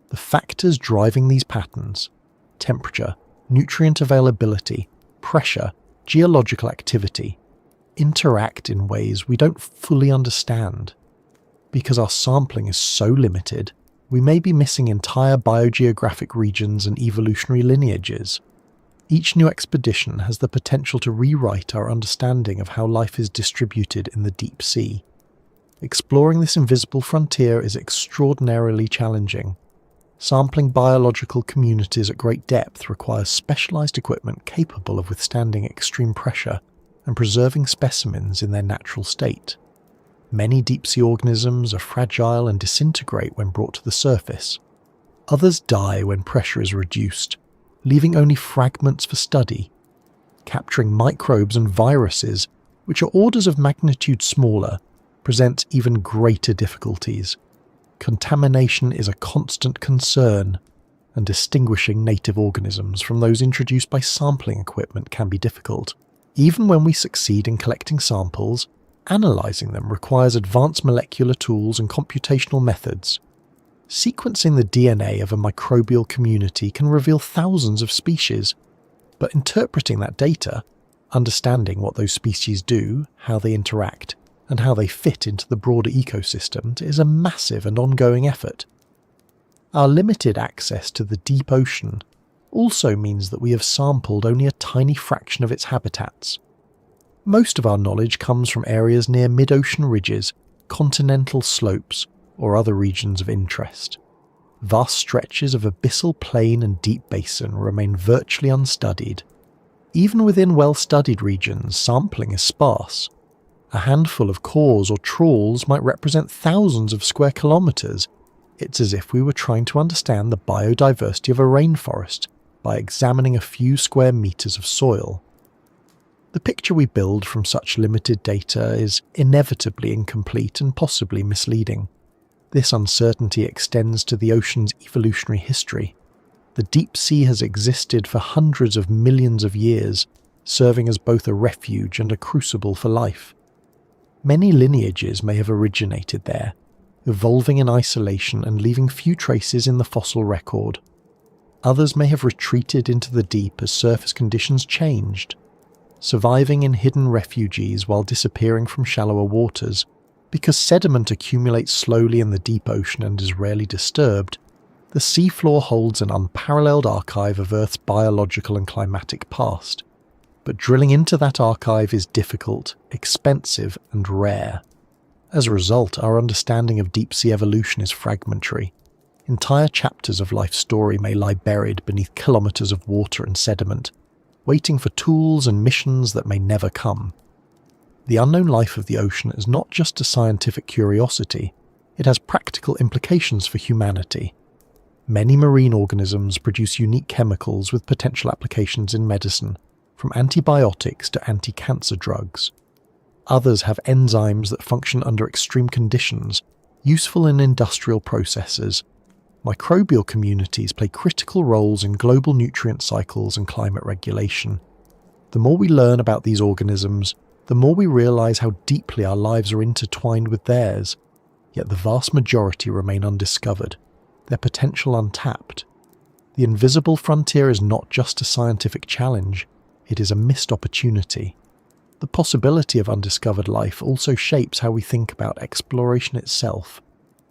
The factors driving these patterns — temperature, nutrient availability, pressure, geological activity — interact in ways we don't fully understand. Because our sampling is so limited, we may be missing entire biogeographic regions and evolutionary lineages. Each new expedition has the potential to rewrite our understanding of how life is distributed in the deep sea. Exploring this invisible frontier is extraordinarily challenging. Sampling biological communities at great depth requires specialized equipment capable of withstanding extreme pressure and preserving specimens in their natural state. Many deep-sea organisms are fragile and disintegrate when brought to the surface. Others die when pressure is reduced, leaving only fragments for study. Capturing microbes and viruses, which are orders of magnitude smaller, presents even greater difficulties. Contamination is a constant concern, and distinguishing native organisms from those introduced by sampling equipment can be difficult. Even when we succeed in collecting samples, analysing them requires advanced molecular tools and computational methods. Sequencing the DNA of a microbial community can reveal thousands of species, but interpreting that data, understanding what those species do, how they interact, and how they fit into the broader ecosystem is a massive and ongoing effort. Our limited access to the deep ocean also means that we have sampled only a tiny fraction of its habitats. Most of our knowledge comes from areas near mid-ocean ridges, continental slopes, or other regions of interest. Vast stretches of abyssal plain and deep basin remain virtually unstudied. Even within well-studied regions, sampling is sparse. A handful of cores or trawls might represent thousands of square kilometres. It's as if we were trying to understand the biodiversity of a rainforest by examining a few square metres of soil. The picture we build from such limited data is inevitably incomplete and possibly misleading. This uncertainty extends to the ocean's evolutionary history. The deep sea has existed for hundreds of millions of years, serving as both a refuge and a crucible for life. Many lineages may have originated there, evolving in isolation and leaving few traces in the fossil record. Others may have retreated into the deep as surface conditions changed, surviving in hidden refuges while disappearing from shallower waters. Because sediment accumulates slowly in the deep ocean and is rarely disturbed, the seafloor holds an unparalleled archive of Earth's biological and climatic past. But drilling into that archive is difficult, expensive, and rare. As a result, our understanding of deep-sea evolution is fragmentary. Entire chapters of life's story may lie buried beneath kilometers of water and sediment, waiting for tools and missions that may never come. The unknown life of the ocean is not just a scientific curiosity, it has practical implications for humanity. Many marine organisms produce unique chemicals with potential applications in medicine, from antibiotics to anti-cancer drugs. Others have enzymes that function under extreme conditions, useful in industrial processes. Microbial communities play critical roles in global nutrient cycles and climate regulation. The more we learn about these organisms, the more we realize how deeply our lives are intertwined with theirs, yet the vast majority remain undiscovered, their potential untapped. The invisible frontier is not just a scientific challenge, it is a missed opportunity. The possibility of undiscovered life also shapes how we think about exploration itself.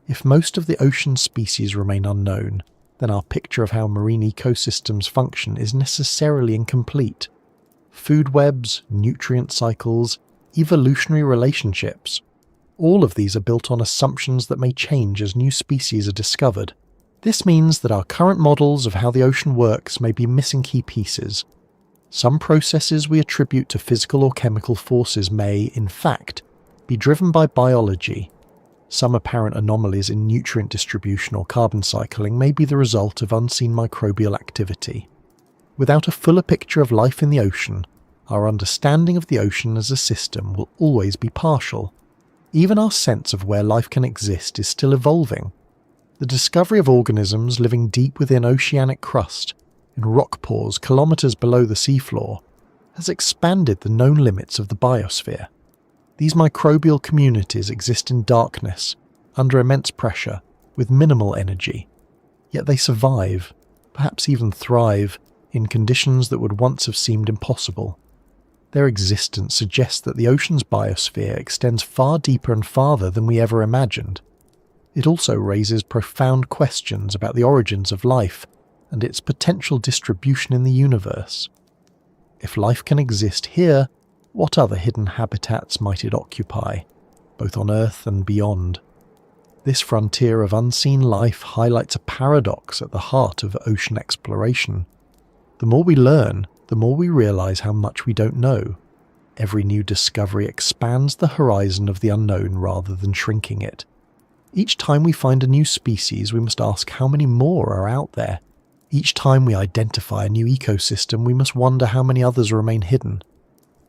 If most of the ocean species remain unknown, then our picture of how marine ecosystems function is necessarily incomplete. Food webs, nutrient cycles, evolutionary relationships, all of these are built on assumptions that may change as new species are discovered. This means that our current models of how the ocean works may be missing key pieces. Some processes we attribute to physical or chemical forces may, in fact, be driven by biology. Some apparent anomalies in nutrient distribution or carbon cycling may be the result of unseen microbial activity. Without a fuller picture of life in the ocean, our understanding of the ocean as a system will always be partial. Even our sense of where life can exist is still evolving. The discovery of organisms living deep within oceanic crust, in rock pores kilometers below the seafloor, has expanded the known limits of the biosphere. These microbial communities exist in darkness, under immense pressure, with minimal energy. Yet they survive, perhaps even thrive, in conditions that would once have seemed impossible. Their existence suggests that the ocean's biosphere extends far deeper and farther than we ever imagined. It also raises profound questions about the origins of life and its potential distribution in the universe. If life can exist here, what other hidden habitats might it occupy, both on Earth and beyond? This frontier of unseen life highlights a paradox at the heart of ocean exploration. The more we learn, the more we realize how much we don't know. Every new discovery expands the horizon of the unknown rather than shrinking it. Each time we find a new species, we must ask how many more are out there. Each time we identify a new ecosystem, we must wonder how many others remain hidden.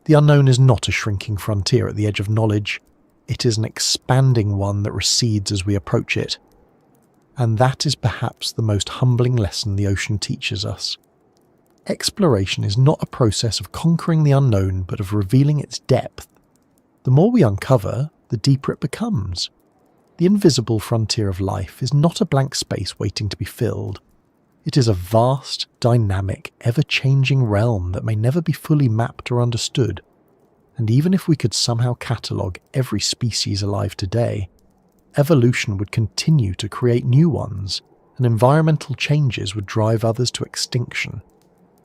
The unknown is not a shrinking frontier at the edge of knowledge. It is an expanding one that recedes as we approach it. And that is perhaps the most humbling lesson the ocean teaches us. Exploration is not a process of conquering the unknown, but of revealing its depth. The more we uncover, the deeper it becomes. The invisible frontier of life is not a blank space waiting to be filled. It is a vast, dynamic, ever-changing realm that may never be fully mapped or understood. And even if we could somehow catalogue every species alive today, evolution would continue to create new ones, and environmental changes would drive others to extinction.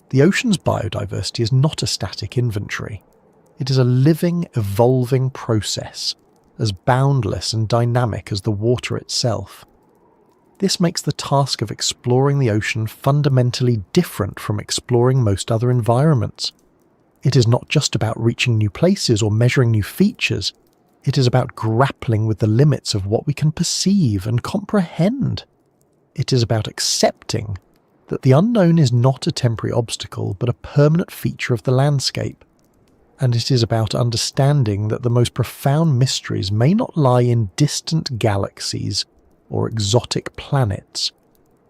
The ocean's biodiversity is not a static inventory. It is a living, evolving process, as boundless and dynamic as the water itself. This makes the task of exploring the ocean fundamentally different from exploring most other environments. It is not just about reaching new places or measuring new features. It is about grappling with the limits of what we can perceive and comprehend. It is about accepting that the unknown is not a temporary obstacle but a permanent feature of the landscape. And it is about understanding that the most profound mysteries may not lie in distant galaxies or exotic planets,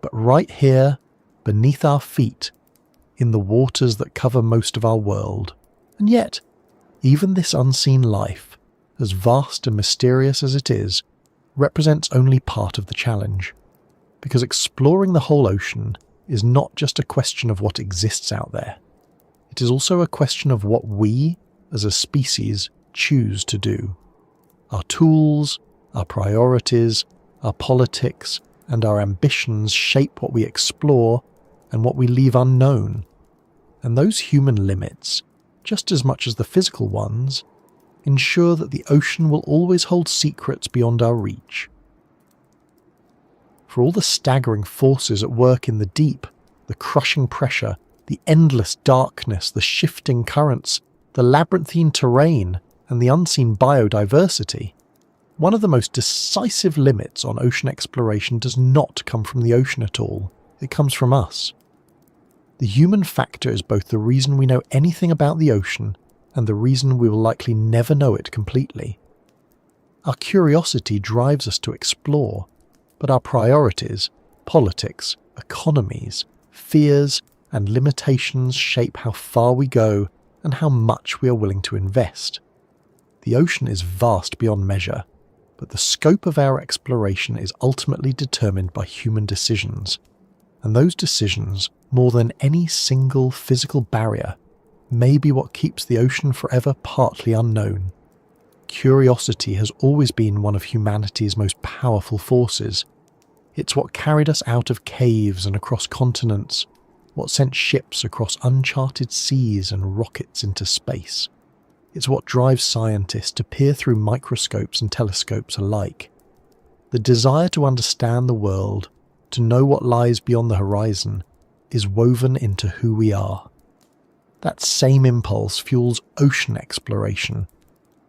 but right here, beneath our feet, in the waters that cover most of our world. And yet, even this unseen life, as vast and mysterious as it is, represents only part of the challenge, because exploring the whole ocean is not just a question of what exists out there. It is also a question of what we, as a species, choose to do. Our tools, our priorities, our politics, and our ambitions shape what we explore and what we leave unknown. And those human limits, just as much as the physical ones, ensure that the ocean will always hold secrets beyond our reach. For all the staggering forces at work in the deep, the crushing pressure, the endless darkness, the shifting currents, the labyrinthine terrain, and the unseen biodiversity, one of the most decisive limits on ocean exploration does not come from the ocean at all. It comes from us. The human factor is both the reason we know anything about the ocean and the reason we will likely never know it completely. Our curiosity drives us to explore, but our priorities, politics, economies, fears, and limitations shape how far we go and how much we are willing to invest. The ocean is vast beyond measure, but the scope of our exploration is ultimately determined by human decisions, and those decisions, more than any single physical barrier, may be what keeps the ocean forever partly unknown. Curiosity has always been one of humanity's most powerful forces. It's what carried us out of caves and across continents, what sent ships across uncharted seas and rockets into space. It's what drives scientists to peer through microscopes and telescopes alike. The desire to understand the world, to know what lies beyond the horizon, is woven into who we are. That same impulse fuels ocean exploration.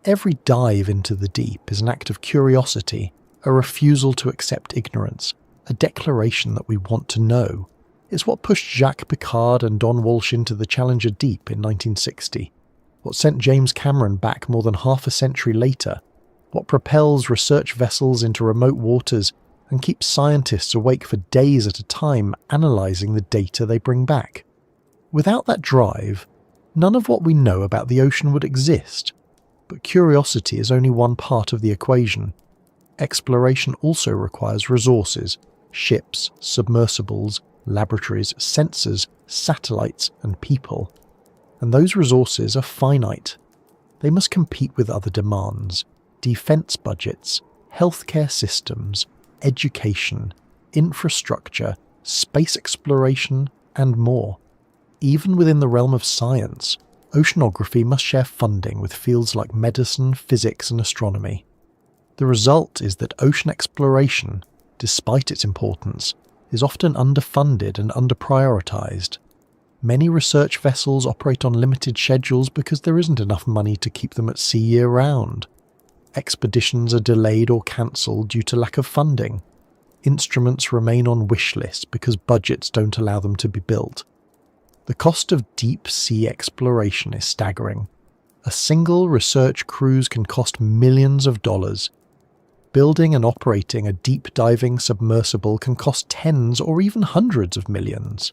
Every dive into the deep is an act of curiosity, a refusal to accept ignorance, a declaration that we want to know. It's what pushed Jacques Piccard and Don Walsh into the Challenger Deep in 1960, what sent James Cameron back more than half a century later, what propels research vessels into remote waters and keeps scientists awake for days at a time analysing the data they bring back. Without that drive, none of what we know about the ocean would exist. But curiosity is only one part of the equation. Exploration also requires resources: ships, submersibles, laboratories, sensors, satellites, and people. And those resources are finite. They must compete with other demands: defense budgets, healthcare systems, education, infrastructure, space exploration, and more. Even within the realm of science, oceanography must share funding with fields like medicine, physics, and astronomy. The result is that ocean exploration, despite its importance, is often underfunded and underprioritized. Many research vessels operate on limited schedules because there isn't enough money to keep them at sea year-round. Expeditions are delayed or cancelled due to lack of funding. Instruments remain on wish lists because budgets don't allow them to be built. The cost of deep-sea exploration is staggering. A single research cruise can cost millions of dollars. Building and operating a deep-diving submersible can cost tens or even hundreds of millions.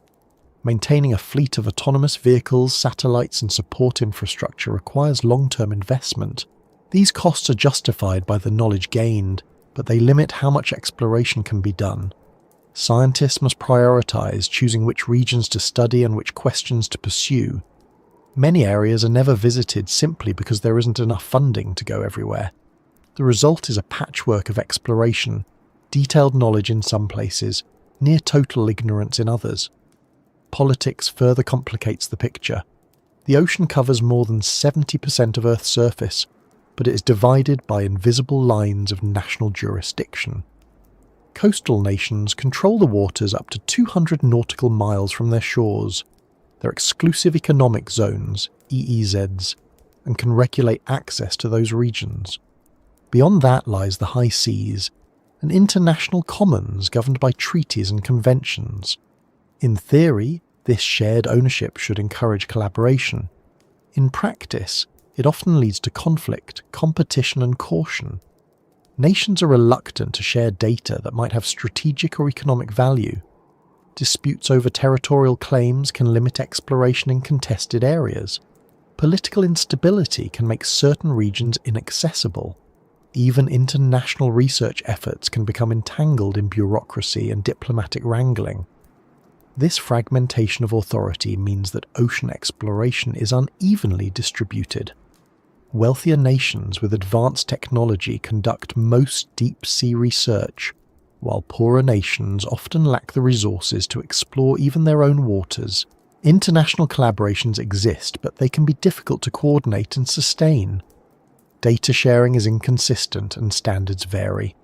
Maintaining a fleet of autonomous vehicles, satellites, and support infrastructure requires long-term investment. These costs are justified by the knowledge gained, but they limit how much exploration can be done. Scientists must prioritize, choosing which regions to study and which questions to pursue. Many areas are never visited simply because there isn't enough funding to go everywhere. The result is a patchwork of exploration, detailed knowledge in some places, near total ignorance in others. Politics further complicates the picture. The ocean covers more than 70% of Earth's surface, but it is divided by invisible lines of national jurisdiction. Coastal nations control the waters up to 200 nautical miles from their shores. They're exclusive economic zones, EEZs, and can regulate access to those regions. Beyond that lies the high seas, an international commons governed by treaties and conventions. In theory, this shared ownership should encourage collaboration. In practice, it often leads to conflict, competition, and caution. Nations are reluctant to share data that might have strategic or economic value. Disputes over territorial claims can limit exploration in contested areas. Political instability can make certain regions inaccessible. Even international research efforts can become entangled in bureaucracy and diplomatic wrangling. This fragmentation of authority means that ocean exploration is unevenly distributed. Wealthier nations with advanced technology conduct most deep-sea research, while poorer nations often lack the resources to explore even their own waters. International collaborations exist, but they can be difficult to coordinate and sustain. Data sharing is inconsistent and standards vary.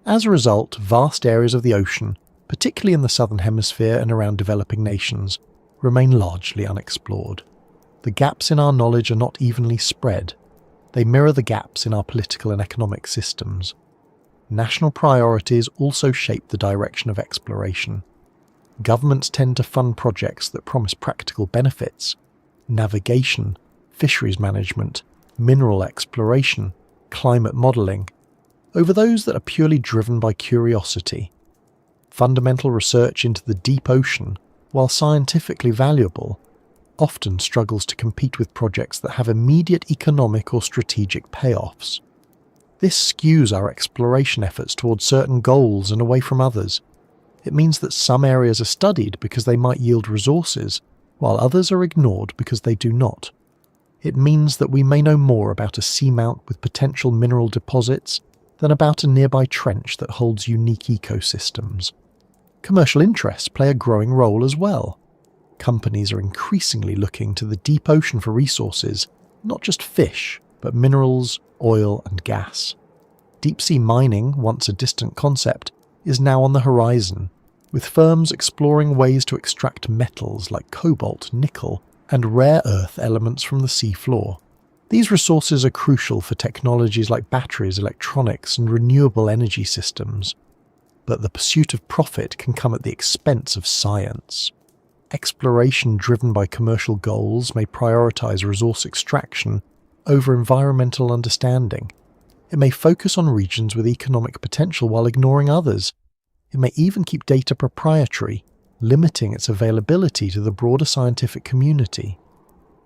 As a result, vast areas of the ocean, particularly in the southern hemisphere and around developing nations, remain largely unexplored. The gaps in our knowledge are not evenly spread. They mirror the gaps in our political and economic systems. National priorities also shape the direction of exploration. Governments tend to fund projects that promise practical benefits: navigation, fisheries management, mineral exploration, climate modelling, over those that are purely driven by curiosity. Fundamental research into the deep ocean, while scientifically valuable, often struggles to compete with projects that have immediate economic or strategic payoffs. This skews our exploration efforts towards certain goals and away from others. It means that some areas are studied because they might yield resources, while others are ignored because they do not. It means that we may know more about a seamount with potential mineral deposits than about a nearby trench that holds unique ecosystems. Commercial interests play a growing role as well. Companies are increasingly looking to the deep ocean for resources, not just fish, but minerals, oil, and gas. Deep-sea mining, once a distant concept, is now on the horizon, with firms exploring ways to extract metals like cobalt, nickel, and rare earth elements from the sea floor. These resources are crucial for technologies like batteries, electronics, and renewable energy systems. But the pursuit of profit can come at the expense of science. Exploration driven by commercial goals may prioritize resource extraction over environmental understanding. It may focus on regions with economic potential while ignoring others. It may even keep data proprietary, limiting its availability to the broader scientific community.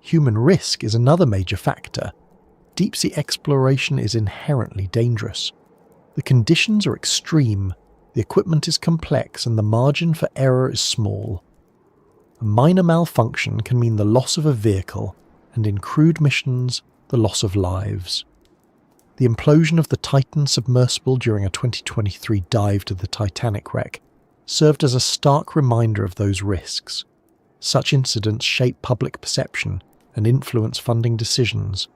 Human risk is another major factor. Deep-sea exploration is inherently dangerous. The conditions are extreme, the equipment is complex, and the margin for error is small. A minor malfunction can mean the loss of a vehicle, and in crewed missions, the loss of lives. The implosion of the Titan submersible during a 2023 dive to the Titanic wreck served as a stark reminder of those risks. Such incidents shape public perception and influence funding decisions.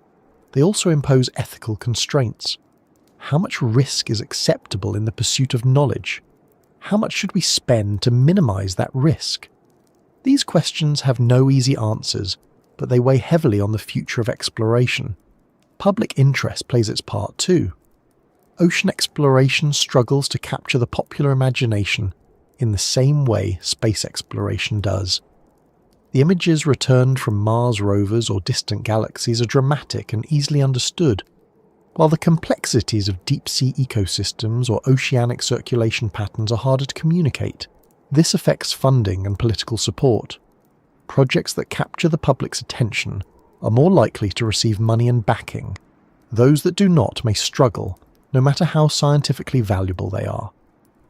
They also impose ethical constraints. How much risk is acceptable in the pursuit of knowledge? How much should we spend to minimize that risk? These questions have no easy answers, but they weigh heavily on the future of exploration. Public interest plays its part too. Ocean exploration struggles to capture the popular imagination in the same way space exploration does. The images returned from Mars rovers or distant galaxies are dramatic and easily understood, while the complexities of deep-sea ecosystems or oceanic circulation patterns are harder to communicate. This affects funding and political support. Projects that capture the public's attention are more likely to receive money and backing. Those that do not may struggle, no matter how scientifically valuable they are.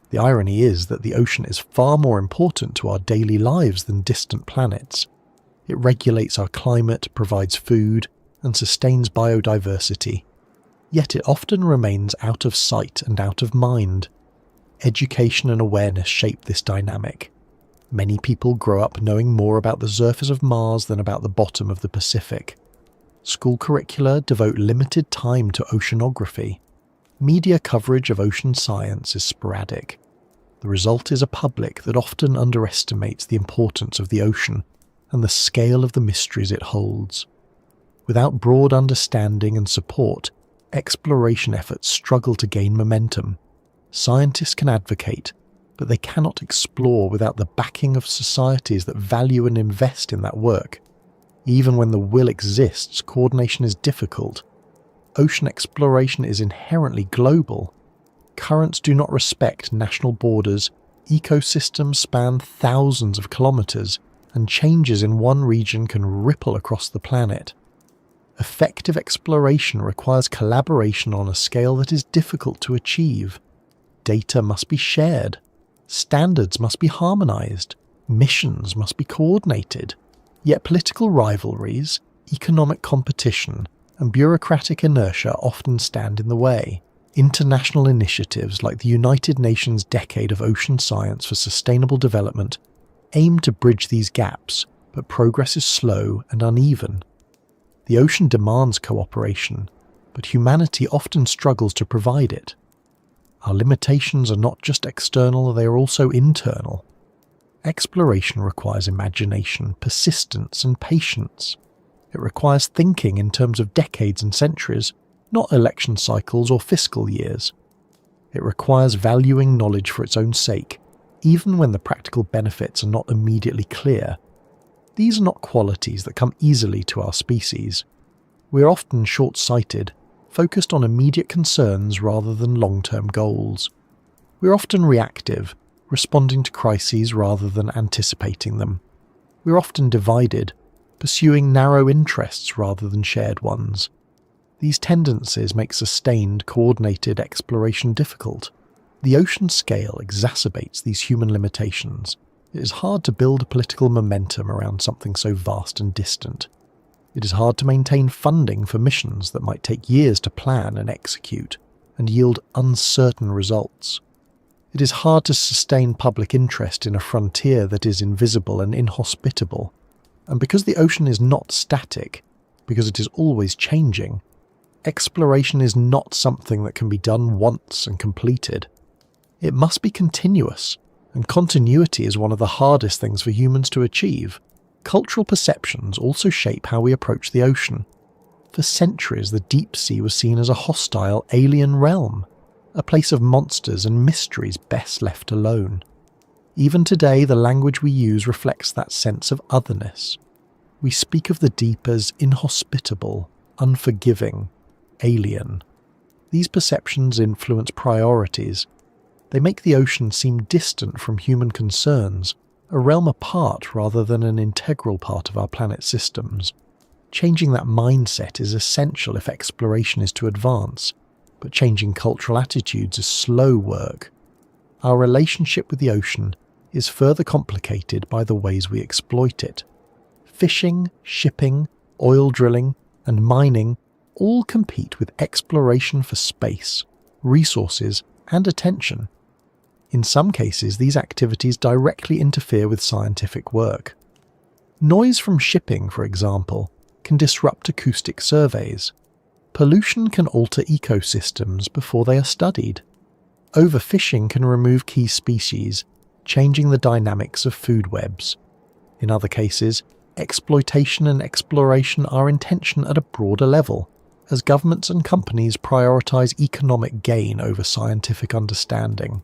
The irony is that the ocean is far more important to our daily lives than distant planets. It regulates our climate, provides food, and sustains biodiversity. Yet it often remains out of sight and out of mind. Education and awareness shape this dynamic. Many people grow up knowing more about the surface of Mars than about the bottom of the Pacific. School curricula devote limited time to oceanography. Media coverage of ocean science is sporadic. The result is a public that often underestimates the importance of the ocean and the scale of the mysteries it holds. Without broad understanding and support, exploration efforts struggle to gain momentum. Scientists can advocate, but they cannot explore without the backing of societies that value and invest in that work. Even when the will exists, coordination is difficult. Ocean exploration is inherently global. Currents do not respect national borders, ecosystems span thousands of kilometers, and changes in one region can ripple across the planet. Effective exploration requires collaboration on a scale that is difficult to achieve. Data must be shared. Standards must be harmonized. Missions must be coordinated, yet political rivalries, economic competition, and bureaucratic inertia often stand in the way. International initiatives like the United Nations Decade of Ocean Science for Sustainable Development aim to bridge these gaps, but progress is slow and uneven. The ocean demands cooperation, but humanity often struggles to provide it. Our limitations are not just external, they are also internal. Exploration requires imagination, persistence, and patience. It requires thinking in terms of decades and centuries, not election cycles or fiscal years. It requires valuing knowledge for its own sake, even when the practical benefits are not immediately clear. These are not qualities that come easily to our species. We are often short-sighted, focused on immediate concerns rather than long-term goals. We are often reactive, responding to crises rather than anticipating them. We are often divided, pursuing narrow interests rather than shared ones. These tendencies make sustained, coordinated exploration difficult. The ocean scale exacerbates these human limitations. It is hard to build political momentum around something so vast and distant. It is hard to maintain funding for missions that might take years to plan and execute, and yield uncertain results. It is hard to sustain public interest in a frontier that is invisible and inhospitable. And because the ocean is not static, because it is always changing, exploration is not something that can be done once and completed. It must be continuous, and continuity is one of the hardest things for humans to achieve. Cultural perceptions also shape how we approach the ocean. For centuries, the deep sea was seen as a hostile alien realm, a place of monsters and mysteries best left alone. Even today, the language we use reflects that sense of otherness. We speak of the deep as inhospitable, unforgiving, alien. These perceptions influence priorities. They make the ocean seem distant from human concerns, a realm apart rather than an integral part of our planet's systems. Changing that mindset is essential if exploration is to advance, but changing cultural attitudes is slow work. Our relationship with the ocean is further complicated by the ways we exploit it. Fishing, shipping, oil drilling, and mining all compete with exploration for space, resources, and attention. In some cases, these activities directly interfere with scientific work. Noise from shipping, for example, can disrupt acoustic surveys. Pollution can alter ecosystems before they are studied. Overfishing can remove key species, changing the dynamics of food webs. In other cases, exploitation and exploration are in tension at a broader level, as governments and companies prioritize economic gain over scientific understanding.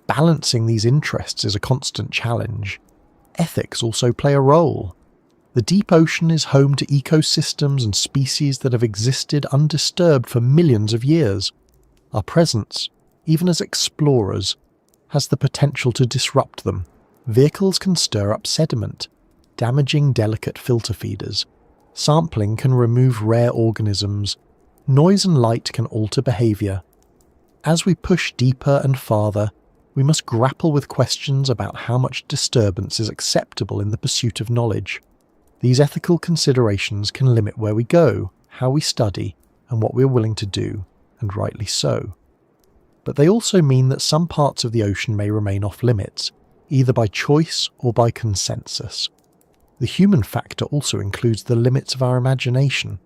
Balancing these interests is a constant challenge. Ethics also play a role. The deep ocean is home to ecosystems and species that have existed undisturbed for millions of years. Our presence, even as explorers, has the potential to disrupt them. Vehicles can stir up sediment, damaging delicate filter feeders. Sampling can remove rare organisms. Noise and light can alter behaviour. As we push deeper and farther, we must grapple with questions about how much disturbance is acceptable in the pursuit of knowledge. These ethical considerations can limit where we go, how we study, and what we are willing to do, and rightly so. But they also mean that some parts of the ocean may remain off limits, either by choice or by consensus. The human factor also includes the limits of our imagination.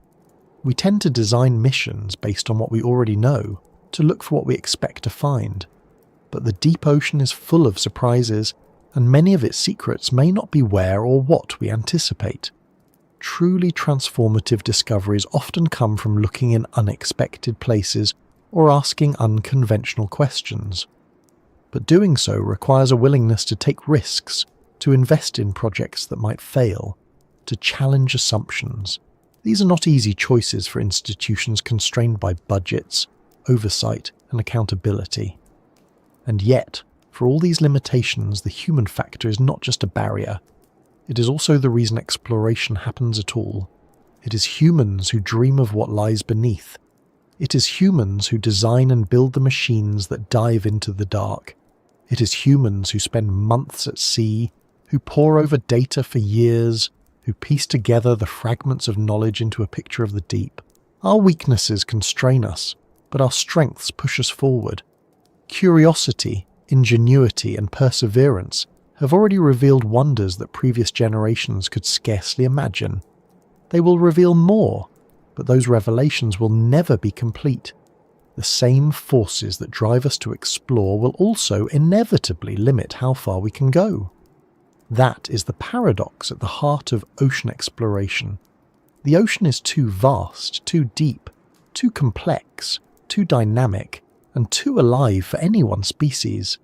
We tend to design missions based on what we already know, to look for what we expect to find. But the deep ocean is full of surprises, and many of its secrets may not be where or what we anticipate. Truly transformative discoveries often come from looking in unexpected places or asking unconventional questions. But doing so requires a willingness to take risks, to invest in projects that might fail, to challenge assumptions. These are not easy choices for institutions constrained by budgets, oversight, and accountability. And yet, for all these limitations, the human factor is not just a barrier. It is also the reason exploration happens at all. It is humans who dream of what lies beneath. It is humans who design and build the machines that dive into the dark. It is humans who spend months at sea, who pore over data for years, who piece together the fragments of knowledge into a picture of the deep. Our weaknesses constrain us, but our strengths push us forward. Curiosity, ingenuity, and perseverance have already revealed wonders that previous generations could scarcely imagine. They will reveal more, but those revelations will never be complete. The same forces that drive us to explore will also inevitably limit how far we can go. That is the paradox at the heart of ocean exploration. The ocean is too vast, too deep, too complex, too dynamic, and too alive for any one species,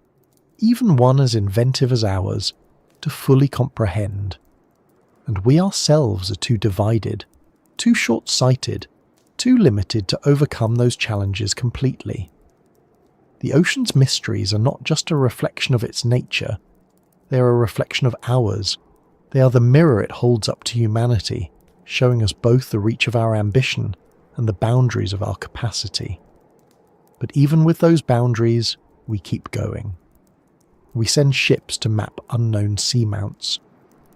even one as inventive as ours, to fully comprehend. And we ourselves are too divided, too short-sighted, too limited to overcome those challenges completely. The ocean's mysteries are not just a reflection of its nature, they are a reflection of ours. They are the mirror it holds up to humanity, showing us both the reach of our ambition and the boundaries of our capacity. But even with those boundaries, we keep going. We send ships to map unknown seamounts.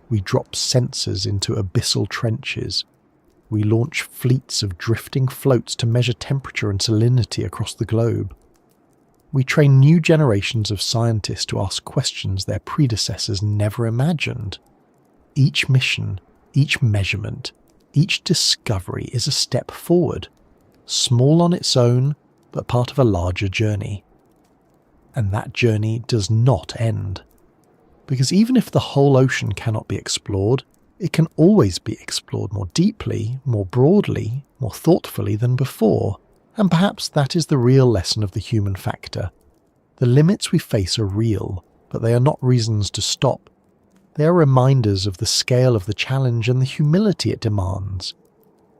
We drop sensors into abyssal trenches. We launch fleets of drifting floats to measure temperature and salinity across the globe. We train new generations of scientists to ask questions their predecessors never imagined. Each mission, each measurement, each discovery is a step forward, small on its own, but part of a larger journey. And that journey does not end. Because even if the whole ocean cannot be explored, it can always be explored more deeply, more broadly, more thoughtfully than before. And perhaps that is the real lesson of the human factor. The limits we face are real, but they are not reasons to stop. They are reminders of the scale of the challenge and the humility it demands.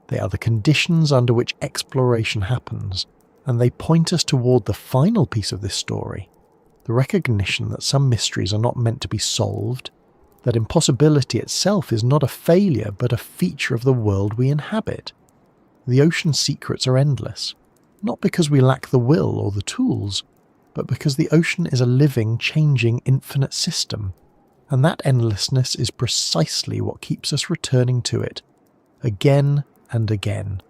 They are the conditions under which exploration happens, and they point us toward the final piece of this story, the recognition that some mysteries are not meant to be solved, that impossibility itself is not a failure but a feature of the world we inhabit. The ocean's secrets are endless, not because we lack the will or the tools, but because the ocean is a living, changing, infinite system, and that endlessness is precisely what keeps us returning to it, again and again.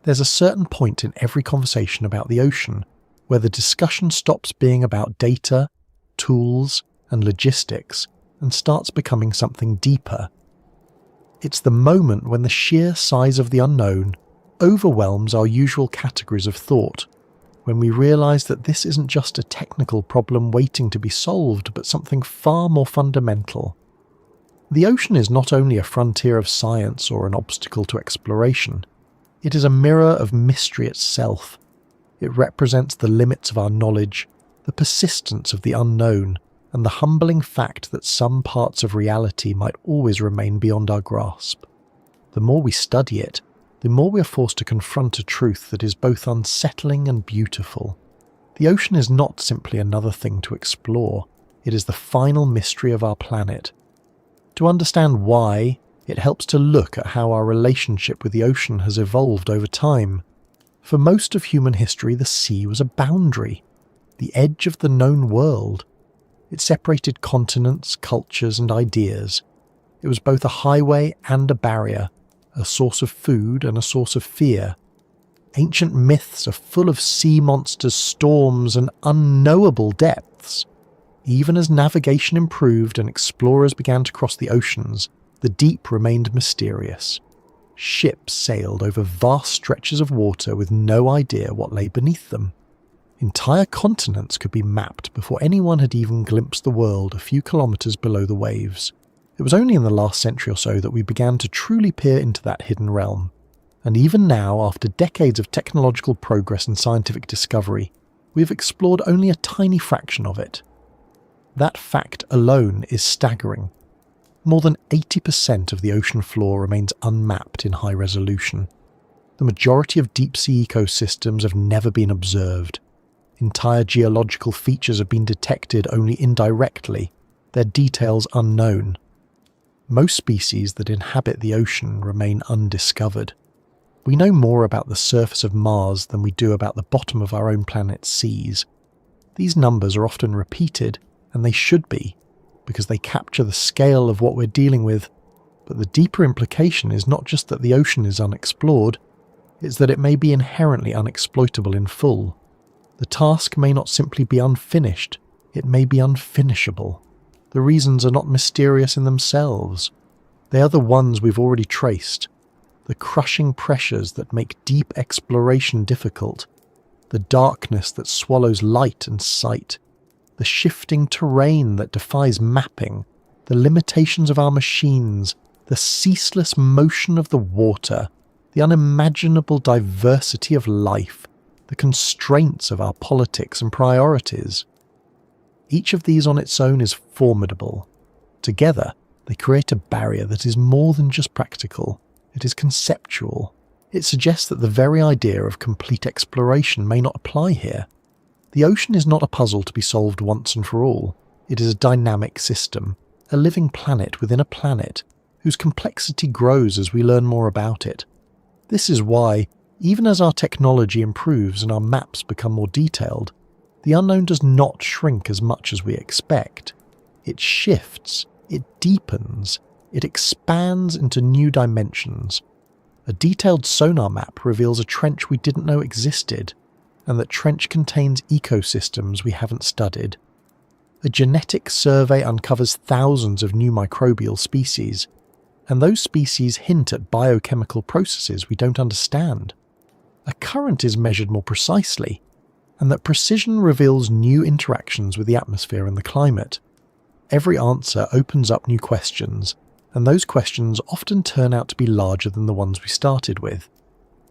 There's a certain point in every conversation about the ocean where the discussion stops being about data, tools, and logistics and starts becoming something deeper. It's the moment when the sheer size of the unknown overwhelms our usual categories of thought, when we realize that this isn't just a technical problem waiting to be solved, but something far more fundamental. The ocean is not only a frontier of science or an obstacle to exploration, it is a mirror of mystery itself. It represents the limits of our knowledge, the persistence of the unknown, and the humbling fact that some parts of reality might always remain beyond our grasp. The more we study it, the more we are forced to confront a truth that is both unsettling and beautiful. The ocean is not simply another thing to explore, it is the final mystery of our planet. To understand why, it helps to look at how our relationship with the ocean has evolved over time. For most of human history, the sea was a boundary, the edge of the known world. It separated continents, cultures, and ideas. It was both a highway and a barrier, a source of food and a source of fear. Ancient myths are full of sea monsters, storms, and unknowable depths. Even as navigation improved and explorers began to cross the oceans, the deep remained mysterious. Ships sailed over vast stretches of water with no idea what lay beneath them. Entire continents could be mapped before anyone had even glimpsed the world a few kilometers below the waves. It was only in the last century or so that we began to truly peer into that hidden realm. And even now, after decades of technological progress and scientific discovery, we have explored only a tiny fraction of it. That fact alone is staggering. More than 80% of the ocean floor remains unmapped in high resolution. The majority of deep-sea ecosystems have never been observed. Entire geological features have been detected only indirectly, their details unknown. Most species that inhabit the ocean remain undiscovered. We know more about the surface of Mars than we do about the bottom of our own planet's seas. These numbers are often repeated, and they should be. because they capture the scale of what we're dealing with, but the deeper implication is not just that the ocean is unexplored, it's that it may be inherently unexploitable in full. The task may not simply be unfinished, it may be unfinishable. The reasons are not mysterious in themselves. They are the ones we've already traced. The crushing pressures that make deep exploration difficult, the darkness that swallows light and sight, the shifting terrain that defies mapping, the limitations of our machines, the ceaseless motion of the water, the unimaginable diversity of life, the constraints of our politics and priorities. Each of these on its own is formidable. Together, they create a barrier that is more than just practical. It is conceptual. It suggests that the very idea of complete exploration may not apply here. The ocean is not a puzzle to be solved once and for all. It is a dynamic system, a living planet within a planet, whose complexity grows as we learn more about it. This is why, even as our technology improves and our maps become more detailed, the unknown does not shrink as much as we expect. It shifts, it deepens, it expands into new dimensions. A detailed sonar map reveals a trench we didn't know existed, and that trench contains ecosystems we haven't studied. A genetic survey uncovers thousands of new microbial species, and those species hint at biochemical processes we don't understand. A current is measured more precisely, and that precision reveals new interactions with the atmosphere and the climate. Every answer opens up new questions, and those questions often turn out to be larger than the ones we started with.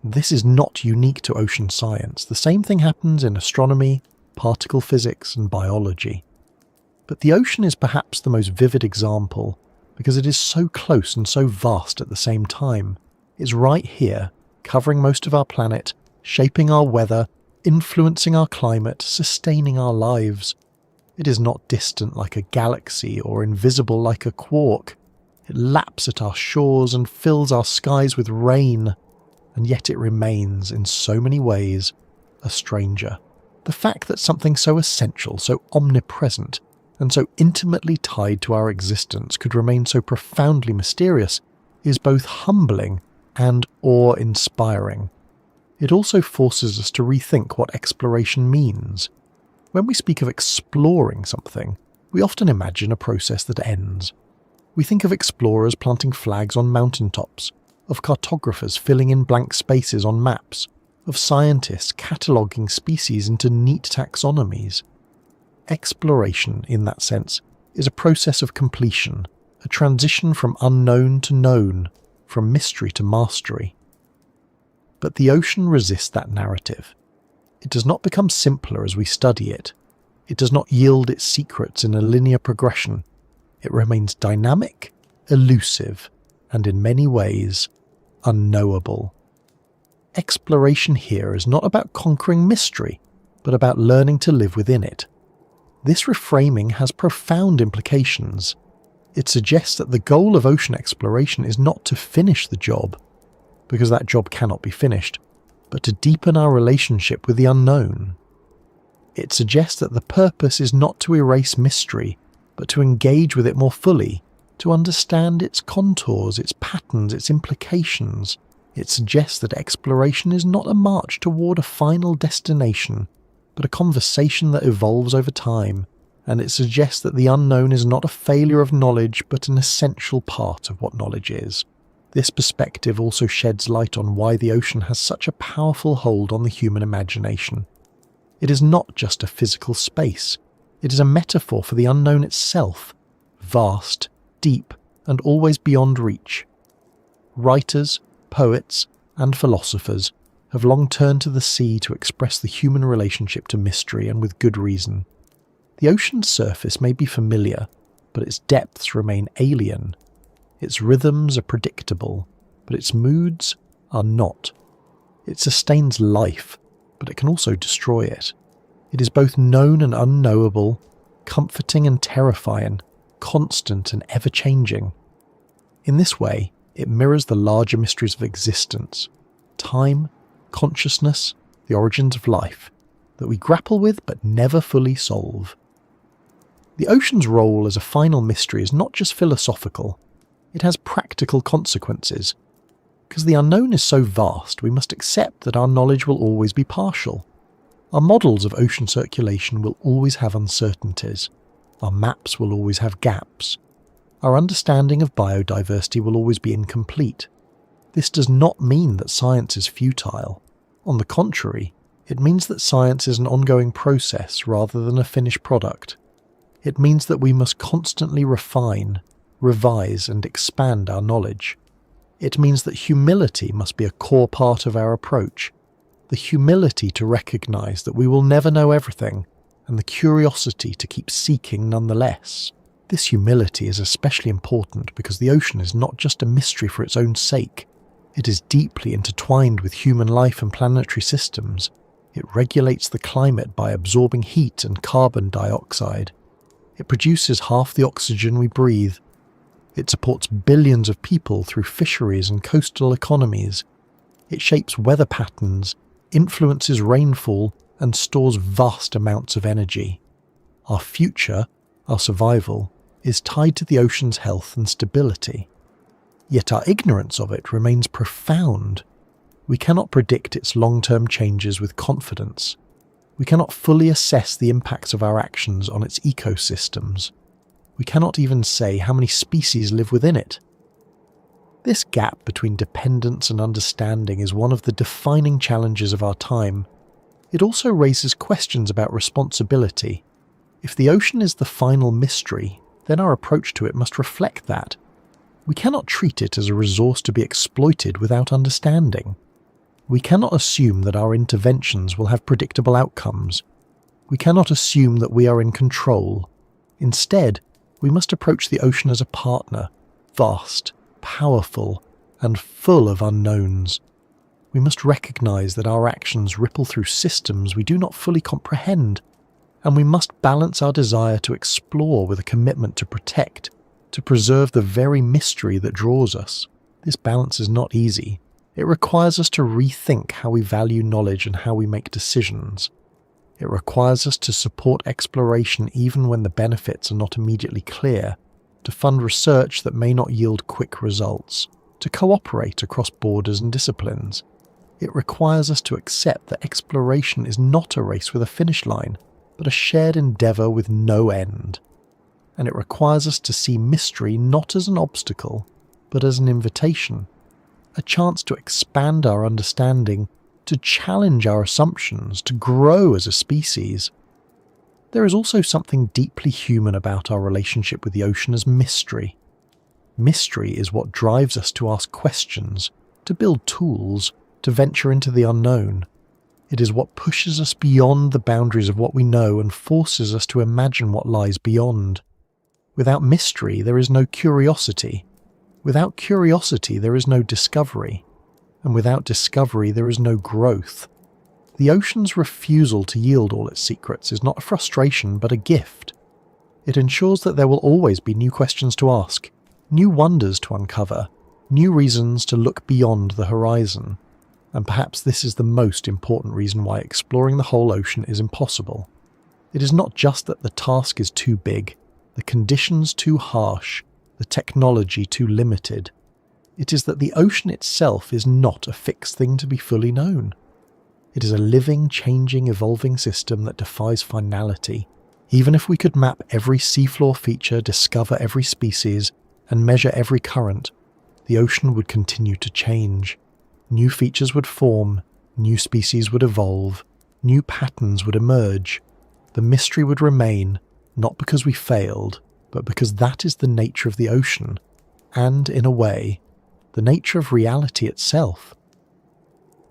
This is not unique to ocean science. The same thing happens in astronomy, particle physics, and biology. But the ocean is perhaps the most vivid example, because it is so close and so vast at the same time. It's right here, covering most of our planet, shaping our weather, influencing our climate, sustaining our lives. It is not distant like a galaxy or invisible like a quark. It laps at our shores and fills our skies with rain, and yet it remains, in so many ways, a stranger. The fact that something so essential, so omnipresent, and so intimately tied to our existence could remain so profoundly mysterious is both humbling and awe-inspiring. It also forces us to rethink what exploration means. When we speak of exploring something, we often imagine a process that ends. We think of explorers planting flags on mountaintops, of cartographers filling in blank spaces on maps, of scientists cataloguing species into neat taxonomies. Exploration, in that sense, is a process of completion, a transition from unknown to known, from mystery to mastery. But the ocean resists that narrative. It does not become simpler as we study it. It does not yield its secrets in a linear progression. It remains dynamic, elusive, and in many ways, unknowable. Exploration here is not about conquering mystery, but about learning to live within it. This reframing has profound implications. It suggests that the goal of ocean exploration is not to finish the job, because that job cannot be finished, but to deepen our relationship with the unknown. It suggests that the purpose is not to erase mystery, but to engage with it more fully, to understand its contours, its patterns, its implications. It suggests that exploration is not a march toward a final destination, but a conversation that evolves over time, and it suggests that the unknown is not a failure of knowledge, but an essential part of what knowledge is. This perspective also sheds light on why the ocean has such a powerful hold on the human imagination. It is not just a physical space. It is a metaphor for the unknown itself, vast, deep, and always beyond reach. Writers, poets, and philosophers have long turned to the sea to express the human relationship to mystery, and with good reason. The ocean's surface may be familiar, but its depths remain alien. Its rhythms are predictable, but its moods are not. It sustains life, but it can also destroy it. It is both known and unknowable, comforting and terrifying, constant and ever-changing. In this way, it mirrors the larger mysteries of existence, time, consciousness, the origins of life, that we grapple with but never fully solve. The ocean's role as a final mystery is not just philosophical, it has practical consequences. Because the unknown is so vast, we must accept that our knowledge will always be partial. Our models of ocean circulation will always have uncertainties. Our maps will always have gaps. Our understanding of biodiversity will always be incomplete. This does not mean that science is futile. On the contrary, it means that science is an ongoing process rather than a finished product. It means that we must constantly refine, revise, and expand our knowledge. It means that humility must be a core part of our approach. The humility to recognize that we will never know everything, and the curiosity to keep seeking nonetheless. This humility is especially important because the ocean is not just a mystery for its own sake. It is deeply intertwined with human life and planetary systems. It regulates the climate by absorbing heat and carbon dioxide. It produces half the oxygen we breathe. It supports billions of people through fisheries and coastal economies. It shapes weather patterns, influences rainfall, and stores vast amounts of energy. Our future, our survival, is tied to the ocean's health and stability. Yet our ignorance of it remains profound. We cannot predict its long-term changes with confidence. We cannot fully assess the impacts of our actions on its ecosystems. We cannot even say how many species live within it. This gap between dependence and understanding is one of the defining challenges of our time. It also raises questions about responsibility. If the ocean is the final mystery, then our approach to it must reflect that. We cannot treat it as a resource to be exploited without understanding. We cannot assume that our interventions will have predictable outcomes. We cannot assume that we are in control. Instead, we must approach the ocean as a partner, vast, powerful, and full of unknowns. We must recognize that our actions ripple through systems we do not fully comprehend, and we must balance our desire to explore with a commitment to protect, to preserve the very mystery that draws us. This balance is not easy. It requires us to rethink how we value knowledge and how we make decisions. It requires us to support exploration even when the benefits are not immediately clear, to fund research that may not yield quick results, to cooperate across borders and disciplines. It requires us to accept that exploration is not a race with a finish line, but a shared endeavour with no end. And it requires us to see mystery not as an obstacle, but as an invitation, a chance to expand our understanding, to challenge our assumptions, to grow as a species. There is also something deeply human about our relationship with the ocean as mystery. Mystery is what drives us to ask questions, to build tools, to venture into the unknown. It is what pushes us beyond the boundaries of what we know and forces us to imagine what lies beyond. Without mystery, there is no curiosity. Without curiosity, there is no discovery. And without discovery, there is no growth. The ocean's refusal to yield all its secrets is not a frustration, but a gift. It ensures that there will always be new questions to ask, new wonders to uncover, new reasons to look beyond the horizon. And perhaps this is the most important reason why exploring the whole ocean is impossible. It is not just that the task is too big, the conditions too harsh, the technology too limited. It is that the ocean itself is not a fixed thing to be fully known. It is a living, changing, evolving system that defies finality. Even if we could map every seafloor feature, discover every species, and measure every current, the ocean would continue to change. New features would form, new species would evolve, new patterns would emerge. The mystery would remain, not because we failed, but because that is the nature of the ocean, and, in a way, the nature of reality itself.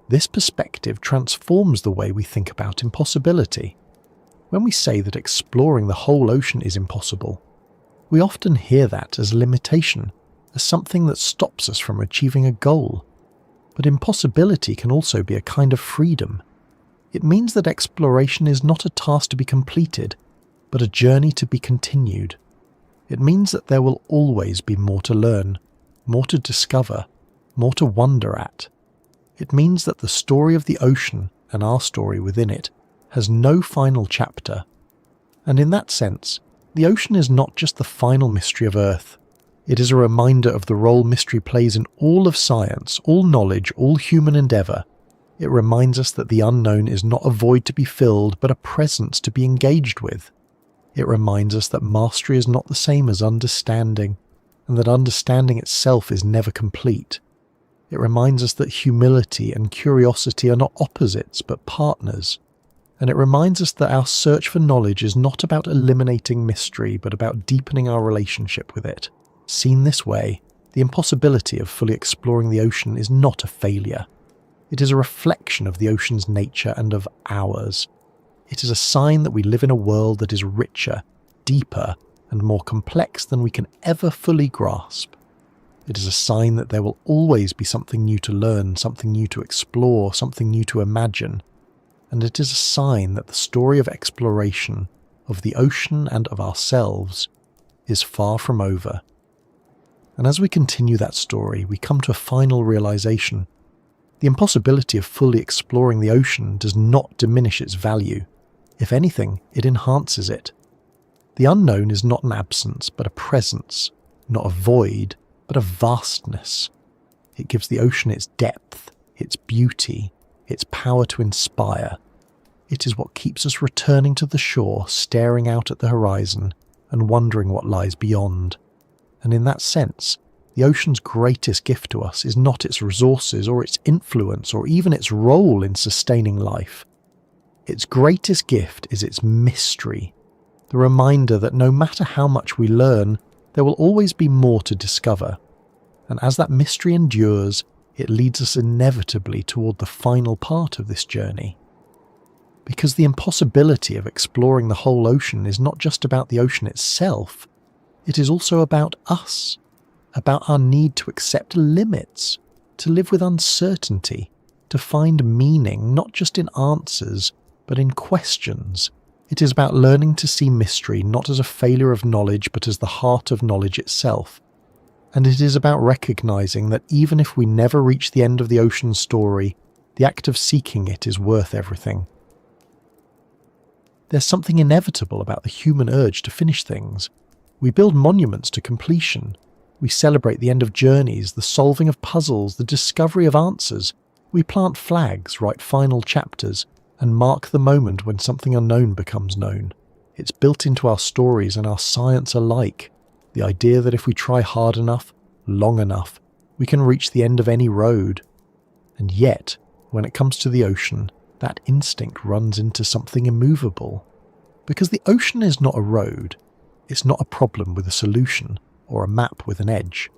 This perspective transforms the way we think about impossibility. When we say that exploring the whole ocean is impossible, we often hear that as a limitation, as something that stops us from achieving a goal. But impossibility can also be a kind of freedom. It means that exploration is not a task to be completed, but a journey to be continued. It means that there will always be more to learn, more to discover, more to wonder at. It means that the story of the ocean, and our story within it, has no final chapter. And in that sense, The ocean is not just the final mystery of Earth. It is a reminder of the role mystery plays in all of science, all knowledge, all human endeavour. It reminds us that the unknown is not a void to be filled, but a presence to be engaged with. It reminds us that mastery is not the same as understanding, and that understanding itself is never complete. It reminds us that humility and curiosity are not opposites, but partners. And it reminds us that our search for knowledge is not about eliminating mystery, but about deepening our relationship with it. Seen this way, the impossibility of fully exploring the ocean is not a failure. It is a reflection of the ocean's nature and of ours. It is a sign that we live in a world that is richer, deeper, and more complex than we can ever fully grasp. It is a sign that there will always be something new to learn, something new to explore, something new to imagine. And it is a sign that the story of exploration, of the ocean and of ourselves, is far from over. And as we continue that story, we come to a final realization. The impossibility of fully exploring the ocean does not diminish its value. If anything, it enhances it. The unknown is not an absence, but a presence, not a void, but a vastness. It gives the ocean its depth, its beauty, its power to inspire. It is what keeps us returning to the shore, staring out at the horizon, and wondering what lies beyond. And in that sense, the ocean's greatest gift to us is not its resources or its influence or even its role in sustaining life. Its greatest gift is its mystery, the reminder that no matter how much we learn, there will always be more to discover. And as that mystery endures, it leads us inevitably toward the final part of this journey. Because the impossibility of exploring the whole ocean is not just about the ocean itself, it is also about us, about our need to accept limits, to live with uncertainty, to find meaning not just in answers, but in questions. It is about learning to see mystery not as a failure of knowledge, but as the heart of knowledge itself. And it is about recognizing that even if we never reach the end of the ocean story, the act of seeking it is worth everything. There's something inevitable about the human urge to finish things. We build monuments to completion. We celebrate the end of journeys, the solving of puzzles, the discovery of answers. We plant flags, write final chapters, and mark the moment when something unknown becomes known. It's built into our stories and our science alike. The idea that if we try hard enough, long enough, we can reach the end of any road. And yet, when it comes to the ocean, that instinct runs into something immovable. Because the ocean is not a road. It's not a problem with a solution, or a map with an edge.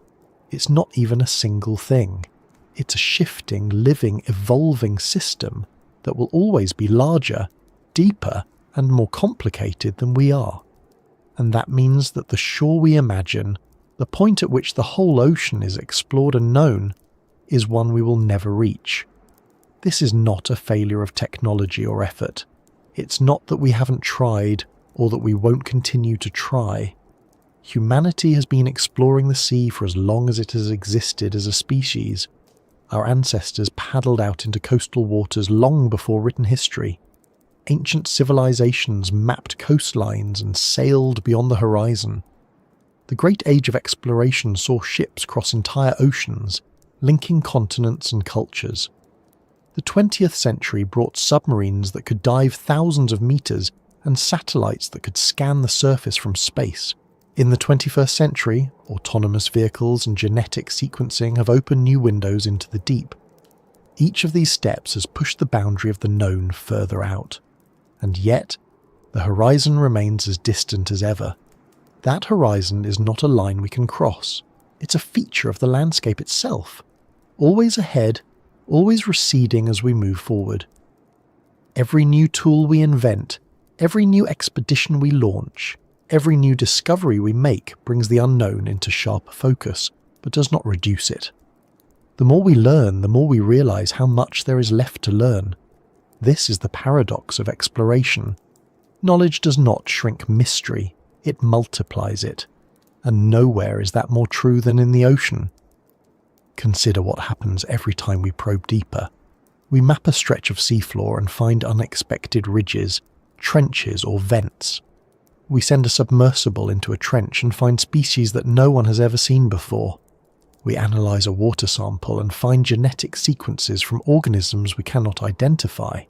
It's not even a single thing. It's a shifting, living, evolving system that will always be larger, deeper, and more complicated than we are. And that means that the shore we imagine, the point at which the whole ocean is explored and known, is one we will never reach. This is not a failure of technology or effort. It's not that we haven't tried, or that we won't continue to try. Humanity has been exploring the sea for as long as it has existed as a species. Our ancestors paddled out into coastal waters long before written history. Ancient civilizations mapped coastlines and sailed beyond the horizon. The great age of exploration saw ships cross entire oceans, linking continents and cultures. The 20th century brought submarines that could dive thousands of meters and satellites that could scan the surface from space. In the 21st century, autonomous vehicles and genetic sequencing have opened new windows into the deep. Each of these steps has pushed the boundary of the known further out. And yet, the horizon remains as distant as ever. That horizon is not a line we can cross. It's a feature of the landscape itself. Always ahead, always receding as we move forward. Every new tool we invent, every new expedition we launch, every new discovery we make brings the unknown into sharper focus, but does not reduce it. The more we learn, the more we realize how much there is left to learn. This is the paradox of exploration. Knowledge does not shrink mystery, it multiplies it. And nowhere is that more true than in the ocean. Consider what happens every time we probe deeper. We map a stretch of seafloor and find unexpected ridges, trenches or vents. We send a submersible into a trench and find species that no one has ever seen before. We analyse a water sample and find genetic sequences from organisms we cannot identify.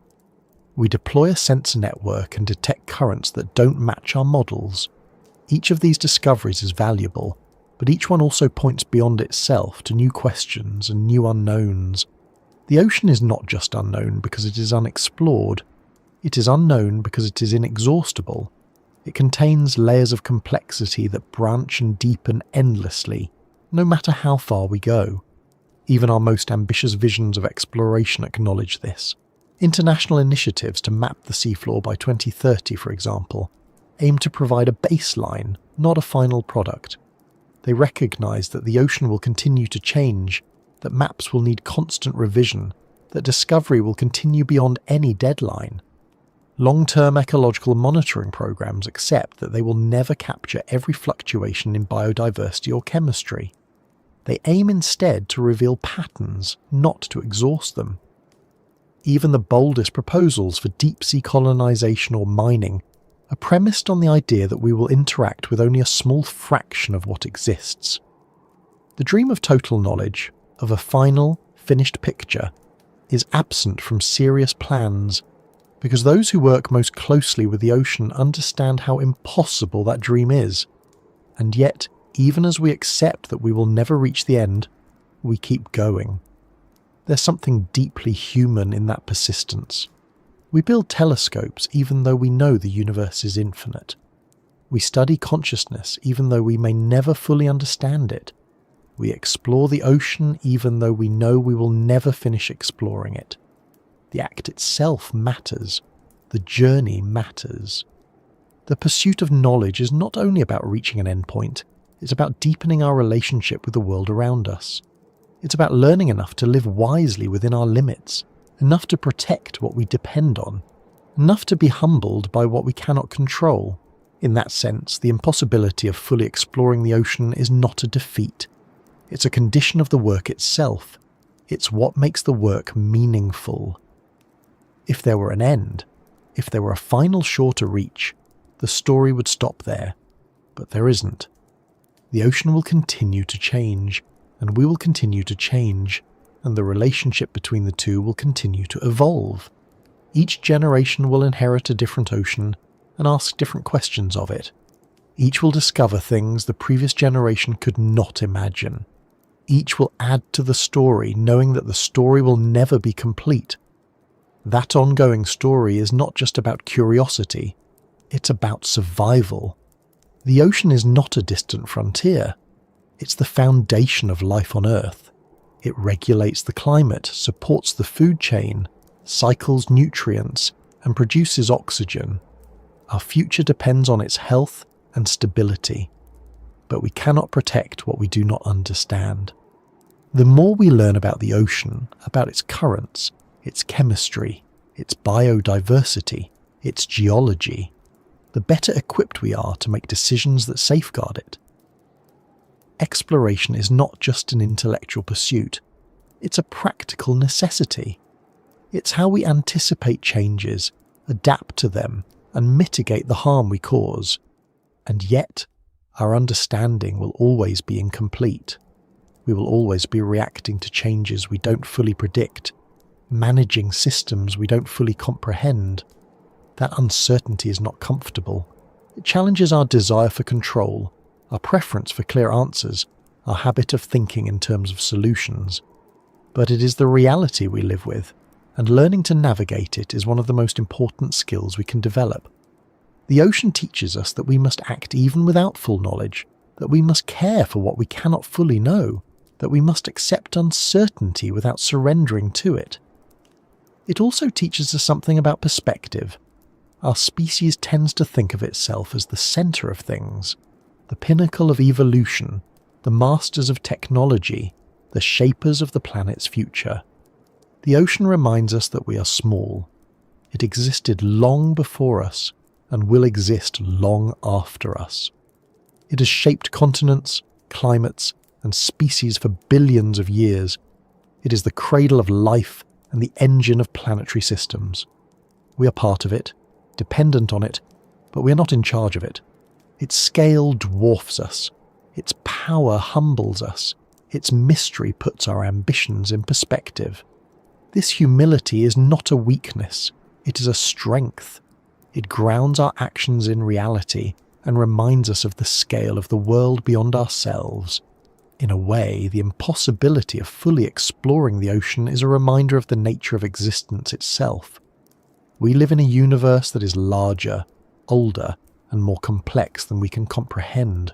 We deploy a sensor network and detect currents that don't match our models. Each of these discoveries is valuable, but each one also points beyond itself to new questions and new unknowns. The ocean is not just unknown because it is unexplored. It is unknown because it is inexhaustible. It contains layers of complexity that branch and deepen endlessly, no matter how far we go. Even our most ambitious visions of exploration acknowledge this. International initiatives to map the seafloor by 2030, for example, aim to provide a baseline, not a final product. They recognise that the ocean will continue to change, that maps will need constant revision, that discovery will continue beyond any deadline. Long-term ecological monitoring programs accept that they will never capture every fluctuation in biodiversity or chemistry. They aim instead to reveal patterns, not to exhaust them. Even the boldest proposals for deep-sea colonization or mining are premised on the idea that we will interact with only a small fraction of what exists. The dream of total knowledge, of a final, finished picture, is absent from serious plans, because those who work most closely with the ocean understand how impossible that dream is. And yet, even as we accept that we will never reach the end, we keep going. There's something deeply human in that persistence. We build telescopes even though we know the universe is infinite. We study consciousness even though we may never fully understand it. We explore the ocean even though we know we will never finish exploring it. The act itself matters. The journey matters. The pursuit of knowledge is not only about reaching an endpoint, it's about deepening our relationship with the world around us. It's about learning enough to live wisely within our limits, enough to protect what we depend on, enough to be humbled by what we cannot control. In that sense, the impossibility of fully exploring the ocean is not a defeat. It's a condition of the work itself. It's what makes the work meaningful. If there were an end, if there were a final shore to reach, the story would stop there. But there isn't. The ocean will continue to change, and we will continue to change, and the relationship between the two will continue to evolve. Each generation will inherit a different ocean and ask different questions of it. Each will discover things the previous generation could not imagine. Each will add to the story, knowing that the story will never be complete. That ongoing story is not just about curiosity, it's about survival. The ocean is not a distant frontier. It's the foundation of life on Earth. It regulates the climate, supports the food chain, cycles nutrients, and produces oxygen. Our future depends on its health and stability. But we cannot protect what we do not understand. The more we learn about the ocean, about its currents, its chemistry, its biodiversity, its geology, the better equipped we are to make decisions that safeguard it. Exploration is not just an intellectual pursuit, it's a practical necessity. It's how we anticipate changes, adapt to them, and mitigate the harm we cause. And yet, our understanding will always be incomplete. We will always be reacting to changes we don't fully predict, managing systems we don't fully comprehend. That uncertainty is not comfortable. It challenges our desire for control, our preference for clear answers, our habit of thinking in terms of solutions. But it is the reality we live with, and learning to navigate it is one of the most important skills we can develop. The ocean teaches us that we must act even without full knowledge, that we must care for what we cannot fully know, that we must accept uncertainty without surrendering to it. It also teaches us something about perspective. Our species tends to think of itself as the centre of things, the pinnacle of evolution, the masters of technology, the shapers of the planet's future. The ocean reminds us that we are small. It existed long before us and will exist long after us. It has shaped continents, climates, and species for billions of years. It is the cradle of life and the engine of planetary systems. We are part of it, dependent on it, but we are not in charge of it. Its scale dwarfs us. Its power humbles us. Its mystery puts our ambitions in perspective. This humility is not a weakness, it is a strength. It grounds our actions in reality and reminds us of the scale of the world beyond ourselves. In a way, the impossibility of fully exploring the ocean is a reminder of the nature of existence itself. We live in a universe that is larger, older, and more complex than we can comprehend.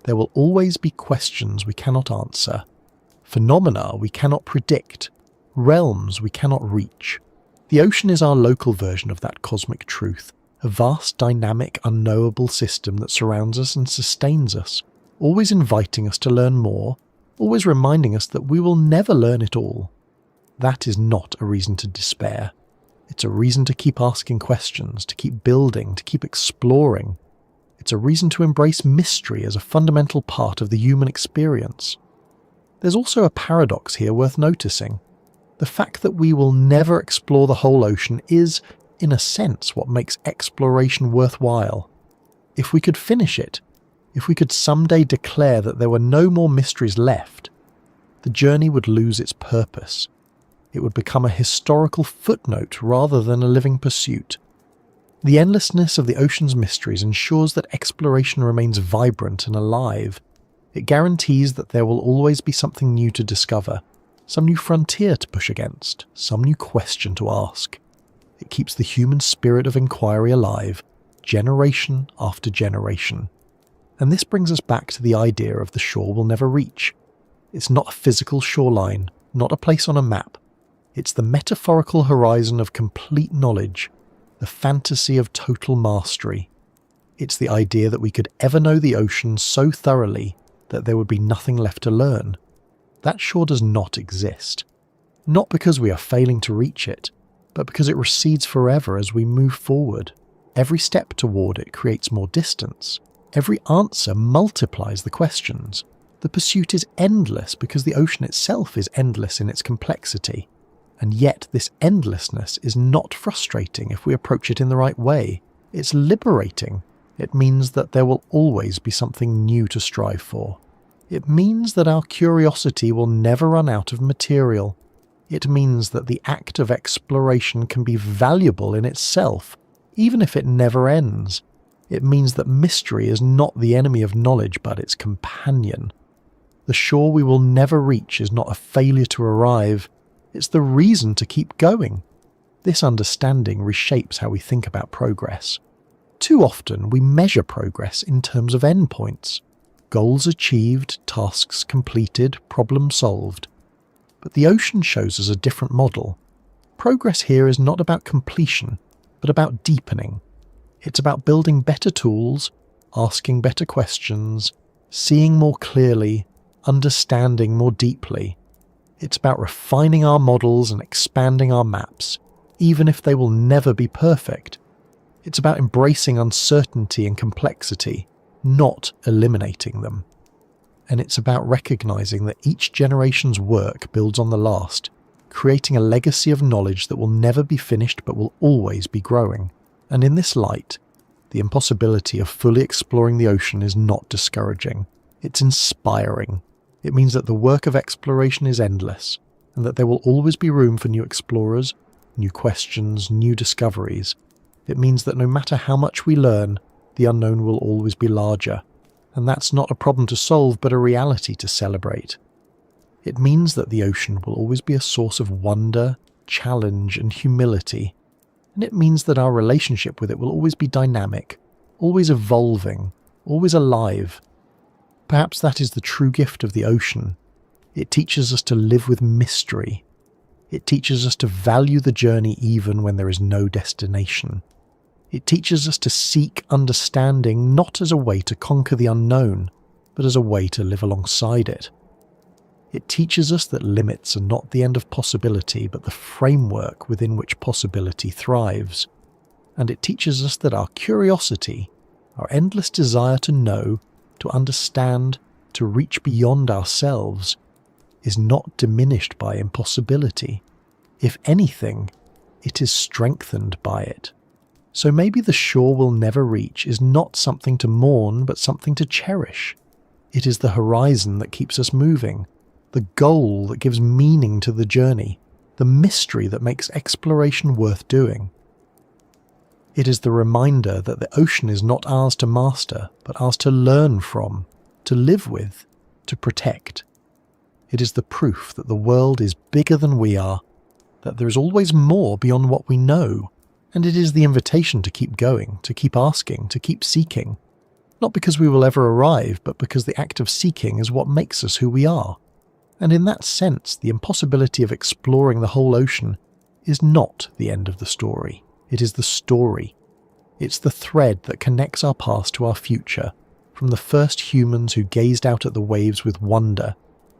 There will always be questions we cannot answer, phenomena we cannot predict, realms we cannot reach. The ocean is our local version of that cosmic truth, a vast, dynamic, unknowable system that surrounds us and sustains us, always inviting us to learn more, always reminding us that we will never learn it all. That is not a reason to despair. It's a reason to keep asking questions, to keep building, to keep exploring. It's a reason to embrace mystery as a fundamental part of the human experience. There's also a paradox here worth noticing. The fact that we will never explore the whole ocean is, in a sense, what makes exploration worthwhile. If we could finish it, if we could someday declare that there were no more mysteries left, the journey would lose its purpose. It would become a historical footnote rather than a living pursuit. The endlessness of the ocean's mysteries ensures that exploration remains vibrant and alive. It guarantees that there will always be something new to discover, some new frontier to push against, some new question to ask. It keeps the human spirit of inquiry alive, generation after generation. And this brings us back to the idea of the shore we'll never reach. It's not a physical shoreline, not a place on a map. It's the metaphorical horizon of complete knowledge, the fantasy of total mastery. It's the idea that we could ever know the ocean so thoroughly that there would be nothing left to learn. That shore does not exist. Not because we are failing to reach it, but because it recedes forever as we move forward. Every step toward it creates more distance. Every answer multiplies the questions. The pursuit is endless because the ocean itself is endless in its complexity. And yet this endlessness is not frustrating if we approach it in the right way. It's liberating. It means that there will always be something new to strive for. It means that our curiosity will never run out of material. It means that the act of exploration can be valuable in itself, even if it never ends. It means that mystery is not the enemy of knowledge, but its companion. The shore we will never reach is not a failure to arrive. It's the reason to keep going. This understanding reshapes how we think about progress. Too often we measure progress in terms of endpoints. Goals achieved, tasks completed, problems solved. But the ocean shows us a different model. Progress here is not about completion, but about deepening. It's about building better tools, asking better questions, seeing more clearly, understanding more deeply. It's about refining our models and expanding our maps, even if they will never be perfect. It's about embracing uncertainty and complexity, not eliminating them. And it's about recognizing that each generation's work builds on the last, creating a legacy of knowledge that will never be finished but will always be growing. And in this light, the impossibility of fully exploring the ocean is not discouraging. It's inspiring. It means that the work of exploration is endless, and that there will always be room for new explorers, new questions, new discoveries. It means that no matter how much we learn, the unknown will always be larger, and that's not a problem to solve but a reality to celebrate. It means that the ocean will always be a source of wonder, challenge, and humility, and it means that our relationship with it will always be dynamic, always evolving, always alive. Perhaps that is the true gift of the ocean. It teaches us to live with mystery. It teaches us to value the journey even when there is no destination. It teaches us to seek understanding not as a way to conquer the unknown, but as a way to live alongside it. It teaches us that limits are not the end of possibility, but the framework within which possibility thrives. And it teaches us that our curiosity, our endless desire to know, to understand, to reach beyond ourselves, is not diminished by impossibility. If anything, it is strengthened by it. So maybe the shore we'll never reach is not something to mourn, but something to cherish. It is the horizon that keeps us moving, the goal that gives meaning to the journey, the mystery that makes exploration worth doing. It is the reminder that the ocean is not ours to master, but ours to learn from, to live with, to protect. It is the proof that the world is bigger than we are, that there is always more beyond what we know, and it is the invitation to keep going, to keep asking, to keep seeking. Not because we will ever arrive, but because the act of seeking is what makes us who we are. And in that sense, the impossibility of exploring the whole ocean is not the end of the story. It is the story. It's the thread that connects our past to our future, from the first humans who gazed out at the waves with wonder,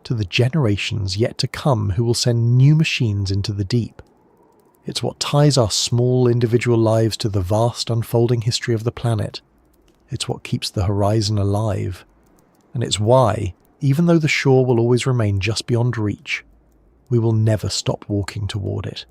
to the generations yet to come who will send new machines into the deep. It's what ties our small individual lives to the vast unfolding history of the planet. It's what keeps the horizon alive. And it's why, even though the shore will always remain just beyond reach, we will never stop walking toward it.